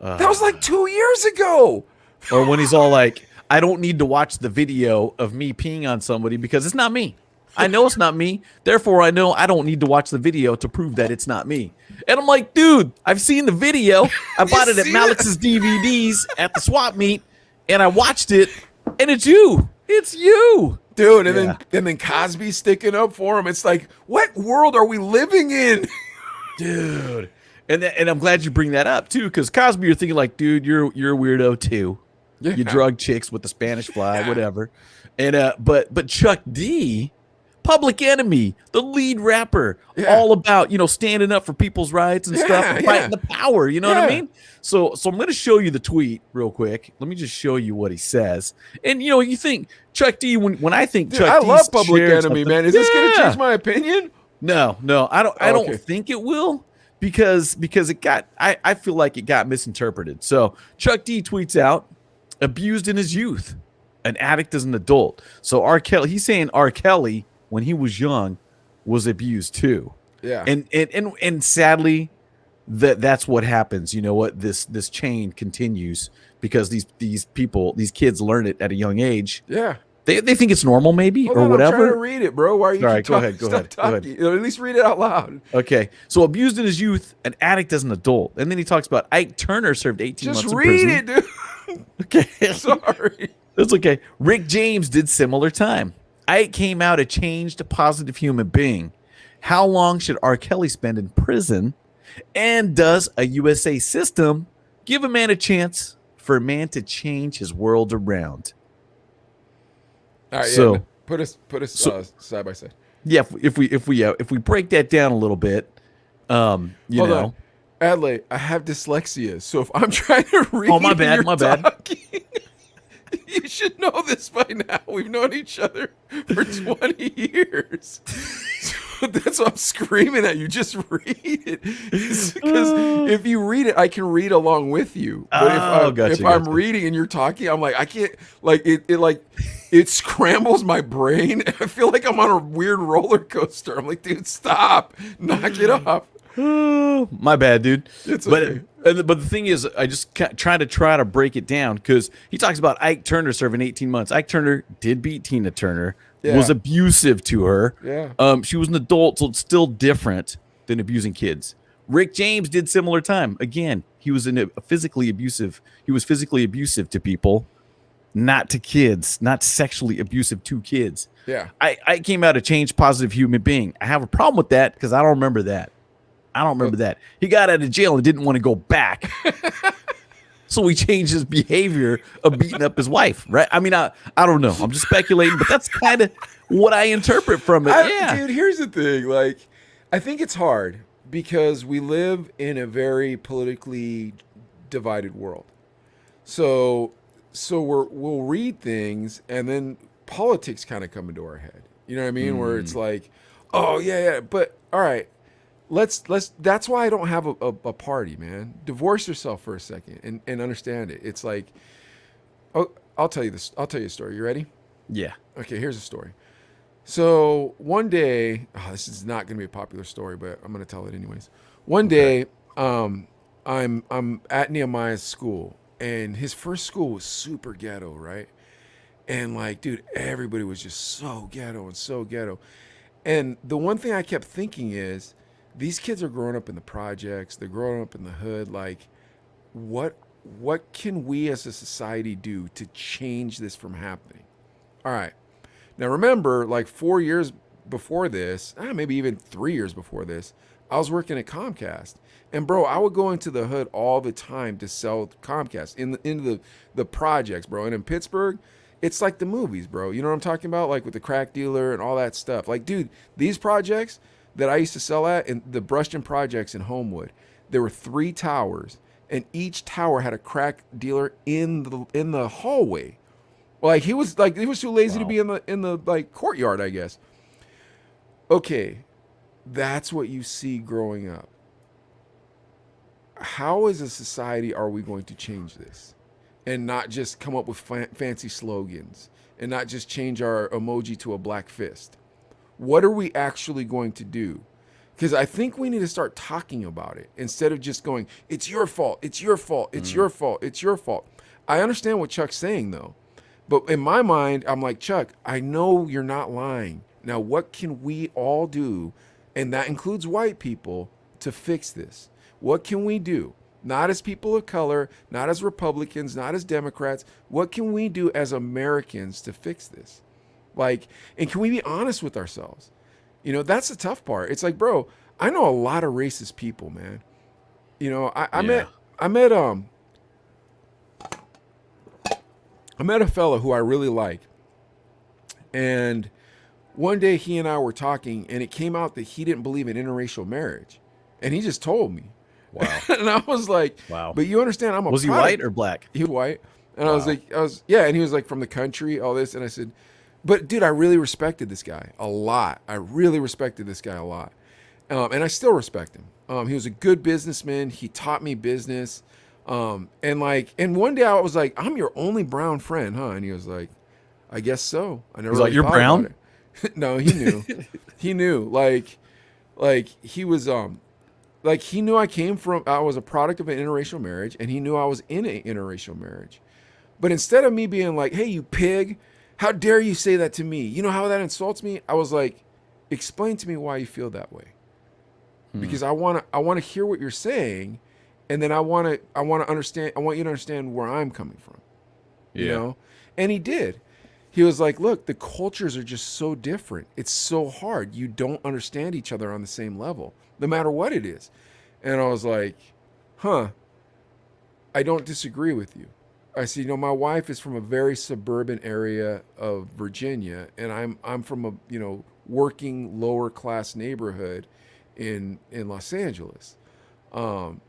S2: That was like 2 years ago.
S1: or when he's all like, I don't need to watch the video of me peeing on somebody because it's not me. I know it's not me. Therefore, I know I don't need to watch the video to prove that it's not me. And I'm like, dude, I've seen the video. I bought it at
S2: seen
S1: Malix's DVDs at the swap meet, and I watched it, and it's you. It's you.
S2: Dude, and
S1: Yeah.
S2: then Cosby's sticking up for him. It's like, what world are we living in?
S1: Dude. And I'm glad you bring that up too, because Cosby, you're thinking like, dude, you're a weirdo too.
S2: Yeah.
S1: You drug chicks with the Spanish fly, whatever. And but Chuck D, Public Enemy, the lead rapper,
S2: Yeah.
S1: all about standing up for people's rights and stuff, and fighting the power. You know what I
S2: Yeah.
S1: mean? So I'm going to show you the tweet real quick. Let me just show you what he says. And you think Chuck D, when I think
S2: Dude,
S1: Chuck
S2: I
S1: D's
S2: love Public
S1: shared
S2: Enemy,
S1: something-
S2: man. Is this going to
S1: Yeah.
S2: change my opinion?
S1: No, I don't. I
S2: Okay.
S1: don't think it will because it got. I feel like it got misinterpreted. So Chuck D tweets out, abused in his youth, an addict as an adult. So R. Kelly, he's saying R. Kelly when he was young was abused too.
S2: Yeah.
S1: And sadly, that's what happens. You know what? This chain continues because these kids learn it at a young age.
S2: Yeah.
S1: They think it's normal, maybe,
S2: Hold
S1: or
S2: on,
S1: whatever.
S2: I'm trying to read it, bro. Why are you
S1: All right,
S2: keep
S1: go
S2: talking-
S1: ahead, go
S2: stop
S1: ahead, go ahead.
S2: talking? At least read it out loud.
S1: Okay, so abused in his youth, an addict as an adult, and then he talks about Ike Turner served 18
S2: Just
S1: months in
S2: read
S1: prison.
S2: it, dude.
S1: Okay,
S2: Sorry.
S1: that's okay. Rick James did similar time. Ike came out a changed, positive human being. How long should R. Kelly spend in prison? And does a USA system give a man a chance for a man to change his world around?
S2: All right,
S1: So-
S2: yeah, put us side by side.
S1: Yeah, if we break that down a little bit, you
S2: Hold
S1: know.
S2: on. Adley, I have dyslexia, so if I'm trying to read
S1: Oh, my
S2: and
S1: bad,
S2: you're
S1: my bad.
S2: talking, you should know this by now. We've known each other for 20 years. That's what I'm screaming at you. Just read it. Because if you read it, I can read along with you. But
S1: Oh, gotcha,
S2: if I'm
S1: gotcha.
S2: reading and you're talking, I'm like, I can't, like, it scrambles my brain. I feel like I'm on a weird roller coaster. I'm like, dude, stop. Knock it off.
S1: Oh, my bad, dude.
S2: It's
S1: But
S2: okay.
S1: but the thing is, I just try to break it down because he talks about Ike Turner serving 18 months. Ike Turner did beat Tina Turner, was
S2: Yeah.
S1: abusive to her.
S2: Yeah.
S1: She was an adult, so it's still different than abusing kids. Rick James did similar time. Again, he was physically abusive. He was physically abusive to people, not to kids, not sexually abusive to kids.
S2: Yeah.
S1: I came out a changed, positive human being. I have a problem with that because I don't remember that. I don't remember that. He got out of jail and didn't want to go back. So he changed his behavior of beating up his wife, right? I mean, I don't know. I'm just speculating, but that's kind of what I interpret from it. Yeah.
S2: Dude, here's the thing. Like, I think it's hard because we live in a very politically divided world. So we'll read things and then politics kind of come into our head. You know what I mean? Where it's like, oh yeah, but all right, let's that's why I don't have a party, man. Divorce yourself for a second and understand it. It's like, oh, I'll tell you this. I'll tell you a story. You ready?
S1: Yeah.
S2: Okay, here's a story. So one day, this is not going to be a popular story, but I'm going to tell it anyways. One day, I'm at Nehemiah's school, and his first school was super ghetto, right? And like, dude, everybody was just so ghetto and so ghetto. And the one thing I kept thinking is, these kids are growing up in the projects, they're growing up in the hood. Like, what can we as a society do to change this from happening? All right. Now remember, like 4 years before this, maybe even 3 years before this, I was working at Comcast. And bro, I would go into the hood all the time to sell Comcast into the projects, bro. And in Pittsburgh, it's like the movies, bro. You know what I'm talking about? Like with the crack dealer and all that stuff. Like, dude, these projects that I used to sell at, in the Brushton projects in Homewood, there were 3 towers, and each tower had a crack dealer in the hallway. Like he was too lazy to be in the like courtyard, I guess. Okay, that's what you see growing up. How as a society are we going to change this? And not just come up with fancy slogans and not just change our emoji to a black fist. What are we actually going to do? Because I think we need to start talking about it instead of just going, it's your fault, it's your fault, it's your fault, it's your fault. I understand what Chuck's saying though. But in my mind, I'm like, Chuck, I know you're not lying. Now, what can we all do, and that includes white people, to fix this? What can we do? Not as people of color, not as Republicans, not as Democrats. What can we do as Americans to fix this? Like, and can we be honest with ourselves? You know, that's the tough part. It's like, bro, I know a lot of racist people, man. You know, I met a fella who I really like. And one day he and I were talking, and it came out that he didn't believe in interracial marriage. And he just told me.
S1: Wow.
S2: And I was like,
S1: Wow.
S2: but you understand, I'm a
S1: Was he
S2: product.
S1: white or black?
S2: He was white. And
S1: Wow.
S2: and he was like, from the country, all this. And I said, but dude, I really respected this guy a lot. I really respected this guy a lot. And I still respect him. He was a good businessman. He taught me business. And one day I was like, I'm your only brown friend, huh? And he was like, I guess so. I never
S1: He's like,
S2: really
S1: "You're
S2: thought
S1: brown?"
S2: about it. No, he knew. He knew. Like he was, like he knew I was a product of an interracial marriage, and he knew I was in an interracial marriage. But instead of me being like, hey, you pig, how dare you say that to me? You know how that insults me? I was like, explain to me why you feel that way. Because I want to hear what you're saying, and then I want to understand. I want you to understand where I'm coming from. You know? And he did. He was like, look, the cultures are just so different. It's so hard. You don't understand each other on the same level, no matter what it is. And I was like, huh, I don't disagree with you. I said, you know, my wife is from a very suburban area of Virginia, and I'm from a, you know, working lower class neighborhood in Los Angeles. And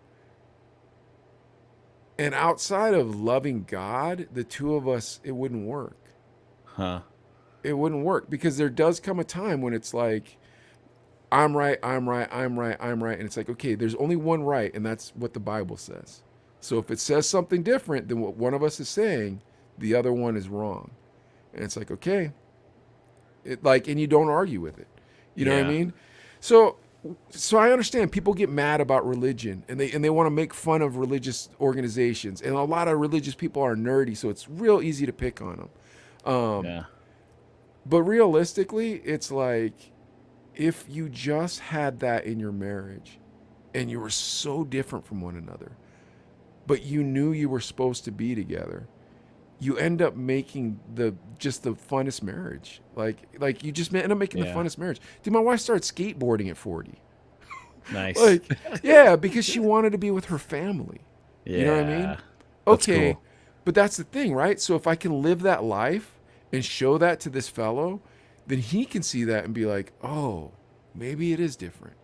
S2: outside of loving God, the two of us, it wouldn't work.
S1: Huh.
S2: It wouldn't work because there does come a time when it's like, I'm right, I'm right, I'm right, I'm right. And it's like, okay, there's only one right, and that's what the Bible says. So if it says something different than what one of us is saying, the other one is wrong. And it's like, okay, and you don't argue with it. You know what I
S1: Yeah.
S2: mean? So I understand people get mad about religion, and they want to make fun of religious organizations, and a lot of religious people are nerdy, so it's real easy to pick on them.
S1: Yeah.
S2: But realistically, it's like, if you just had that in your marriage and you were so different from one another, but you knew you were supposed to be together, you end up making the funnest marriage. Like you just end up making the
S1: Yeah.
S2: funnest marriage. Dude, my wife started skateboarding at 40.
S1: Nice.
S2: Like, yeah, because she wanted to be with her family.
S1: Yeah.
S2: You know what I mean?
S1: That's
S2: Okay,
S1: cool.
S2: but that's the thing, right? So if I can live that life and show that to this fellow, then he can see that and be like, oh, maybe it is different.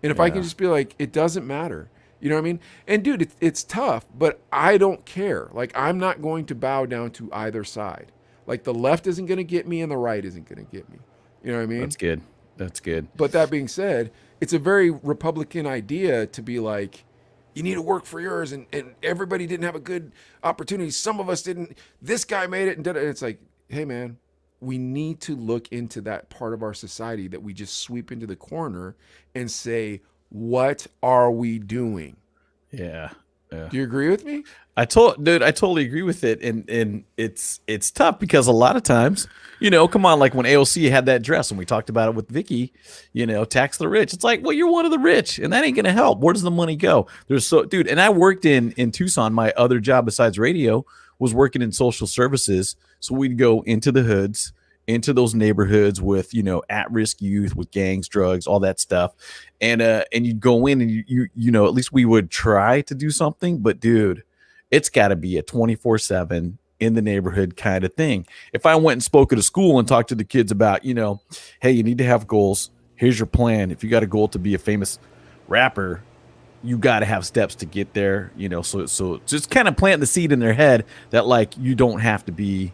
S2: And if I can
S1: Yeah.
S2: just be like, it doesn't matter. You know what I mean? And dude, it's tough, but I don't care. Like, I'm not going to bow down to either side. Like, the left isn't going to get me and the right isn't going to get me. You know what I mean?
S1: That's good. That's good.
S2: But that being said, it's a very Republican idea to be like, you need to work for yours, and everybody didn't have a good opportunity. Some of us didn't. This guy made it, and did it. And it's like, hey, man, we need to look into that part of our society that we just sweep into the corner and say, what are we doing?
S1: Yeah. Yeah.
S2: Do you agree with me?
S1: I totally agree with it, and it's tough because a lot of times, come on, like when AOC had that dress, and we talked about it with Vicky, tax the rich. It's like, well, you're one of the rich, and that ain't gonna help. Where does the money go? Dude, and I worked in Tucson. My other job besides radio was working in social services, so we'd go into the hoods, into those neighborhoods with at-risk youth, with gangs, drugs, all that stuff, and you'd go in and you at least we would try to do something, but dude, it's got to be a 24/7 in the neighborhood kind of thing. If I went and spoke at a school and talked to the kids about, hey, you need to have goals. Here's your plan. If you got a goal to be a famous rapper, you got to have steps to get there, so just kind of plant the seed in their head that, like, you don't have to be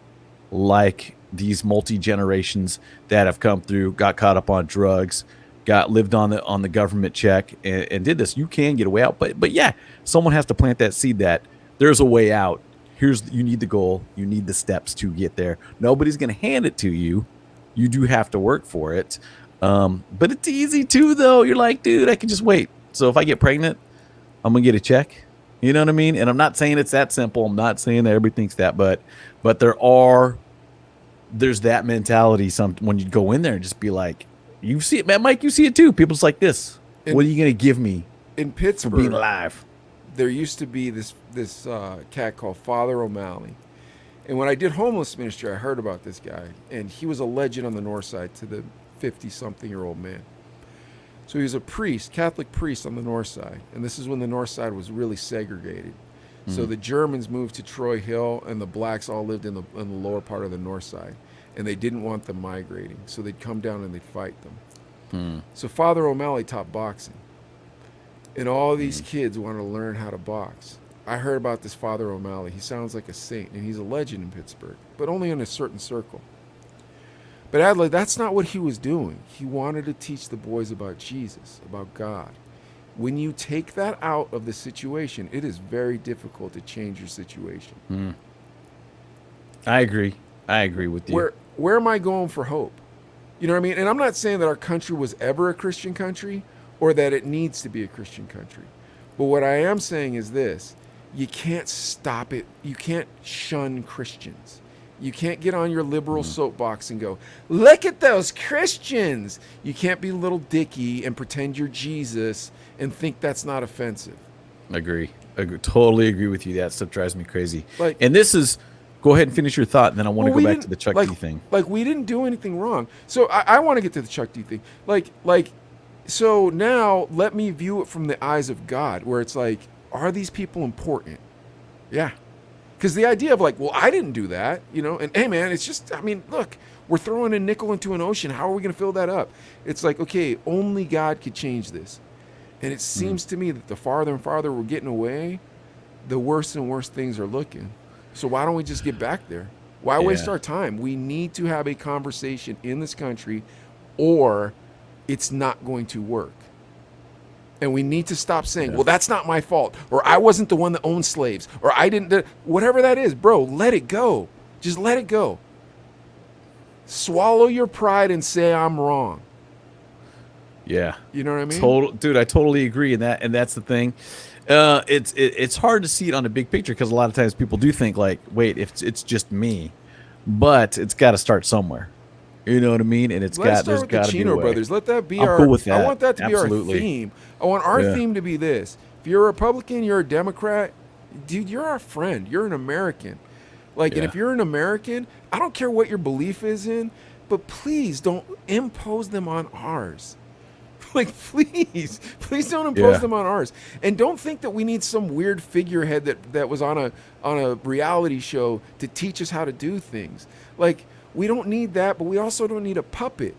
S1: like these multi-generations that have come through, got caught up on drugs, lived on the government check, and did this. You can get a way out, but yeah, someone has to plant that seed that there's a way out. You need the goal, you need the steps to get there. Nobody's gonna hand it to you. You do have to work for it. But it's easy too, though. You're like, dude, I can just wait. So if I get pregnant, I'm gonna get a check. You know what I mean? And I'm not saying it's that simple. I'm not saying that everybody thinks that, but there's that mentality. When you go in there and just be like, you see it, man, Mike. You see it too. People's like this. What are you gonna give me
S2: In
S1: for
S2: Pittsburgh,
S1: being alive?
S2: there used to be this cat called Father O'Malley. And when I did homeless ministry, I heard about this guy, and he was a legend on the north side to the 50-something-year-old man. So he was a priest, Catholic priest on the north side, and this is when the north side was really segregated. So the Germans moved to Troy Hill, and the blacks all lived in the lower part of the north side, and they didn't want them migrating, so they'd come down and they'd fight them. So Father O'Malley taught boxing, and all these kids wanted to learn how to box. I heard about this Father O'Malley. He sounds like a saint, and he's a legend in Pittsburgh, but only in a certain circle. But Adlai, that's not what he was doing. He wanted to teach the boys about Jesus, about God. When you take that out of the situation, it is very difficult to change your situation.
S1: I agree with you.
S2: Where am I going for hope? You know what I mean? And I'm not saying that our country was ever a Christian country or that it needs to be a Christian country. But what I am saying is this: you can't stop it. You can't shun Christians. You can't get on your liberal soapbox and go, look at those Christians. You can't be little Dicky and pretend you're Jesus and think that's not offensive.
S1: Agree. Totally agree with you. That stuff drives me crazy.
S2: Like,
S1: and this is, go ahead and finish your thought, and then I want to go back to the Chuck D thing.
S2: Like, we didn't do anything wrong. So I want to get to the Chuck D thing. So now let me view it from the eyes of God, where it's like, are these people important? Yeah. Because the idea of like, well, I didn't do that, and hey, man, it's just, I mean, look, we're throwing a nickel into an ocean. How are we going to fill that up? It's like, okay, only God could change this. And it seems to me that the farther and farther we're getting away, the worse and worse things are looking. So why don't we just get back there? Why waste our time? We need to have a conversation in this country, or it's not going to work. And we need to stop saying, well, that's not my fault, or I wasn't the one that owned slaves, or I didn't, whatever that is, bro, let it go. Just let it go. Swallow your pride and say I'm wrong.
S1: Yeah.
S2: You know what I mean?
S1: Dude, I totally agree. And that's the thing. It's hard to see it on a big picture because a lot of times people do think like, wait, if it's just me, but it's got to start somewhere. You know what I mean? And there's got to be
S2: Chino
S1: a way.
S2: brothers. Let that be
S1: I'm
S2: our.
S1: cool with that.
S2: I want that to
S1: Absolutely.
S2: be our theme. I want our theme to be this: if you're a Republican, you're a Democrat, dude, you're our friend. You're an American. Like, and if you're an American, I don't care what your belief is in, but please don't impose them on ours. Like, please don't impose them on ours. And don't think that we need some weird figurehead that was on a reality show to teach us how to do things. Like, we don't need that, but we also don't need a puppet.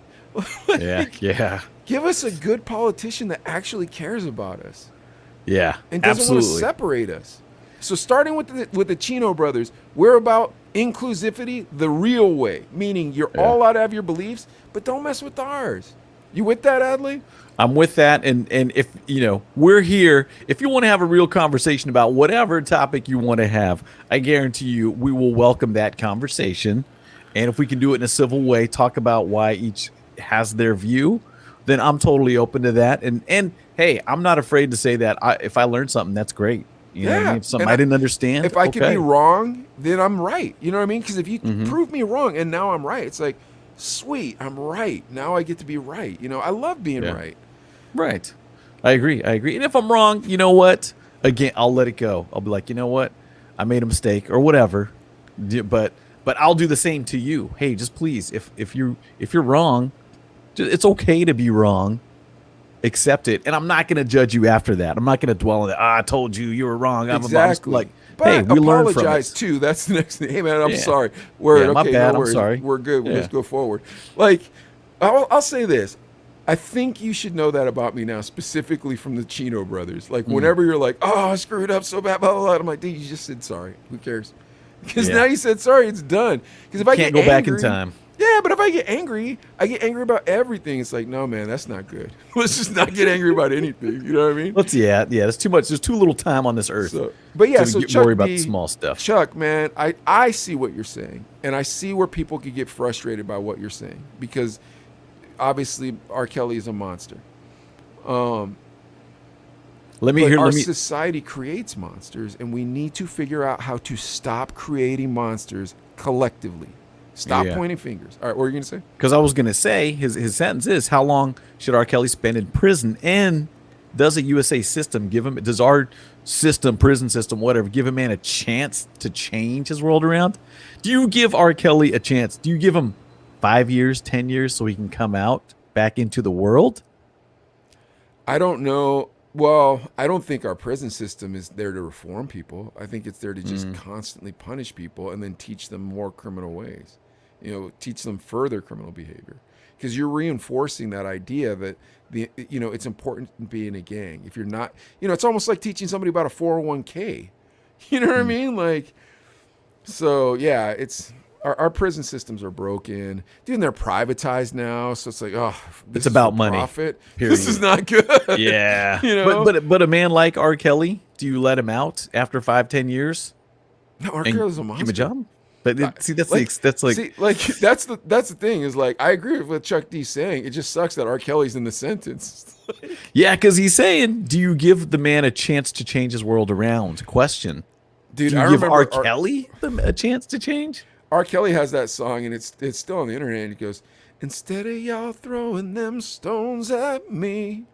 S2: Like, give us a good politician that actually cares about us.
S1: Yeah,
S2: and doesn't want to separate us. So starting with the Chino brothers, we're about inclusivity the real way, meaning you're all allowed to have your beliefs, but don't mess with ours. You with that, Adley?
S1: I'm with that. And if, we're here, if you want to have a real conversation about whatever topic you want to have, I guarantee you we will welcome that conversation. And if we can do it in a civil way, talk about why each has their view, then I'm totally open to that. And hey, I'm not afraid to say that if I learned something, that's great. You know what I mean? Something I didn't understand.
S2: If I could be wrong, then I'm right. You know what I mean? Because if you prove me wrong and now I'm right, it's like, sweet, I'm right. Now I get to be right. I love being right.
S1: Right. I agree. And if I'm wrong, you know what? Again, I'll let it go. I'll be like, you know what? I made a mistake or whatever. But I'll do the same to you. Hey, just please, if you're wrong, it's okay to be wrong. Accept it, and I'm not going to judge you after that. I'm not going to dwell on it. I told you were wrong.
S2: Exactly.
S1: But hey, we learned from it.
S2: Too. That's the next thing. Hey man, I'm sorry. My
S1: bad.
S2: No
S1: I'm sorry.
S2: We're good. We'll just go forward. Like, I'll say this. I think you should know that about me now, specifically from the Chino brothers. Like, whenever you're like, oh, I screwed up so bad, blah, blah, blah. I'm like, dude, you just said sorry. Who cares? Because now you said sorry, it's done. Because if I
S1: can't go back in time.
S2: Yeah, but if I get angry about everything. It's like, no, man, that's not good. Let's just not get angry about anything. You know what I mean?
S1: There's too much. There's too little time on this earth.
S2: So
S1: Chuck, worry about the small stuff.
S2: Chuck, man, I see what you're saying, and I see where people could get frustrated by what you're saying because obviously R. Kelly is a monster. Society creates monsters, and we need to figure out how to stop creating monsters collectively. Stop pointing fingers. All right, what were you going to say?
S1: Because I was going to say, his sentence is, how long should R. Kelly spend in prison? And does a USA system does our system, prison system, whatever, give a man a chance to change his world around? Do you give R. Kelly a chance? Do you give him 5 years, 10 years so he can come out back into the world?
S2: I don't know. Well, I don't think our prison system is there to reform people. I think it's there to just constantly punish people and then teach them more criminal ways. Teach them further criminal behavior. Because you're reinforcing that idea that it's important to be in a gang. If you're not, it's almost like teaching somebody about a 401k. You know what I mean? Like, so yeah, our prison systems are broken. Dude, and they're privatized now. So it's like,
S1: it's about money.
S2: Profit. This is not good.
S1: Yeah. But a man like R. Kelly, do you let him out after 5-10 years?
S2: No, R. Kelly's a monster.
S1: Give him a job? But that's
S2: the thing is, like, I agree with what Chuck D's saying. It just sucks that R. Kelly's in the sentence.
S1: Yeah, because he's saying, do you give the man a chance to change his world around? Question.
S2: Dude,
S1: do you give R. Kelly a chance to change?
S2: R. Kelly has that song, and it's still on the internet. And he goes, instead of y'all throwing them stones at me,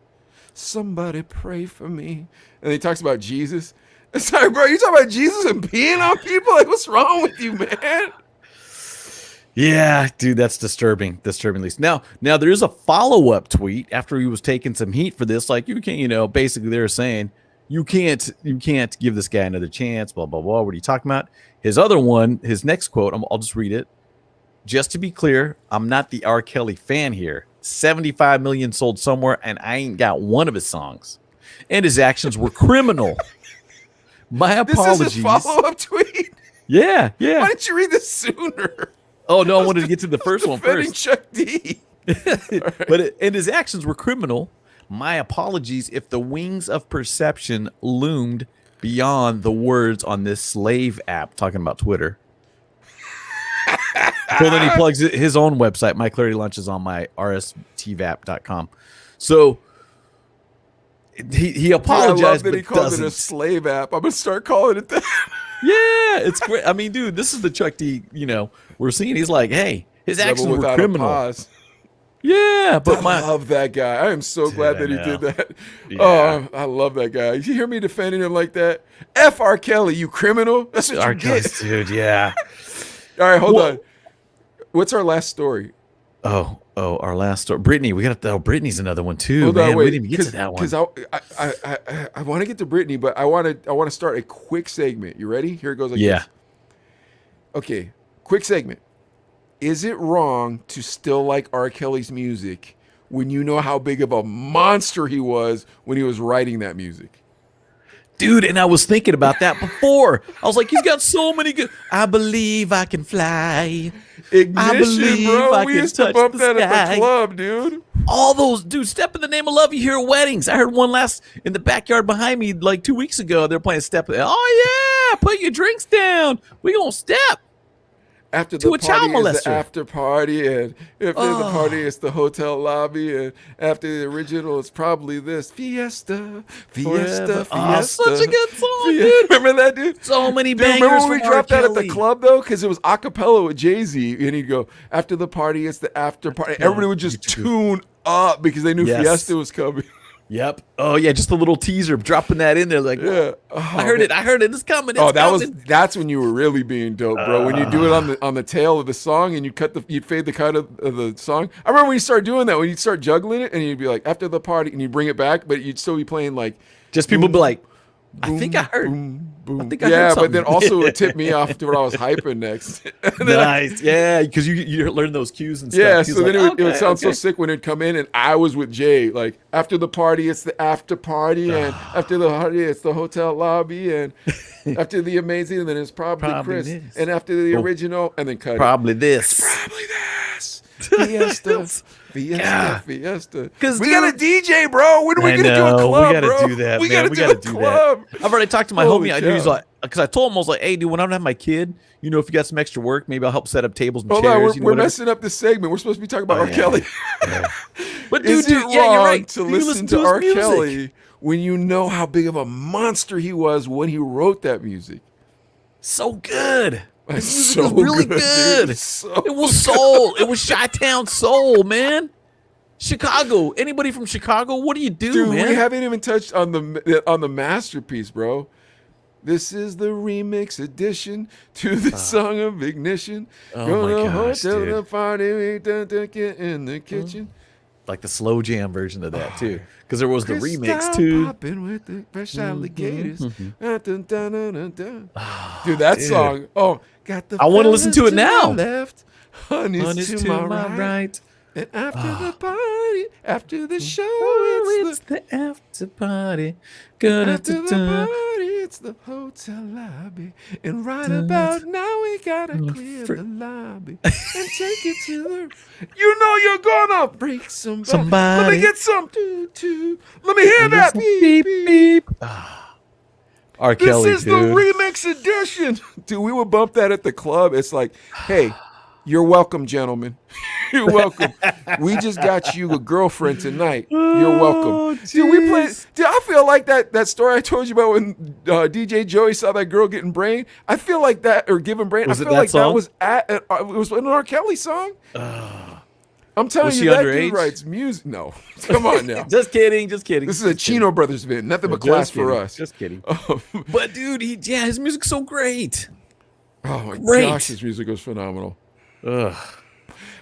S2: somebody pray for me. And he talks about Jesus. It's like, bro, you talking about Jesus and peeing on people? Like, what's wrong with you, man?
S1: Yeah, dude, that's disturbing. Disturbing, at least. Now there is a follow-up tweet after he was taking some heat for this. Like, you can't, basically they're saying you can't give this guy another chance. Blah blah blah. What are you talking about? His other one, his next quote. I'll just read it. Just to be clear, I'm not the R. Kelly fan here. 75 million sold somewhere, and I ain't got one of his songs. And his actions were criminal. My apologies.
S2: This is his follow-up tweet?
S1: Yeah.
S2: Why didn't you read this sooner?
S1: Oh, no, I wanted to get to the first one first.
S2: Chuck D.
S1: And his actions were criminal. My apologies if the wings of perception loomed beyond the words on this slave app, talking about Twitter. So then he plugs his own website. My Clarity Lunch is on my rstvap.com. So he apologized,
S2: I love that
S1: but
S2: he calls
S1: doesn't.
S2: it a slave app. I'm gonna start calling it that.
S1: Yeah, it's great. I mean, dude, this is the Chuck D. We're seeing. He's like, hey, his actions were criminal.
S2: Pause.
S1: Yeah, but
S2: I love that guy. I am so glad that he did that.
S1: Yeah.
S2: Oh, I love that guy. Did you hear me defending him like that? F. R. Kelly, you criminal. That's what you get.
S1: Dude, yeah.
S2: All right, hold on. What's our last story?
S1: Oh, our last story. Britney, we got to. Oh, Britney's another one too,
S2: Hold
S1: man.
S2: on, wait,
S1: we didn't even get to that one.
S2: Because I want to get to Britney, but I want to start a quick segment. You ready? Here it goes. Like this. Okay, quick segment. Is it wrong to still like R. Kelly's music when you know how big of a monster he was when he was writing that music?
S1: Dude, and I was thinking about that before. I was like, he's got so many good. I believe I can fly.
S2: Ignition, bro. We used to bump that at the club, dude.
S1: All those, dude, Step in the Name of Love you hear at weddings. I heard one in the backyard behind me like 2 weeks ago. They're playing Step. Oh, yeah. Put your drinks down. We gonna step.
S2: After the party is the after party, and if there's the party, it's the hotel lobby, and after the original, it's probably this Fiesta.
S1: Oh, such a good song, dude.
S2: Remember that, dude?
S1: So many
S2: Dude,
S1: bangers.
S2: remember when we dropped that at the club though? Because it was a cappella with Jay-Z, and he'd go, after the party, it's the after party. Everybody would just tune up because they knew Fiesta was coming.
S1: Yep. Oh yeah, just a little teaser, dropping that in there, like,
S2: yeah.
S1: I heard it. It's coming.
S2: That's when you were really being dope, bro. When you do it on the tail of the song and you'd fade the cut of the song. I remember when you start doing that, when you'd start juggling it and you'd be like, after the party, and you bring it back, but you'd still be playing like,
S1: just people be like, I think I heard.
S2: Boom.
S1: I think I heard something.
S2: But then also it tipped me off to what I was hyping next.
S1: Nice. Yeah, because you learn those cues and stuff.
S2: Yeah, so then it would sound so sick when it'd come in and I was with Jay. Like, after the party, it's the after party. And after the party, it's the hotel lobby. And after the amazing, and then it's probably Chris. This. And after the original, and then cut
S1: probably
S2: it.
S1: This.
S2: It's probably this. Fiesta. Because we got a DJ, bro. When are we going to do a club,
S1: we gotta do that,
S2: we
S1: man.
S2: We got to do that.
S1: I've already talked to my homie. I knew he's like, because I told him, I was like, hey, dude, when I don't have my kid, if you got some extra work, maybe I'll help set up tables and chairs.
S2: We're messing up this segment. We're supposed to be talking about R. Kelly.
S1: But dude,
S2: you're right. To
S1: listen
S2: to R. Kelly when you know how big of a monster he was when he wrote that music.
S1: So good.
S2: It's
S1: so really good. It was soul. It was Chi-Town soul, man. Chicago. Anybody from Chicago? What do you do,
S2: dude,
S1: man?
S2: We haven't even touched on the masterpiece, bro. This is the remix edition to the song of Ignition.
S1: Oh my gosh, dude.
S2: The party, we get in the kitchen.
S1: Like the slow jam version of that too, because there was the remix
S2: Crystal
S1: too.
S2: Popping with the fresh alligators. Dude, that song. Oh, got the.
S1: I want to listen to it now.
S2: Left, honey's to my right. And after the party, after the show, it's
S1: the after party.
S2: After the party, it's the hotel lobby. And right about now, we gotta clear the lobby and take it to the. You know you're gonna break somebody. Let me get some. Let me hear that. Beep, beep.
S1: R. Kelly,
S2: this is the remix edition. Dude, we would bump that at the club. It's like, hey, you're welcome, gentlemen. You're welcome. We just got you a girlfriend tonight. You're welcome. Dude, we played. Dude, I feel like that story I told you about when DJ Joey saw that girl getting brain. I feel like that, or giving brain. I feel like that was it was an R. Kelly song. I'm telling you, that dude writes music. No, come on now.
S1: Just kidding.
S2: This is a Chino Brothers event. Nothing but class for us.
S1: Just kidding. But dude, his music's so great.
S2: Oh my gosh, his music was phenomenal.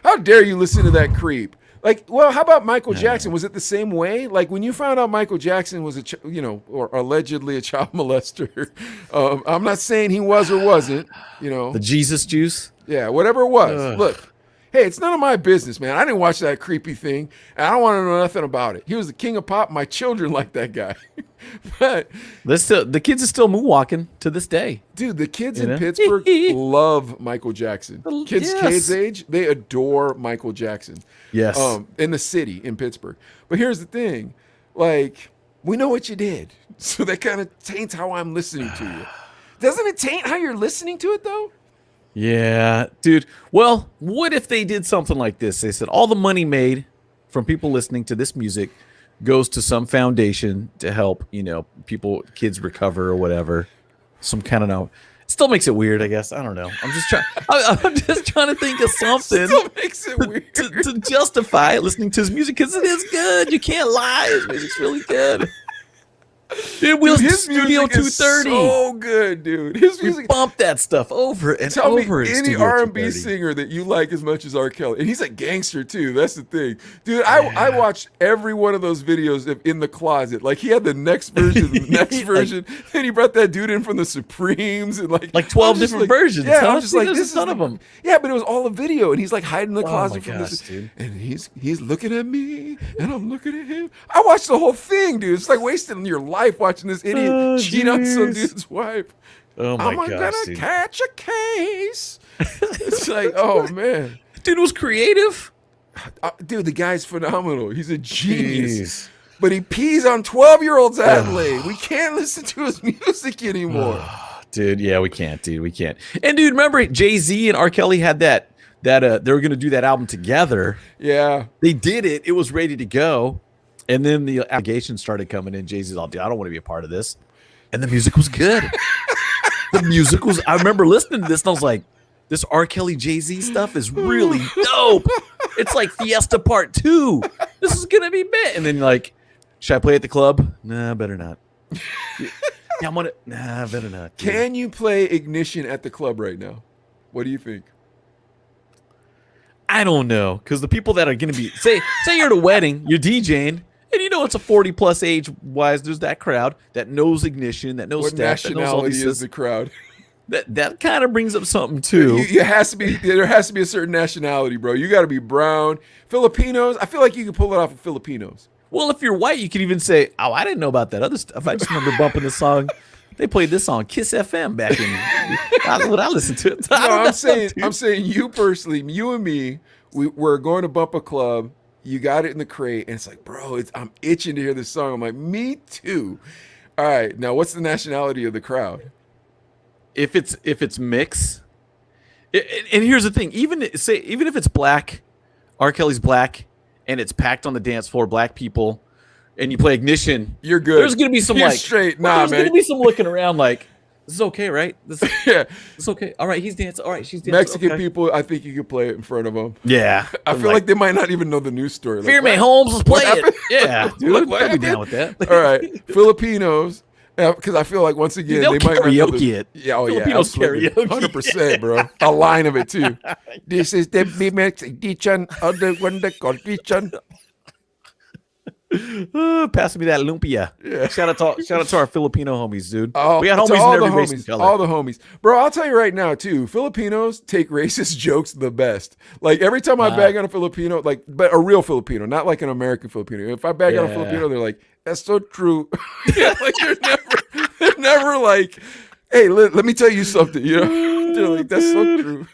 S2: How dare you listen to that creep? Like, well, how about Michael Jackson? Was it the same way? Like, when you found out Michael Jackson was or allegedly a child molester, I'm not saying he was or wasn't,
S1: The Jesus juice?
S2: Yeah, whatever it was. Look, Hey, it's none of my business, man. I didn't watch that creepy thing, and I don't want to know nothing about it. He was the king of pop. My children like that guy. But
S1: The kids are still moonwalking to this day.
S2: dude, the kids
S1: You
S2: in
S1: know?
S2: Pittsburgh love Michael Jackson. Kids
S1: Yes.
S2: Kate's age, they adore Michael Jackson.
S1: Yes.
S2: In the city in Pittsburgh. But here's the thing, like, we know what you did, so that kind of taints how I'm listening to you. Doesn't it taint how you're listening to it though?
S1: Yeah, dude. Well, what if they did something like this? They said all the money made from people listening to this music goes to some foundation to help, kids recover or whatever. Some kind of no. It still makes it weird, I guess. I don't know. I'm just trying. I'm just trying to think of something
S2: Still makes it weird.
S1: to justify listening to his music because it is good. You can't lie. His music's really good. Dude, we listen to
S2: His
S1: Studio
S2: music is
S1: 230.
S2: so good, dude. His
S1: We
S2: music.
S1: bump that stuff over and
S2: Tell me
S1: over. in
S2: any
S1: Studio
S2: R&B
S1: 230.
S2: singer that you like as much as R. Kelly, and he's a gangster too. That's the thing, dude. I watched every one of those videos in the closet. Like he had the next version, the next version. Then he brought that dude in from the Supremes and like
S1: 12
S2: I was just
S1: different versions.
S2: Yeah,
S1: Huh?
S2: I'm just
S1: See,
S2: like
S1: there's
S2: this
S1: a
S2: is
S1: ton of them.
S2: Yeah, but it was all a video, and he's like hiding in the
S1: Oh
S2: closet
S1: my
S2: from
S1: gosh,
S2: this,
S1: dude.
S2: and he's looking at me, and I'm looking at him. I watched the whole thing, dude. It's like wasting your life watching this idiot
S1: Oh,
S2: cheat on some
S1: jeez.
S2: dude's wife.
S1: Oh my
S2: I'm
S1: gosh,
S2: gonna
S1: dude.
S2: catch a case. It's like, oh man,
S1: Dude was creative.
S2: dude, the guy's phenomenal. He's a genius.
S1: Jeez.
S2: But he pees on 12-year-olds Adelaide. We can't listen to his music anymore.
S1: Dude, yeah, we can't, dude. We can't. And dude, remember Jay-Z and R. Kelly had that they were gonna do that album together.
S2: Yeah.
S1: They did it. It was ready to go. And then the allegations started coming in. Jay-Z's all, dude, I don't want to be a part of this. And the music was good. I remember listening to this and I was like, this R. Kelly Jay-Z stuff is really dope. It's like Fiesta Part 2. This is gonna be big. And then like, should I play at the club? Nah, better not. Yeah, nah, better not. Dude.
S2: Can you play Ignition at the club right now? What do you think?
S1: I don't know, because the people that are gonna be say you're at a wedding, you're DJing, and it's a 40 plus age wise. There's that crowd that knows Ignition, that knows
S2: What
S1: Steph, that knows all
S2: nationality
S1: these
S2: is the crowd?
S1: that kind of brings up something too.
S2: There has to be a certain nationality, bro. You got to be brown. Filipinos. I feel like you can pull it off of Filipinos.
S1: Well, if you're white, you can even say, "Oh, I didn't know about that other stuff. I just remember bumping this song. They played this on Kiss FM back in what I listened to."
S2: No, I'm saying you personally, you and me, we're going to bump a club. You got it in the crate, and it's like, bro, I'm itching to hear this song. I'm like, me too. All right, now what's the nationality of the crowd?
S1: If it's mix, and here's the thing, even if it's black, R. Kelly's black, and it's packed on the dance floor, black people, and you play Ignition,
S2: You're good.
S1: There's gonna be some
S2: You're
S1: like
S2: straight.
S1: well,
S2: Nah,
S1: there's
S2: man.
S1: gonna be some looking around like, this is okay, right?
S2: Yeah,
S1: It's okay. All right, he's dancing. All right, she's dancing.
S2: Mexican
S1: okay.
S2: people, I think you could play it in front of them.
S1: Yeah,
S2: I feel like they might not even know the news story. Like,
S1: Fear Me
S2: what?
S1: Holmes, let's play
S2: What
S1: it.
S2: happened?
S1: Yeah, dude,
S2: What- what
S1: I'd be down
S2: happened?
S1: with that.
S2: All right, Filipinos, because I feel like once again
S1: They'll
S2: they might not know
S1: karaoke it.
S2: Yeah, oh
S1: Filipinos
S2: yeah,
S1: karaoke.
S2: 100%, bro. A line of it too. This is the Mexican other one that called kitchen.
S1: Pass me that lumpia.
S2: Yeah.
S1: Shout out to our Filipino homies, dude.
S2: Oh,
S1: We got
S2: to
S1: homies
S2: all
S1: in
S2: the
S1: every race and
S2: homies,
S1: color.
S2: all the homies, bro. I'll tell you right now, too. Filipinos take racist jokes the best. Like every time I bag on a Filipino, but a real Filipino, not like an American Filipino. If I bag on a
S1: Yeah.
S2: Filipino, they're like, "That's so true." Yeah, like they're never like, "Hey, let me tell you something." You know, they're like, "That's so true."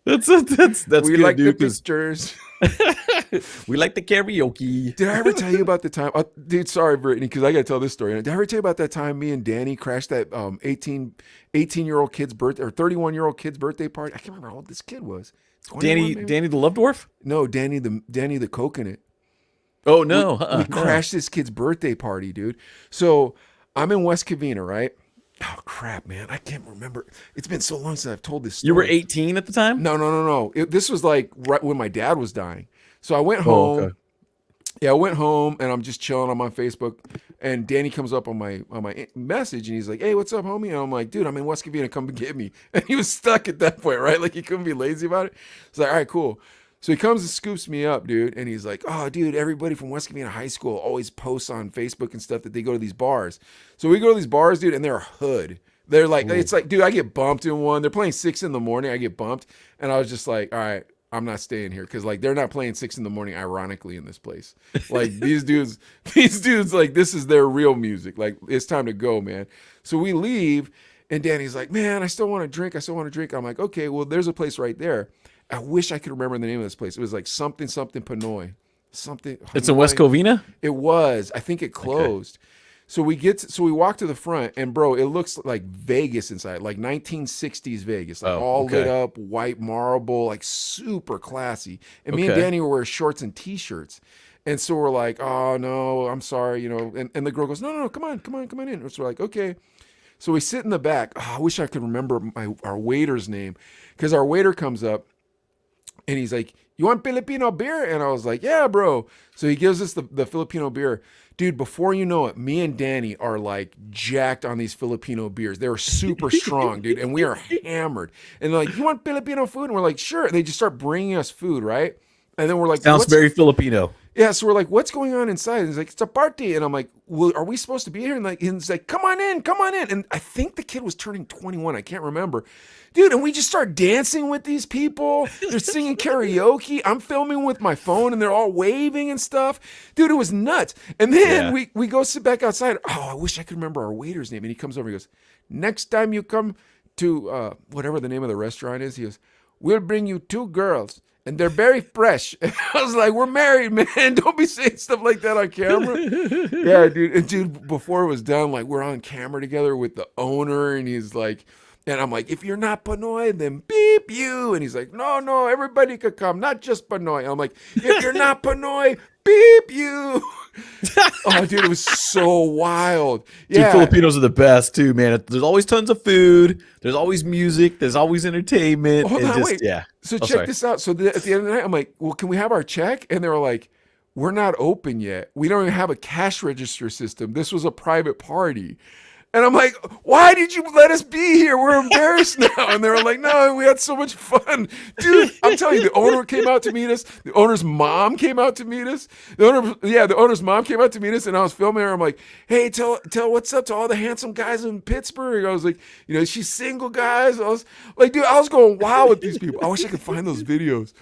S1: That's
S2: We
S1: good,
S2: like the
S1: dude. 'Cause
S2: pictures.
S1: we like the karaoke.
S2: Did I ever tell you about the time, dude? Sorry, Brittany, because I got to tell this story. Did I ever tell you about that time me and Danny crashed that 18-year-old kid's birthday or 31-year-old kid's birthday party? I can't remember how old this kid was. 21 maybe?
S1: Danny the Love Dwarf?
S2: No, Danny the coconut.
S1: Oh no,
S2: We crashed this kid's birthday party, dude. So I'm in West Covina, right? Oh crap, man, I can't remember. It's been so long since I've told this story.
S1: You were 18 at the time?
S2: No. This was like right when my dad was dying. So I went
S1: Oh,
S2: home.
S1: okay.
S2: Yeah, I went home and I'm just chilling on my Facebook, and Danny comes up on my message and he's like, "Hey, what's up, homie?" And I'm like, "Dude, I'm in West Covina. Come get me." And he was stuck at that point, right? Like he couldn't be lazy about it. It's like, all right, cool. So he comes and scoops me up, dude, and he's like, "Oh, dude, everybody from West Covina High School always posts on Facebook and stuff that they go to these bars." So we go to these bars, dude, and they're hood. They're like, it's like, dude, I get bumped in one. They're playing 6 a.m. I get bumped, and I was just like, all right, I'm not staying here because like they're not playing 6 a.m. ironically in this place. Like these dudes like this is their real music. Like it's time to go, man. So we leave, and Danny's like, man, I still want to drink. I'm like, okay, well, there's a place right there. I wish I could remember the name of this place. It was like something Pinoy, something.
S1: It's in West Covina.
S2: It was. I think it closed. Okay. So we walk to the front, and bro, it looks like Vegas inside, like 1960s Vegas, like all lit up, white marble, like super classy. And me and Danny were wearing shorts and t-shirts. And so we're like, oh no, I'm sorry, you know. And the girl goes, no, come on in. So we're like, okay. So we sit in the back. Oh, I wish I could remember our waiter's name, because our waiter comes up, and he's like, you want Filipino beer? And I was like, yeah, bro. So he gives us the Filipino beer. Dude, before you know it, me and Danny are like jacked on these Filipino beers. They're super strong, dude. And we are hammered. And they're like, you want Filipino food? And we're like, sure. And they just start bringing us food, right? And then we're like,
S1: sounds very Filipino.
S2: Yeah, so we're like, what's going on inside? And he's like, it's a party. And I'm like, well, are we supposed to be here? And he's like, come on in. And I think the kid was turning 21. I can't remember. Dude, and we just start dancing with these people. They're singing karaoke. I'm filming with my phone, and they're all waving and stuff. Dude, it was nuts. And then we go sit back outside. Oh, I wish I could remember our waiter's name. And he comes over and he goes, next time you come to whatever the name of the restaurant is, he goes, we'll bring you 2 girls. And they're very fresh. And I was like, we're married, man. Don't be saying stuff like that on camera. Yeah, dude. And dude, before it was done, like we're on camera together with the owner, and he's like, and I'm like, if you're not Pinoy, then beep you. And he's like, no, everybody could come, not just Pinoy. And I'm like, if you're not Pinoy, beep you. Oh, dude, it was so wild. Yeah.
S1: Dude, Filipinos are the best too, man. There's always tons of food. There's always music. There's always entertainment.
S2: Hold on, wait.
S1: Yeah.
S2: So check this out. So at the end of the night, I'm like, well, can we have our check? And they were like, we're not open yet. We don't even have a cash register system. This was a private party. And I'm like, why did you let us be here? We're embarrassed now. And they were like, no, we had so much fun. Dude, I'm telling you, the owner came out to meet us. The owner's mom came out to meet us. The owner's mom came out to meet us. And I was filming her. I'm like, hey, tell what's up to all the handsome guys in Pittsburgh. I was like, you know, she's single, guys. I was like, dude, I was going wild with these people. I wish I could find those videos.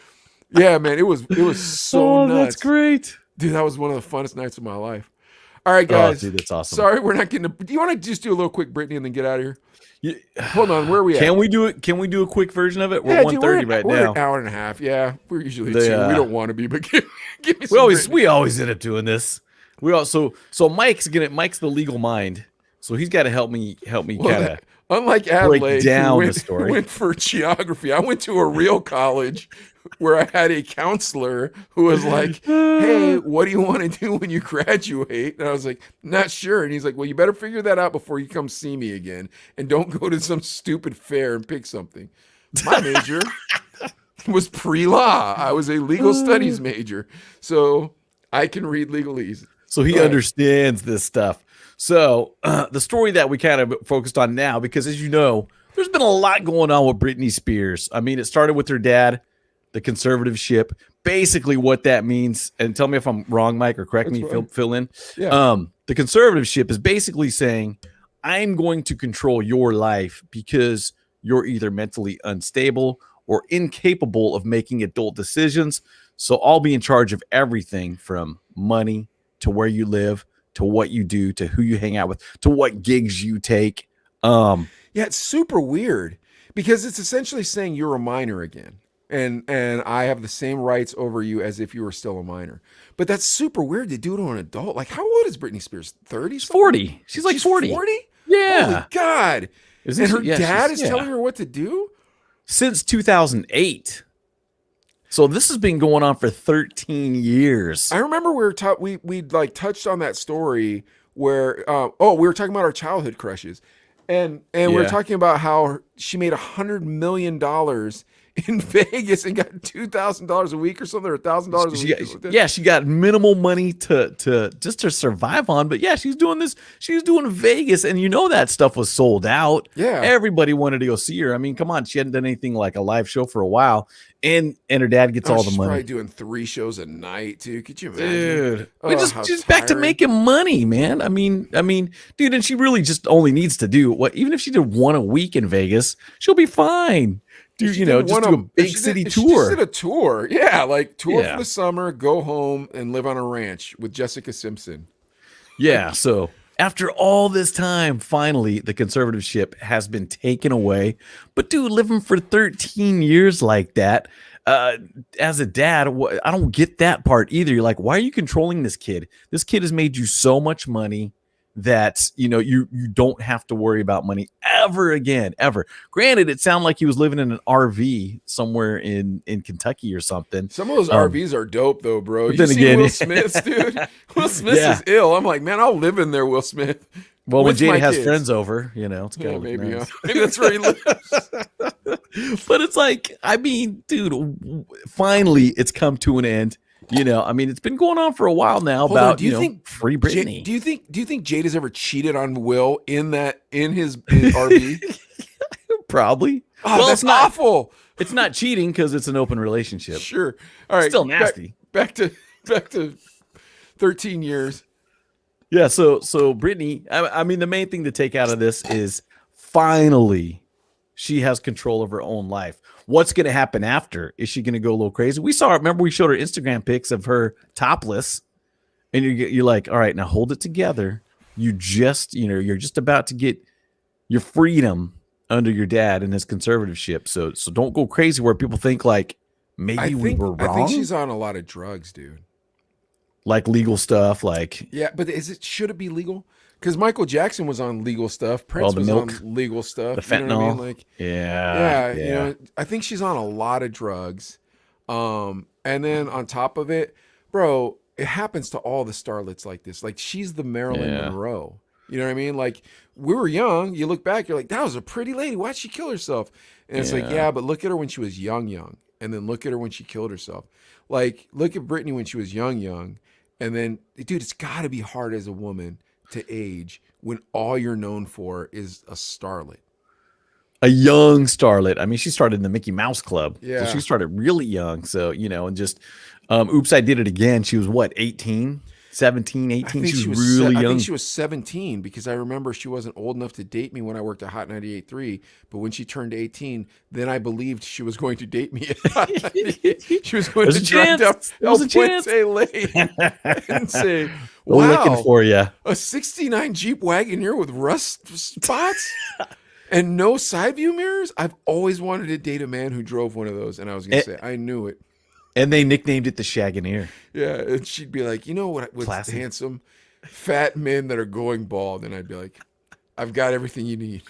S2: Yeah, man, it was so nuts.
S1: That's great.
S2: Dude, that was one of the funnest nights of my life. All right, guys.
S1: Oh, dude, that's awesome.
S2: Sorry, we're not getting to. Do you want to just do a little quick Britney and then get out of here? Yeah. Hold on, where are we at?
S1: Can we do it? Can we do a quick version of it? We're 1:30 right now.
S2: We're an hour and a half. Yeah, we're usually 2. We don't want to be, but give me some.
S1: We always end up doing this. So Mike's the legal mind, so he's got to help me kind of.
S2: Unlike Adelaide,
S1: break down the story.
S2: Went for geography. I went to a real college where I had a counselor who was like, hey, what do you want to do when you graduate? And I was like, not sure. And he's like, well, you better figure that out before you come see me again. And don't go to some stupid fair and pick something. My major was pre-law. I was a legal studies major. So I can read legalese.
S1: So he understands this stuff. So the story that we kind of focused on now, because as you know, there's been a lot going on with Britney Spears. I mean, it started with her dad, the conservative ship. Basically what that means, and tell me if I'm wrong, Mike, or correct me, fill in.
S2: Yeah.
S1: The conservative ship is basically saying, I'm going to control your life because you're either mentally unstable or incapable of making adult decisions. So I'll be in charge of everything from money to where you live, to what you do, to who you hang out with, to what gigs you take.
S2: Yeah, it's super weird because it's essentially saying you're a minor again. And I have the same rights over you as if you were still a minor. But that's super weird to do to an adult. Like, how old is Britney Spears? 30?
S1: 40. She's like 40.
S2: 40?
S1: Yeah.
S2: Holy God. And her dad is telling her what to do?
S1: Since 2008. So this has been going on for 13 years.
S2: I remember we like touched on that story where we were talking about our childhood crushes, and we were talking about how she made $100 million in Vegas and got $2,000 a week or something, or $1,000 a week.
S1: She got minimal money to just to survive on. But yeah, she's doing this. She was doing Vegas, and you know that stuff was sold out.
S2: Yeah,
S1: everybody wanted to go see her. I mean, come on, she hadn't done anything like a live show for a while, and her dad gets all the money.
S2: Probably doing 3 shows a night too. Could you imagine?
S1: Dude, just back to making money, man. I mean, dude, and she really just only needs to do what. Even if she did 1 a week in Vegas, she'll be fine. do
S2: She didn't
S1: just
S2: want
S1: do a
S2: to-
S1: big
S2: she did-
S1: city
S2: She just
S1: tour.
S2: did a tour. Yeah, like tour
S1: Yeah.
S2: for the summer, go home and live on a ranch with Jessica Simpson.
S1: Yeah. So after all this time, finally, the conservatorship has been taken away. But dude, living for 13 years like that, as a dad, I don't get that part either. You're like, why are you controlling this kid? This kid has made you so much money that you don't have to worry about money ever again, ever. Granted, it sounded like he was living in an RV somewhere in Kentucky or something.
S2: Some of those RVs are dope though, bro.
S1: but
S2: You
S1: then
S2: see
S1: again-
S2: Will Smith's, dude? Will Smith's
S1: Yeah.
S2: is ill. I'm like, man, I'll live in there, Will Smith.
S1: Well, when
S2: with my
S1: Jada has
S2: kids.
S1: friends over, it's kind
S2: Yeah,
S1: of
S2: maybe,
S1: nice.
S2: maybe that's where he lives.
S1: But it's like, I mean, dude, finally it's come to an end. I mean, it's been going on for a while now
S2: Hold on,
S1: about,
S2: do you think
S1: free Britney.
S2: Do you think Jade has ever cheated on Will in his RV?
S1: Probably.
S2: Oh,
S1: Well,
S2: that's
S1: it's not-
S2: awful.
S1: It's not cheating because it's an open relationship.
S2: Sure. All right.
S1: Still nasty.
S2: Back to 13 years.
S1: Yeah. So Britney, I mean, the main thing to take out of this is finally she has control of her own life. What's going to happen after? Is she going to go a little crazy? Remember we showed her Instagram pics of her topless, and you're like, all right, now hold it together. You just, you're just about to get your freedom under your dad and his conservatorship. So don't go crazy where people think like maybe we were wrong.
S2: I think she's on a lot of drugs, dude.
S1: Like legal stuff, like
S2: Yeah, but should it be legal? Because Michael Jackson was on legal stuff. Prince
S1: the
S2: was
S1: milk,
S2: on legal stuff.
S1: the fentanyl.
S2: You know what I mean? Like,
S1: yeah.
S2: I think she's on a lot of drugs. And then on top of it, bro, it happens to all the starlets like this. Like she's the Marilyn Monroe. You know what I mean? Like we were young. You look back, you're like, that was a pretty lady. Why'd she kill herself? And it's like, yeah, but look at her when she was young. And then look at her when she killed herself. Like, look at Britney when she was young. And then, dude, it's got to be hard as a woman to age when all you're known for is a starlet.
S1: A young starlet. I mean, she started in the Mickey Mouse Club.
S2: Yeah.
S1: So she started really young. So, and just, Oops, I Did It Again. She was what, 18, 17, 18? She was really young.
S2: I think she was 17 because I remember she wasn't old enough to date me when I worked at Hot 98.3. But when she turned 18, then I believed she was going to date me. At Hot 98. She was going
S1: There's
S2: to
S1: a
S2: drive down
S1: chance. There was a chance.
S2: Lane and say,
S1: We're looking
S2: wow,
S1: for you.
S2: a 69 Jeep Wagoneer with rust spots and no side view mirrors? I've always wanted to date a man who drove one of those. And I was going to say, I knew it.
S1: And they nicknamed it the Shagoneer.
S2: Yeah, and she'd be like, what's
S1: Classic.
S2: handsome? Fat men that are going bald. And I'd be like, I've got everything you need.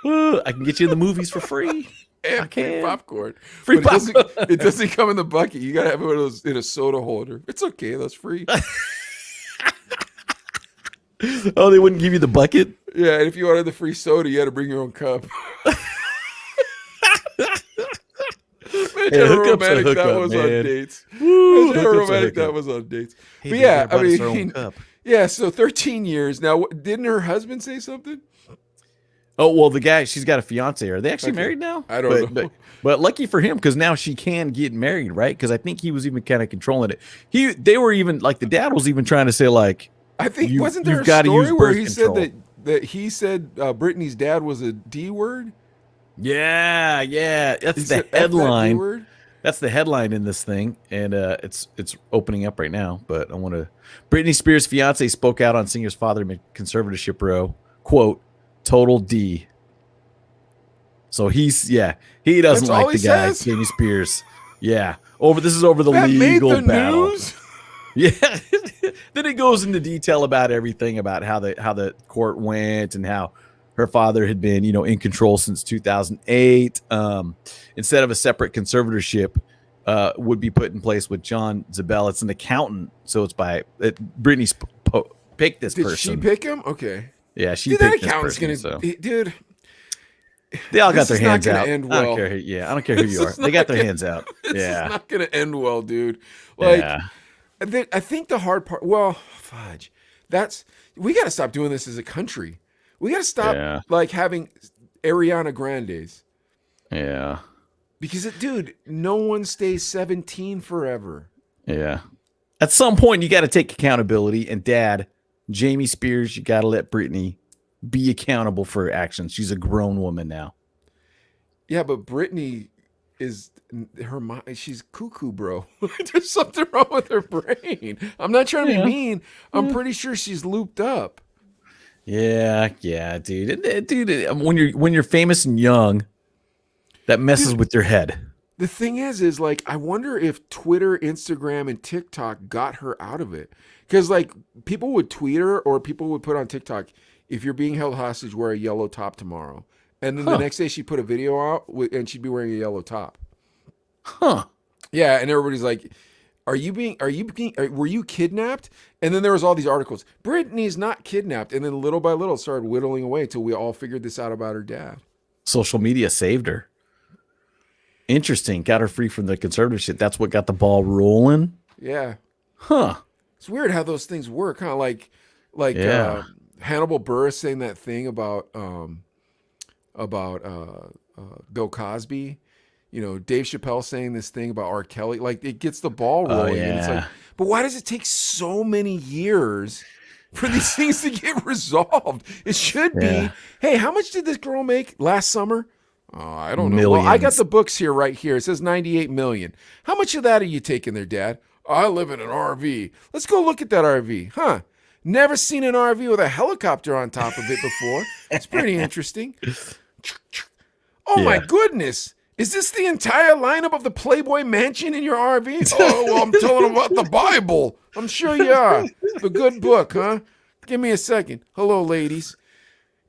S1: I can get you in the movies for free.
S2: And
S1: I can.
S2: free popcorn.
S1: Free
S2: But
S1: popcorn.
S2: it doesn't come in the bucket. You got to have one of those in a soda holder. It's okay. That's free.
S1: Oh, they wouldn't give you the bucket?
S2: Yeah, and if you wanted the free soda, you had to bring your own cup. Imagine how
S1: hookup's a
S2: romantic that
S1: hookup,
S2: was
S1: man.
S2: on dates.
S1: Woo,
S2: Imagine how
S1: hookup's a
S2: romantic that
S1: hookup.
S2: was on dates.
S1: Hey,
S2: But
S1: baby,
S2: yeah,
S1: brought us our own
S2: I mean,
S1: cup.
S2: yeah, so 13 years. Now, didn't her husband say something?
S1: Oh, well, the guy, she's got a fiance. Are they actually
S2: Okay.
S1: married now?
S2: I don't know.
S1: But lucky for him, because now she can get married, right? Because I think he was even kind of controlling it. They were even, like, the dad was even trying to say, like,
S2: I think,
S1: You-
S2: wasn't there
S1: you've
S2: a
S1: gotta
S2: story
S1: use
S2: where
S1: birth
S2: he
S1: control.
S2: said that he said Britney's dad was a D word?
S1: yeah, that's
S2: He
S1: the
S2: said, "F that D
S1: headline.
S2: word?"
S1: That's the headline in this thing, and it's opening up right now. But I want to. Britney Spears' fiance spoke out on singer's father in conservatorship row. Quote: "Total D." So he doesn't
S2: That's all
S1: like the
S2: he
S1: guy,
S2: says?
S1: Britney Spears. Yeah, this is over the
S2: That made
S1: legal
S2: the
S1: battle.
S2: news?
S1: Yeah. Then it goes into detail about everything, about how the court went and how her father had been, in control since 2008. Instead of a separate conservatorship, would be put in place with John Zabel. It's an accountant, so it's Britney picked this
S2: Did
S1: person.
S2: she pick him? Okay.
S1: Yeah, she
S2: Dude, that
S1: picked this
S2: accountant's
S1: person.
S2: gonna.
S1: So
S2: Dude,
S1: they all got
S2: this
S1: their
S2: is not
S1: hands
S2: gonna
S1: out.
S2: end
S1: I don't
S2: well.
S1: care. I don't care who
S2: This
S1: you are.
S2: is
S1: They
S2: not
S1: got their
S2: gonna-
S1: hands out.
S2: this
S1: Yeah.
S2: is not gonna end well, dude. Like,
S1: Yeah.
S2: I think the hard part. Well, fudge. We got to stop doing this as a country. We got to stop
S1: Yeah.
S2: like having Ariana Grandes
S1: Yeah.
S2: because dude, no one stays 17 forever.
S1: Yeah. At some point, you got to take accountability. And Dad, Jamie Spears, you got to let Britney be accountable for her actions. She's a grown woman now.
S2: Yeah, but Britney is her mind. She's cuckoo, bro. There's something wrong with her brain. I'm not trying to be mean. I'm pretty sure she's looped up.
S1: Yeah, dude. Dude, when you're famous and young, that messes with your head.
S2: The thing is like, I wonder if Twitter, Instagram, and TikTok got her out of it. Because, like, people would tweet her or people would put on TikTok, if you're being held hostage, wear a yellow top tomorrow. And then the next day she'd put a video out and she'd be wearing a yellow top.
S1: Huh.
S2: Yeah, and everybody's like, were you kidnapped? And then there was all these articles. Britney's not kidnapped. And then little by little it started whittling away until we all figured this out about her dad.
S1: Social media saved her. Interesting. Got her free from the conservative shit. That's what got the ball rolling.
S2: Yeah.
S1: Huh.
S2: It's weird how those things work, huh? Like Hannibal Buress saying that thing about Bill Cosby. You know, Dave Chappelle saying this thing about R. Kelly. Like, it gets the ball rolling. And it's like, but why does it take so many years for these things to get resolved? It should be, hey, how much did this girl make last summer? I don't know.
S1: Millions.
S2: Well, I got the books here right here. It says 98 million. How much of that are you taking there, Dad? I live in an RV. Let's go look at that RV. Huh. Never seen an RV with a helicopter on top of it before. It's pretty interesting. Oh, my goodness. Is this the entire lineup of the Playboy Mansion in your RV? Oh, well, I'm telling them about the Bible. I'm sure you are. The good book, huh? Give me a second. Hello, ladies.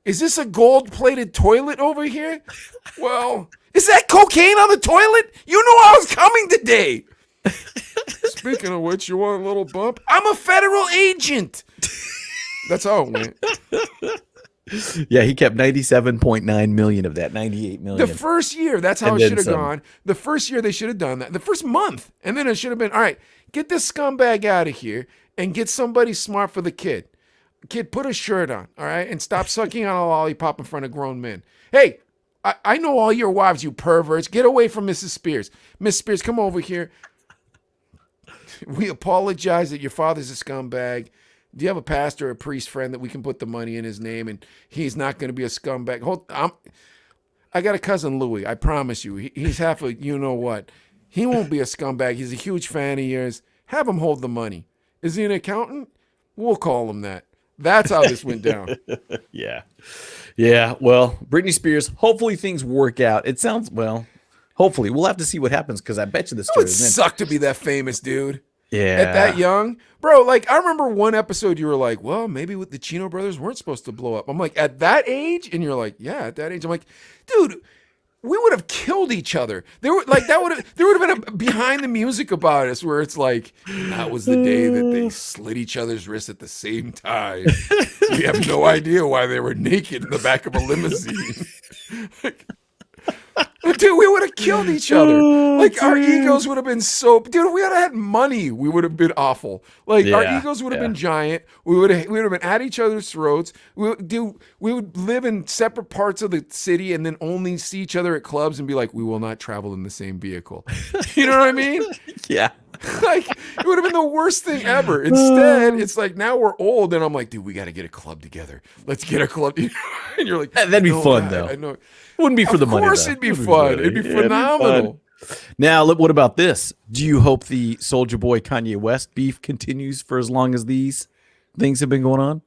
S2: Is this a gold-plated toilet over here? Well, is that cocaine on the toilet? You know I was coming today. Speaking of which, you want a little bump? I'm a federal agent. That's how it went.
S1: Yeah, he kept 97.9 million of that 98 million.
S2: The first year, that's how it should have gone. The first year they should have done that. The first month. And then it should have been, all right, get this scumbag out of here and get somebody smart for the kid. Kid, put a shirt on, all right? And stop sucking on a lollipop in front of grown men. Hey, I know all your wives, you perverts. Get away from Mrs. Spears. Miss Spears, come over here. We apologize that your father's a scumbag. Do you have a pastor or a priest friend that we can put the money in his name and he's not going to be a scumbag? I got a cousin, Louie. I promise you. He's half a you-know-what. He won't be a scumbag. He's a huge fan of yours. Have him hold the money. Is he an accountant? We'll call him that. That's how this went down.
S1: Yeah. Well, Britney Spears, hopefully things work out. It sounds, well, hopefully. We'll have to see what happens because I bet you this story
S2: It would suck to be that famous, dude.
S1: Yeah.
S2: At that young. Bro, like, I remember one episode you were like, well, maybe with the Chino brothers weren't supposed to blow up. I'm like, at that age? And you're like, yeah, at that age. I'm like, dude, we would have killed each other. There would have been a behind the music about us where it's like, that was the day that they slit each other's wrists at the same time. We have no idea why they were naked in the back of a limousine. Dude, we would have killed each other. Like, our egos would have been so... Dude, if we had had money, we would have been awful. Like, our egos would have been giant. We would have been at each other's throats. We would live in separate parts of the city and then only see each other at clubs and be like, we will not travel in the same vehicle. You know what I mean?
S1: Yeah.
S2: Like, it would have been the worst thing ever. Instead, it's like, now we're old and I'm like, dude, we got to get a club together. Let's get a club. And you're like...
S1: That'd be fun, though.
S2: I know.
S1: Wouldn't be for the money.
S2: Of course, it'd be fun. It'd be phenomenal.
S1: Now, what about this? Do you hope the Soulja Boy Kanye West beef continues for as long as these things have been going on?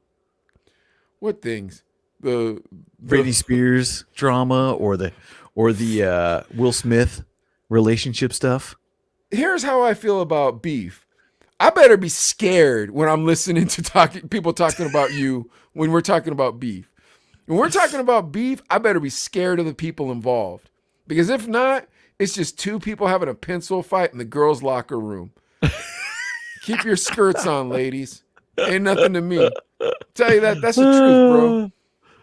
S2: What things? The
S1: Britney Spears drama or the Will Smith relationship stuff?
S2: Here's how I feel about beef. I better be scared when I'm listening to people talking about you when we're talking about beef. When we're talking about beef, I better be scared of the people involved. Because if not, it's just two people having a pencil fight in the girls' locker room. Keep your skirts on, ladies. Ain't nothing to me. Tell you that's the truth,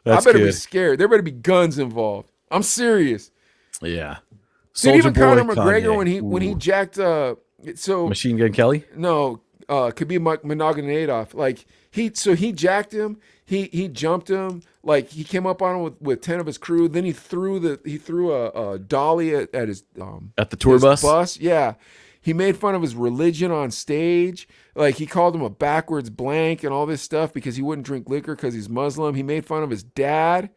S2: bro. I better be scared. There better be guns involved. I'm serious.
S1: Yeah.
S2: Did even Conor McGregor when he jacked
S1: Machine Gun Kelly?
S2: No, Khabib Nurmagomedov. Like he jacked him. He jumped him. Like he came up on him with 10 of his crew. Then he threw a dolly at his
S1: at the tour
S2: bus. Yeah. He made fun of his religion on stage. Like he called him a backwards blank and all this stuff because he wouldn't drink liquor because he's Muslim. He made fun of his dad.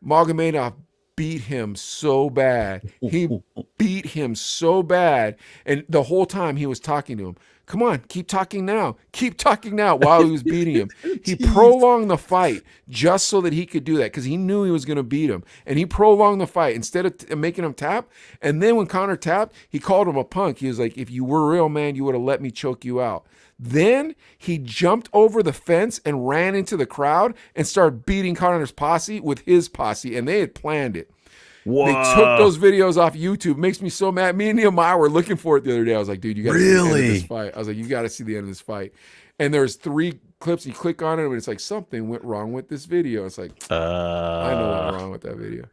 S2: Magomedov beat him so bad. He beat him so bad. And the whole time he was talking to him, come on, keep talking now. Keep talking now, while he was beating him. He prolonged the fight just so that he could do that, because he knew he was going to beat him. And he prolonged the fight instead of making him tap. And then when Conor tapped, he called him a punk. He was like, if you were real, man, you would have let me choke you out. Then he jumped over the fence and ran into the crowd and started beating Conor's posse with his posse, and they had planned it.
S1: Whoa.
S2: They took those videos off YouTube. Makes me so mad. Me and Nehemiah were looking for it the other day. I was like, dude, you got to see the end of this fight. I was like, you got to see the end of this fight. And there's 3 clips. You click on it, and it's like, something went wrong with this video. It's like, I know what's wrong with that video.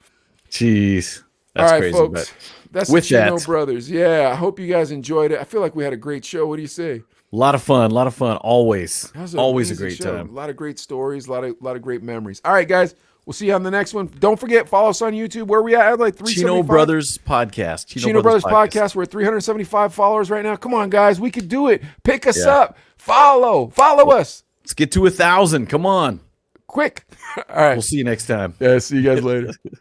S1: Jeez. That's
S2: all right,
S1: crazy,
S2: folks. That's
S1: with
S2: the Chino
S1: that,
S2: brothers. Yeah, I hope you guys enjoyed it. I feel like we had a great show. What do you say?
S1: a lot of fun. Always.
S2: That was an
S1: Always a
S2: amazing
S1: great
S2: show.
S1: time.
S2: A lot of great stories, a lot of great memories. All right, guys. We'll see you on the next one. Don't forget, follow us on YouTube. Where are we at? Like 375?
S1: Chino Brothers Podcast.
S2: Chino Brothers Podcast. We're at 375 followers right now. Come on, guys. We could do it. Pick us up. Follow us.
S1: Let's get to 1,000. Come on.
S2: Quick. All right.
S1: We'll see you next time.
S2: Yeah, see you guys later.